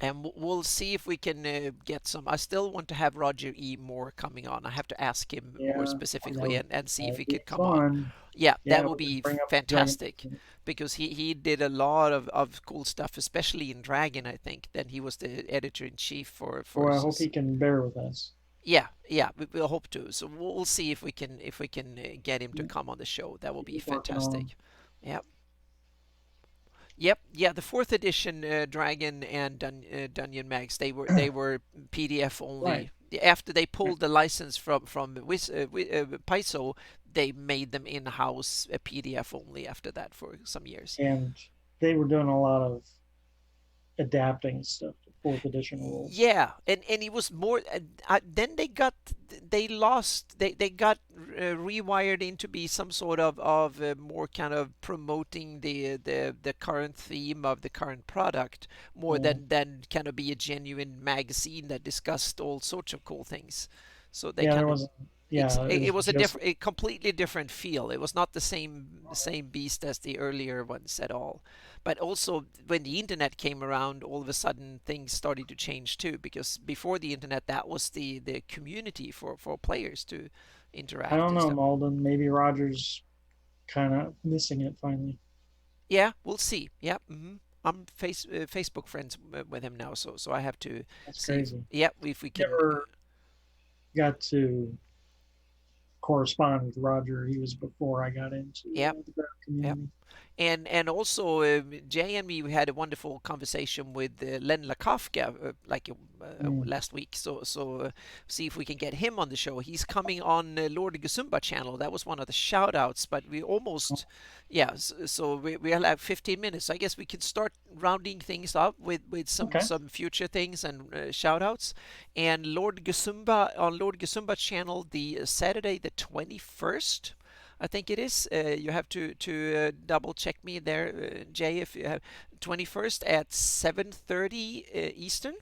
Speaker 1: And we'll see if we can get some. I still want to have Roger E. Moore coming on. I have to ask him more
Speaker 2: Yeah,
Speaker 1: specifically and
Speaker 2: that
Speaker 1: see if
Speaker 2: would
Speaker 1: he
Speaker 2: be
Speaker 1: could come on.
Speaker 2: fun.
Speaker 1: Yeah, that
Speaker 2: Yeah,
Speaker 1: would
Speaker 2: we can
Speaker 1: be
Speaker 2: bring up Dragon.
Speaker 1: fantastic because he did a lot of cool stuff, especially in Dragon, I think. Then he was the editor in chief
Speaker 2: Boy, I hope he can bear with us.
Speaker 1: yeah, yeah, we'll hope to. So we'll see if we can get him to
Speaker 2: Keep
Speaker 1: come on the show. That will be
Speaker 2: working on.
Speaker 1: fantastic. Yeah. Yep, yeah, the fourth edition Dragon and Dungeon Mags they were PDF
Speaker 2: Right,
Speaker 1: only. After they pulled the license from Paizo, they made them in-house PDF only after that for some years.
Speaker 2: and they were doing a lot of adapting stuff to fourth edition rules.
Speaker 1: Yeah, and it was more. Then they lost. They got rewired into be some sort of more kind of promoting the current theme of the current product more
Speaker 2: Yeah,
Speaker 1: than kind of be a genuine magazine that discussed all sorts of cool things. So they
Speaker 2: yeah, there
Speaker 1: kind of
Speaker 2: wasn't. Yeah, it
Speaker 1: it
Speaker 2: was
Speaker 1: was
Speaker 2: just
Speaker 1: a completely different feel. It was not the same beast as the earlier ones at all. But also when the internet came around, all of a sudden things started to change too. Because before the internet, that was the community for players to
Speaker 2: I
Speaker 1: interact
Speaker 2: don't
Speaker 1: and
Speaker 2: know,
Speaker 1: stuff.
Speaker 2: Malden. Maybe Rogers kind of missing it finally.
Speaker 1: Yeah, we'll see. Yeah, I'm Facebook friends with him now, so I have to
Speaker 2: That's
Speaker 1: see if
Speaker 2: crazy.
Speaker 1: yeah if we can.
Speaker 2: Never got to correspond with Roger. He was before I got into
Speaker 1: Yeah,
Speaker 2: the craft
Speaker 1: yeah.
Speaker 2: community.
Speaker 1: And also Jay and me, we had a wonderful conversation with Len Lakofka
Speaker 2: Mm,
Speaker 1: last week. So see if we can get him on the show. He's coming on Lord Gazumba channel. That was one of the shout outs, but we almost, yeah. So we'll have 15 minutes. So I guess we can start rounding things up with
Speaker 2: okay.
Speaker 1: some future things and shout outs. And Lord Gazumba on Lord Gazumba channel the Saturday the 21st. I think it is. You have to double check me there, Jay. If you have 21st at 7:30 Eastern,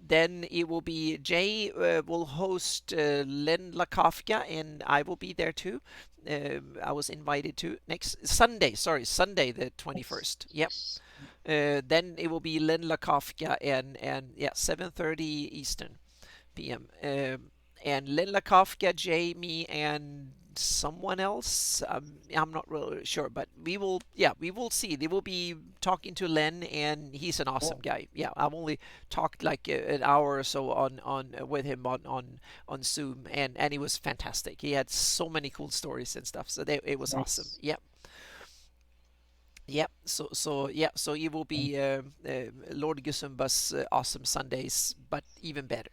Speaker 1: then it will be Jay will host Len Lakofka, and I will be there too. I was invited to next Sunday. Sorry, Sunday the 21st. Yep. Then it will be Len Lakofka and yeah 7:30 Eastern p.m. And Len Lakofka, Jamie, and someone else. I'm not really sure, but we will. Yeah, we will see. They will be talking to Len, and he's an awesome
Speaker 2: Cool.
Speaker 1: guy. Yeah, I've only talked like an hour or so on with him on Zoom, and he was fantastic. He had so many cool stories and stuff. So it was awesome.
Speaker 2: Nice.
Speaker 1: Yep. Yep. So yeah. So it will
Speaker 2: Mm,
Speaker 1: be Lord Gusumba's awesome Sundays, but even better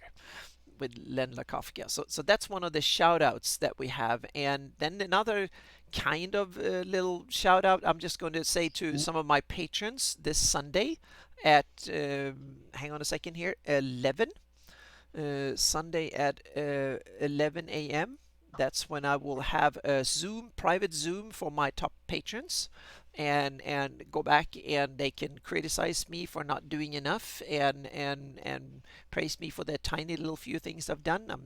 Speaker 1: with Len Lakofka. So that's one of the shout outs that we have. And then another kind of little shout out I'm just going to say to
Speaker 2: mm,
Speaker 1: some of my patrons this Sunday at, hang on a second here, 11. Sunday at 11 a.m. That's when I will have a Zoom, private Zoom for my top patrons, and go back and they can criticize me for not doing enough and praise me for the tiny little few things I've done. I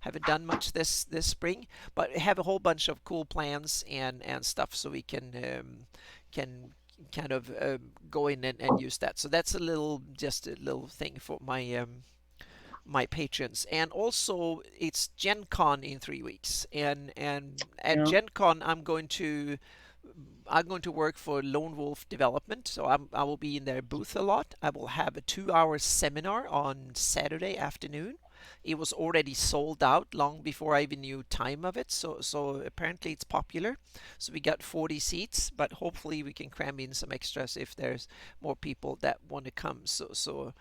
Speaker 1: haven't done much this spring, but I have a whole bunch of cool plans and stuff so we can kind of go in and use that. So that's just a little thing for my patrons. And also it's Gen Con in 3 weeks, and at
Speaker 2: yeah.
Speaker 1: Gen Con I'm going to work for Lone Wolf Development, so I will be in their booth a lot. I will have a 2-hour seminar on Saturday afternoon. It was already sold out long before I even knew time of it, so apparently it's popular. So we got 40 seats, but hopefully we can cram in some extras if there's more people that want to come. So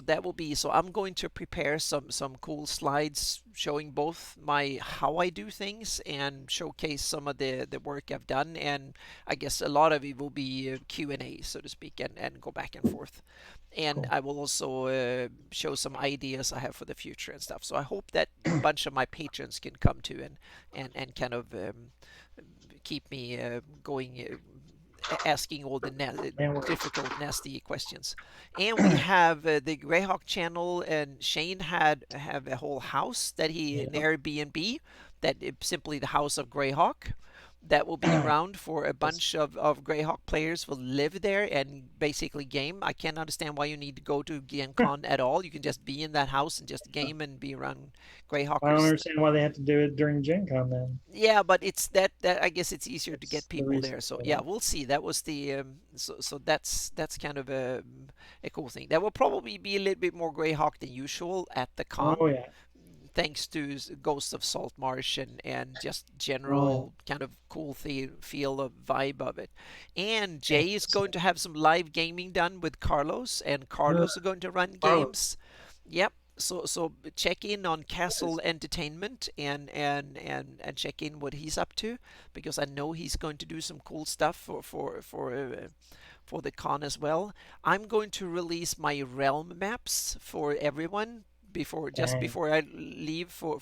Speaker 1: that will be, so I'm going to prepare some cool slides showing both my how I do things and showcase some of the work I've done, and I guess a lot of it will be Q&A, so to speak, and go back and forth. And
Speaker 2: Cool.
Speaker 1: I will also show some ideas I have for the future and stuff. So I hope that a bunch of my patrons can come to and kind of keep me going, asking all the
Speaker 2: Can't wait.
Speaker 1: difficult, nasty questions. And we have the Greyhawk channel, and Shane have a whole house that he an
Speaker 2: Yep.
Speaker 1: Airbnb that is simply the House of Greyhawk that will be around for a
Speaker 2: Yes.
Speaker 1: bunch of Greyhawk players will live there and basically game. I can't understand why you need to go to Gen Con at all. You can just be in that house and just game and be around
Speaker 2: I don't
Speaker 1: Greyhawkers.
Speaker 2: understand why they have to do it during Gen Con then.
Speaker 1: Yeah, but it's that I guess it's easier to
Speaker 2: That's
Speaker 1: get
Speaker 2: the
Speaker 1: people
Speaker 2: reason
Speaker 1: there. So
Speaker 2: for
Speaker 1: yeah,
Speaker 2: that.
Speaker 1: we'll see. That was the so that's kind of a cool thing. There will probably be a little bit more Greyhawk than usual at the
Speaker 2: Oh
Speaker 1: con,
Speaker 2: yeah.
Speaker 1: thanks to Ghost of Saltmarsh and just
Speaker 2: Oh yeah.
Speaker 1: general kind of cool feel of vibe of it. And
Speaker 2: Yeah.
Speaker 1: Jay is going to have some live gaming done with Carlos, and
Speaker 2: Uh,
Speaker 1: Carlos is going to run
Speaker 2: Carlos.
Speaker 1: games. Yep. So check in on Castle Entertainment and check in what he's up to, because I know he's going to do some cool stuff for the con as well. I'm going to release my realm maps for everyone
Speaker 2: Dang.
Speaker 1: before I leave for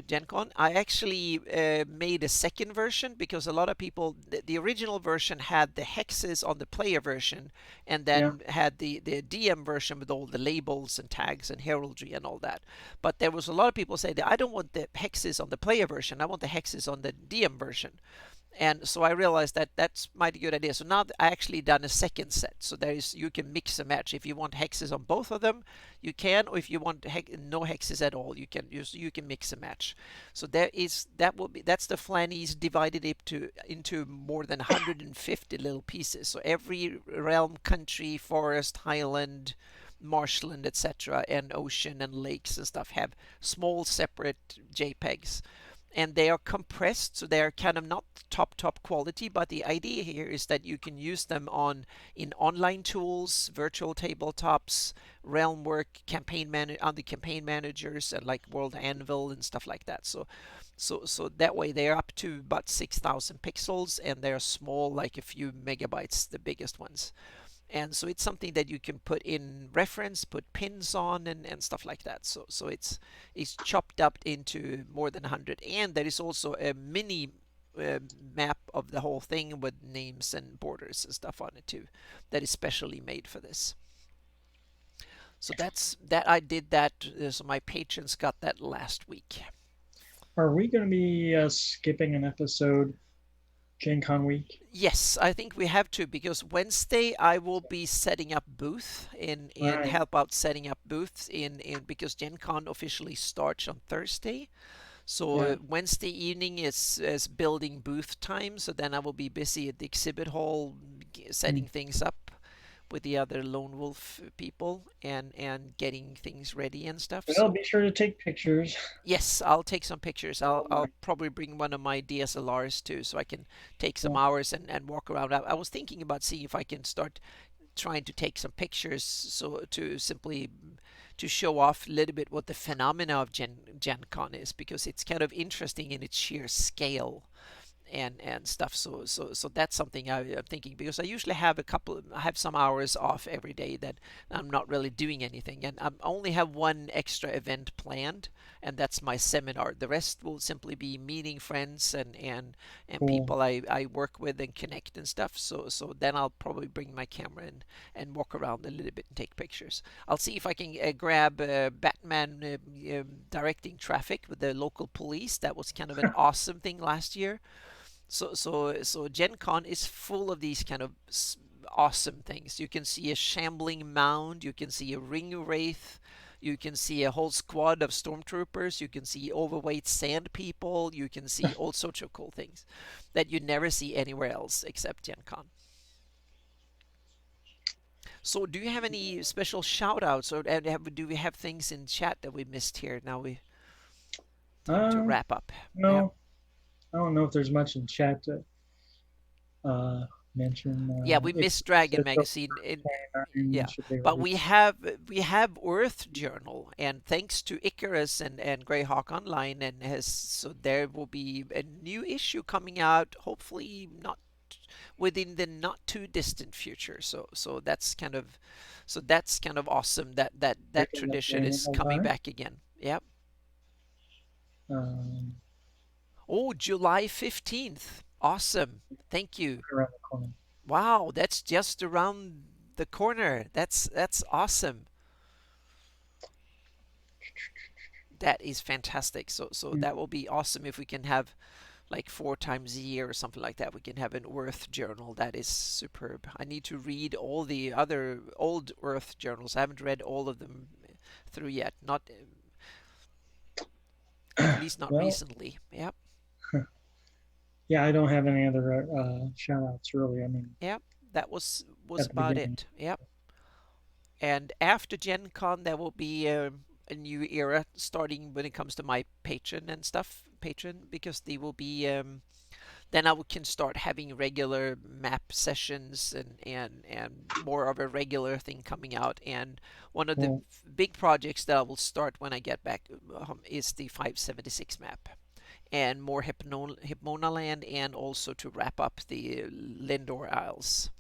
Speaker 1: Gen Con. I actually made a second version because a lot of people, the original version had the hexes on the player version, and
Speaker 2: Yeah.
Speaker 1: then had the DM version with all the labels and tags and heraldry and all that. But there was a lot of people say that I don't want the hexes on the player version, I want the hexes on the DM version. And so I realized that that's mighty good idea. So now I actually done a second set. So there is, you can mix and match. If you want hexes on both of them, you can, or if you want no hexes at all, you can mix and match. So that's the Flannies divided into more than 150 little pieces. So every realm, country, forest, highland, marshland, etc., and ocean and lakes and stuff have small separate JPEGs. and they are compressed, so they're kind of not top quality, but the idea here is that you can use them on in online tools, virtual tabletops, Realmwork, on the campaign managers, and like World Anvil and stuff like that. So that way they're up to about 6,000 pixels, and they're small, like a few megabytes, the biggest ones. And so it's something that you can put in reference, put pins on, and stuff like that. So it's chopped up into more than 100, and there is also a mini uh, map of the whole thing with names and borders and stuff on it too, that is specially made for this. So that's that. I did that. So my patrons got that last week.
Speaker 2: Are we going to be skipping an episode Gen Con week?
Speaker 1: Yes, I think we have to, because Wednesday I will be setting up booth in
Speaker 2: Right.
Speaker 1: help out setting up booths in because Gen Con officially starts on Thursday. So
Speaker 2: Yeah.
Speaker 1: Wednesday evening is building booth time. So then I will be busy at the exhibit hall setting
Speaker 2: Mm.
Speaker 1: things up with the other Lone Wolf people and getting things ready and stuff.
Speaker 2: Well,
Speaker 1: So
Speaker 2: be sure to take pictures.
Speaker 1: yes, I'll take some pictures. I'll
Speaker 2: Oh my
Speaker 1: I'll probably bring one of my DSLRs too, so I can take some
Speaker 2: God.
Speaker 1: hours and walk around. I was thinking about seeing if I can start trying to take some pictures, so to simply to show off a little bit what the phenomena of Gen Con is, because it's kind of interesting in its sheer scale and stuff. So that's something I'm thinking, because I usually have I have some hours off every day that I'm not really doing anything, and I only have one extra event planned, and that's my seminar. The rest will simply be meeting friends and
Speaker 2: Cool.
Speaker 1: people I work with and connect and stuff. So then I'll probably bring my camera and walk around a little bit and take pictures. I'll see if I can grab Batman directing traffic with the local police. That was kind of an awesome thing last year. So Gen Con is full of these kind of awesome things. You can see a shambling mound, you can see a ring wraith, you can see a whole squad of stormtroopers, you can see overweight sand people, you can see all sorts of cool things that you never see anywhere else except Gen Con. So do you have any special shout outs, or do we have things in chat that we missed here? Now we time to
Speaker 2: Uh,
Speaker 1: wrap up. Yeah.
Speaker 2: no, I don't know if there's much in chat to uh, mention.
Speaker 1: Yeah, we
Speaker 2: It
Speaker 1: missed Dragon
Speaker 2: says so
Speaker 1: Magazine.
Speaker 2: and
Speaker 1: Yeah,
Speaker 2: should be
Speaker 1: but
Speaker 2: ready.
Speaker 1: we have Earth Journal, and thanks to Icarus and Greyhawk Online, and has so there will be a new issue coming out. Hopefully, not within the not too distant future. So that's kind of awesome that
Speaker 2: Picking up
Speaker 1: tradition
Speaker 2: the
Speaker 1: is
Speaker 2: whole
Speaker 1: coming
Speaker 2: time.
Speaker 1: back again. Yeah.
Speaker 2: Um,
Speaker 1: Oh, July 15th. Awesome. Thank you.
Speaker 2: around the corner.
Speaker 1: Wow, that's just around the corner. That's awesome. That is fantastic. So
Speaker 2: Mm.
Speaker 1: that will be awesome if we can have like 4 times a year or something like that. We can have an Earth journal. That is superb. I need to read all the other old Earth journals. I haven't read all of them through yet. Not at least not
Speaker 2: Well,
Speaker 1: recently. Yep.
Speaker 2: yeah, I don't have any other shout outs really. I mean,
Speaker 1: Yep. That was
Speaker 2: at the
Speaker 1: about
Speaker 2: beginning.
Speaker 1: it. Yep. And after Gen Con, there will be a new era starting when it comes to my patron and stuff. Patron, because they will be then can start having regular map sessions and more of a regular thing coming out. And one of the
Speaker 2: Well,
Speaker 1: big projects that I will start when I get back is the 576 map and more Hypnona Land, and also to wrap up the Lindor Isles.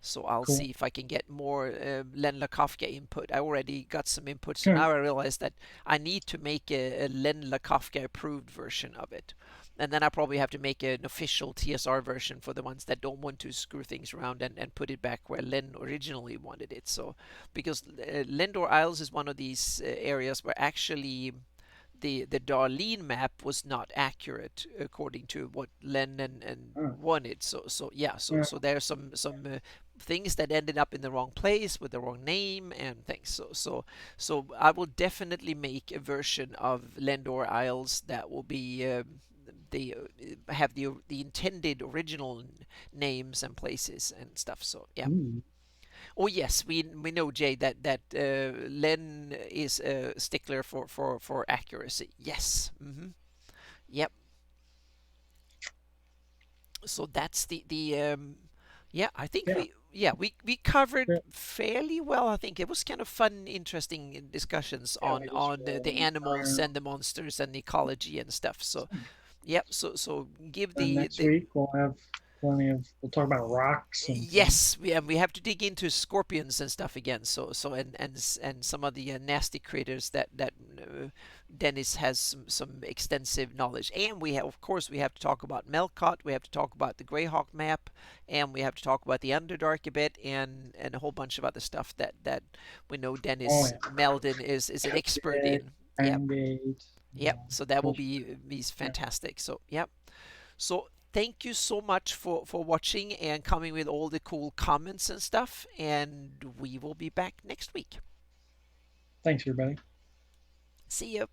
Speaker 1: So I'll
Speaker 2: cool.
Speaker 1: see if I can get more Len LaKafka input. I already got some input, so now I realize that I need to make a Len LaKafka approved version of it. And then I probably have to make an official TSR version for the ones that don't want to screw things around and put it back where Len originally wanted it. So, because Lendor Isles is one of these areas where actually the Darlene map was not accurate according to what Len and
Speaker 2: Oh,
Speaker 1: wanted. So yeah, so
Speaker 2: yeah.
Speaker 1: so there's some things that ended up in the wrong place with the wrong name and things. So I will definitely make a version of Lendor Isles that will be the have the intended original names and places and stuff. So yeah.
Speaker 2: Ooh,
Speaker 1: Oh yes, we know, Jay, that Len is a stickler for accuracy. Yes. Yep. So that's the yeah, I think
Speaker 2: Yeah.
Speaker 1: we covered
Speaker 2: Yeah.
Speaker 1: fairly well. I think it was kind of fun, interesting discussions
Speaker 2: Yeah. We just
Speaker 1: on the
Speaker 2: roamed
Speaker 1: animals
Speaker 2: around.
Speaker 1: and the monsters and the ecology and stuff. So yep, so give
Speaker 2: And next
Speaker 1: the
Speaker 2: week we'll have plenty of. We'll talk about rocks and things.
Speaker 1: yes, we have to dig into scorpions and stuff again. So and some of the nasty critters that Dennis has some extensive knowledge. And we have, of course, we have to talk about Melcott. We have to talk about the Greyhawk map, and we have to talk about the Underdark a bit, and a whole bunch of other stuff that we know
Speaker 2: Oh
Speaker 1: Dennis
Speaker 2: yeah.
Speaker 1: Meldon is an expert
Speaker 2: Cryptid,
Speaker 1: in. Yep,
Speaker 2: Fangate.
Speaker 1: yep. So that will
Speaker 2: Bullshit.
Speaker 1: be
Speaker 2: Yeah.
Speaker 1: fantastic. So yep. So thank you so much for watching and coming with all the cool comments and stuff. And we will be back next week.
Speaker 2: Thanks, everybody.
Speaker 1: See you.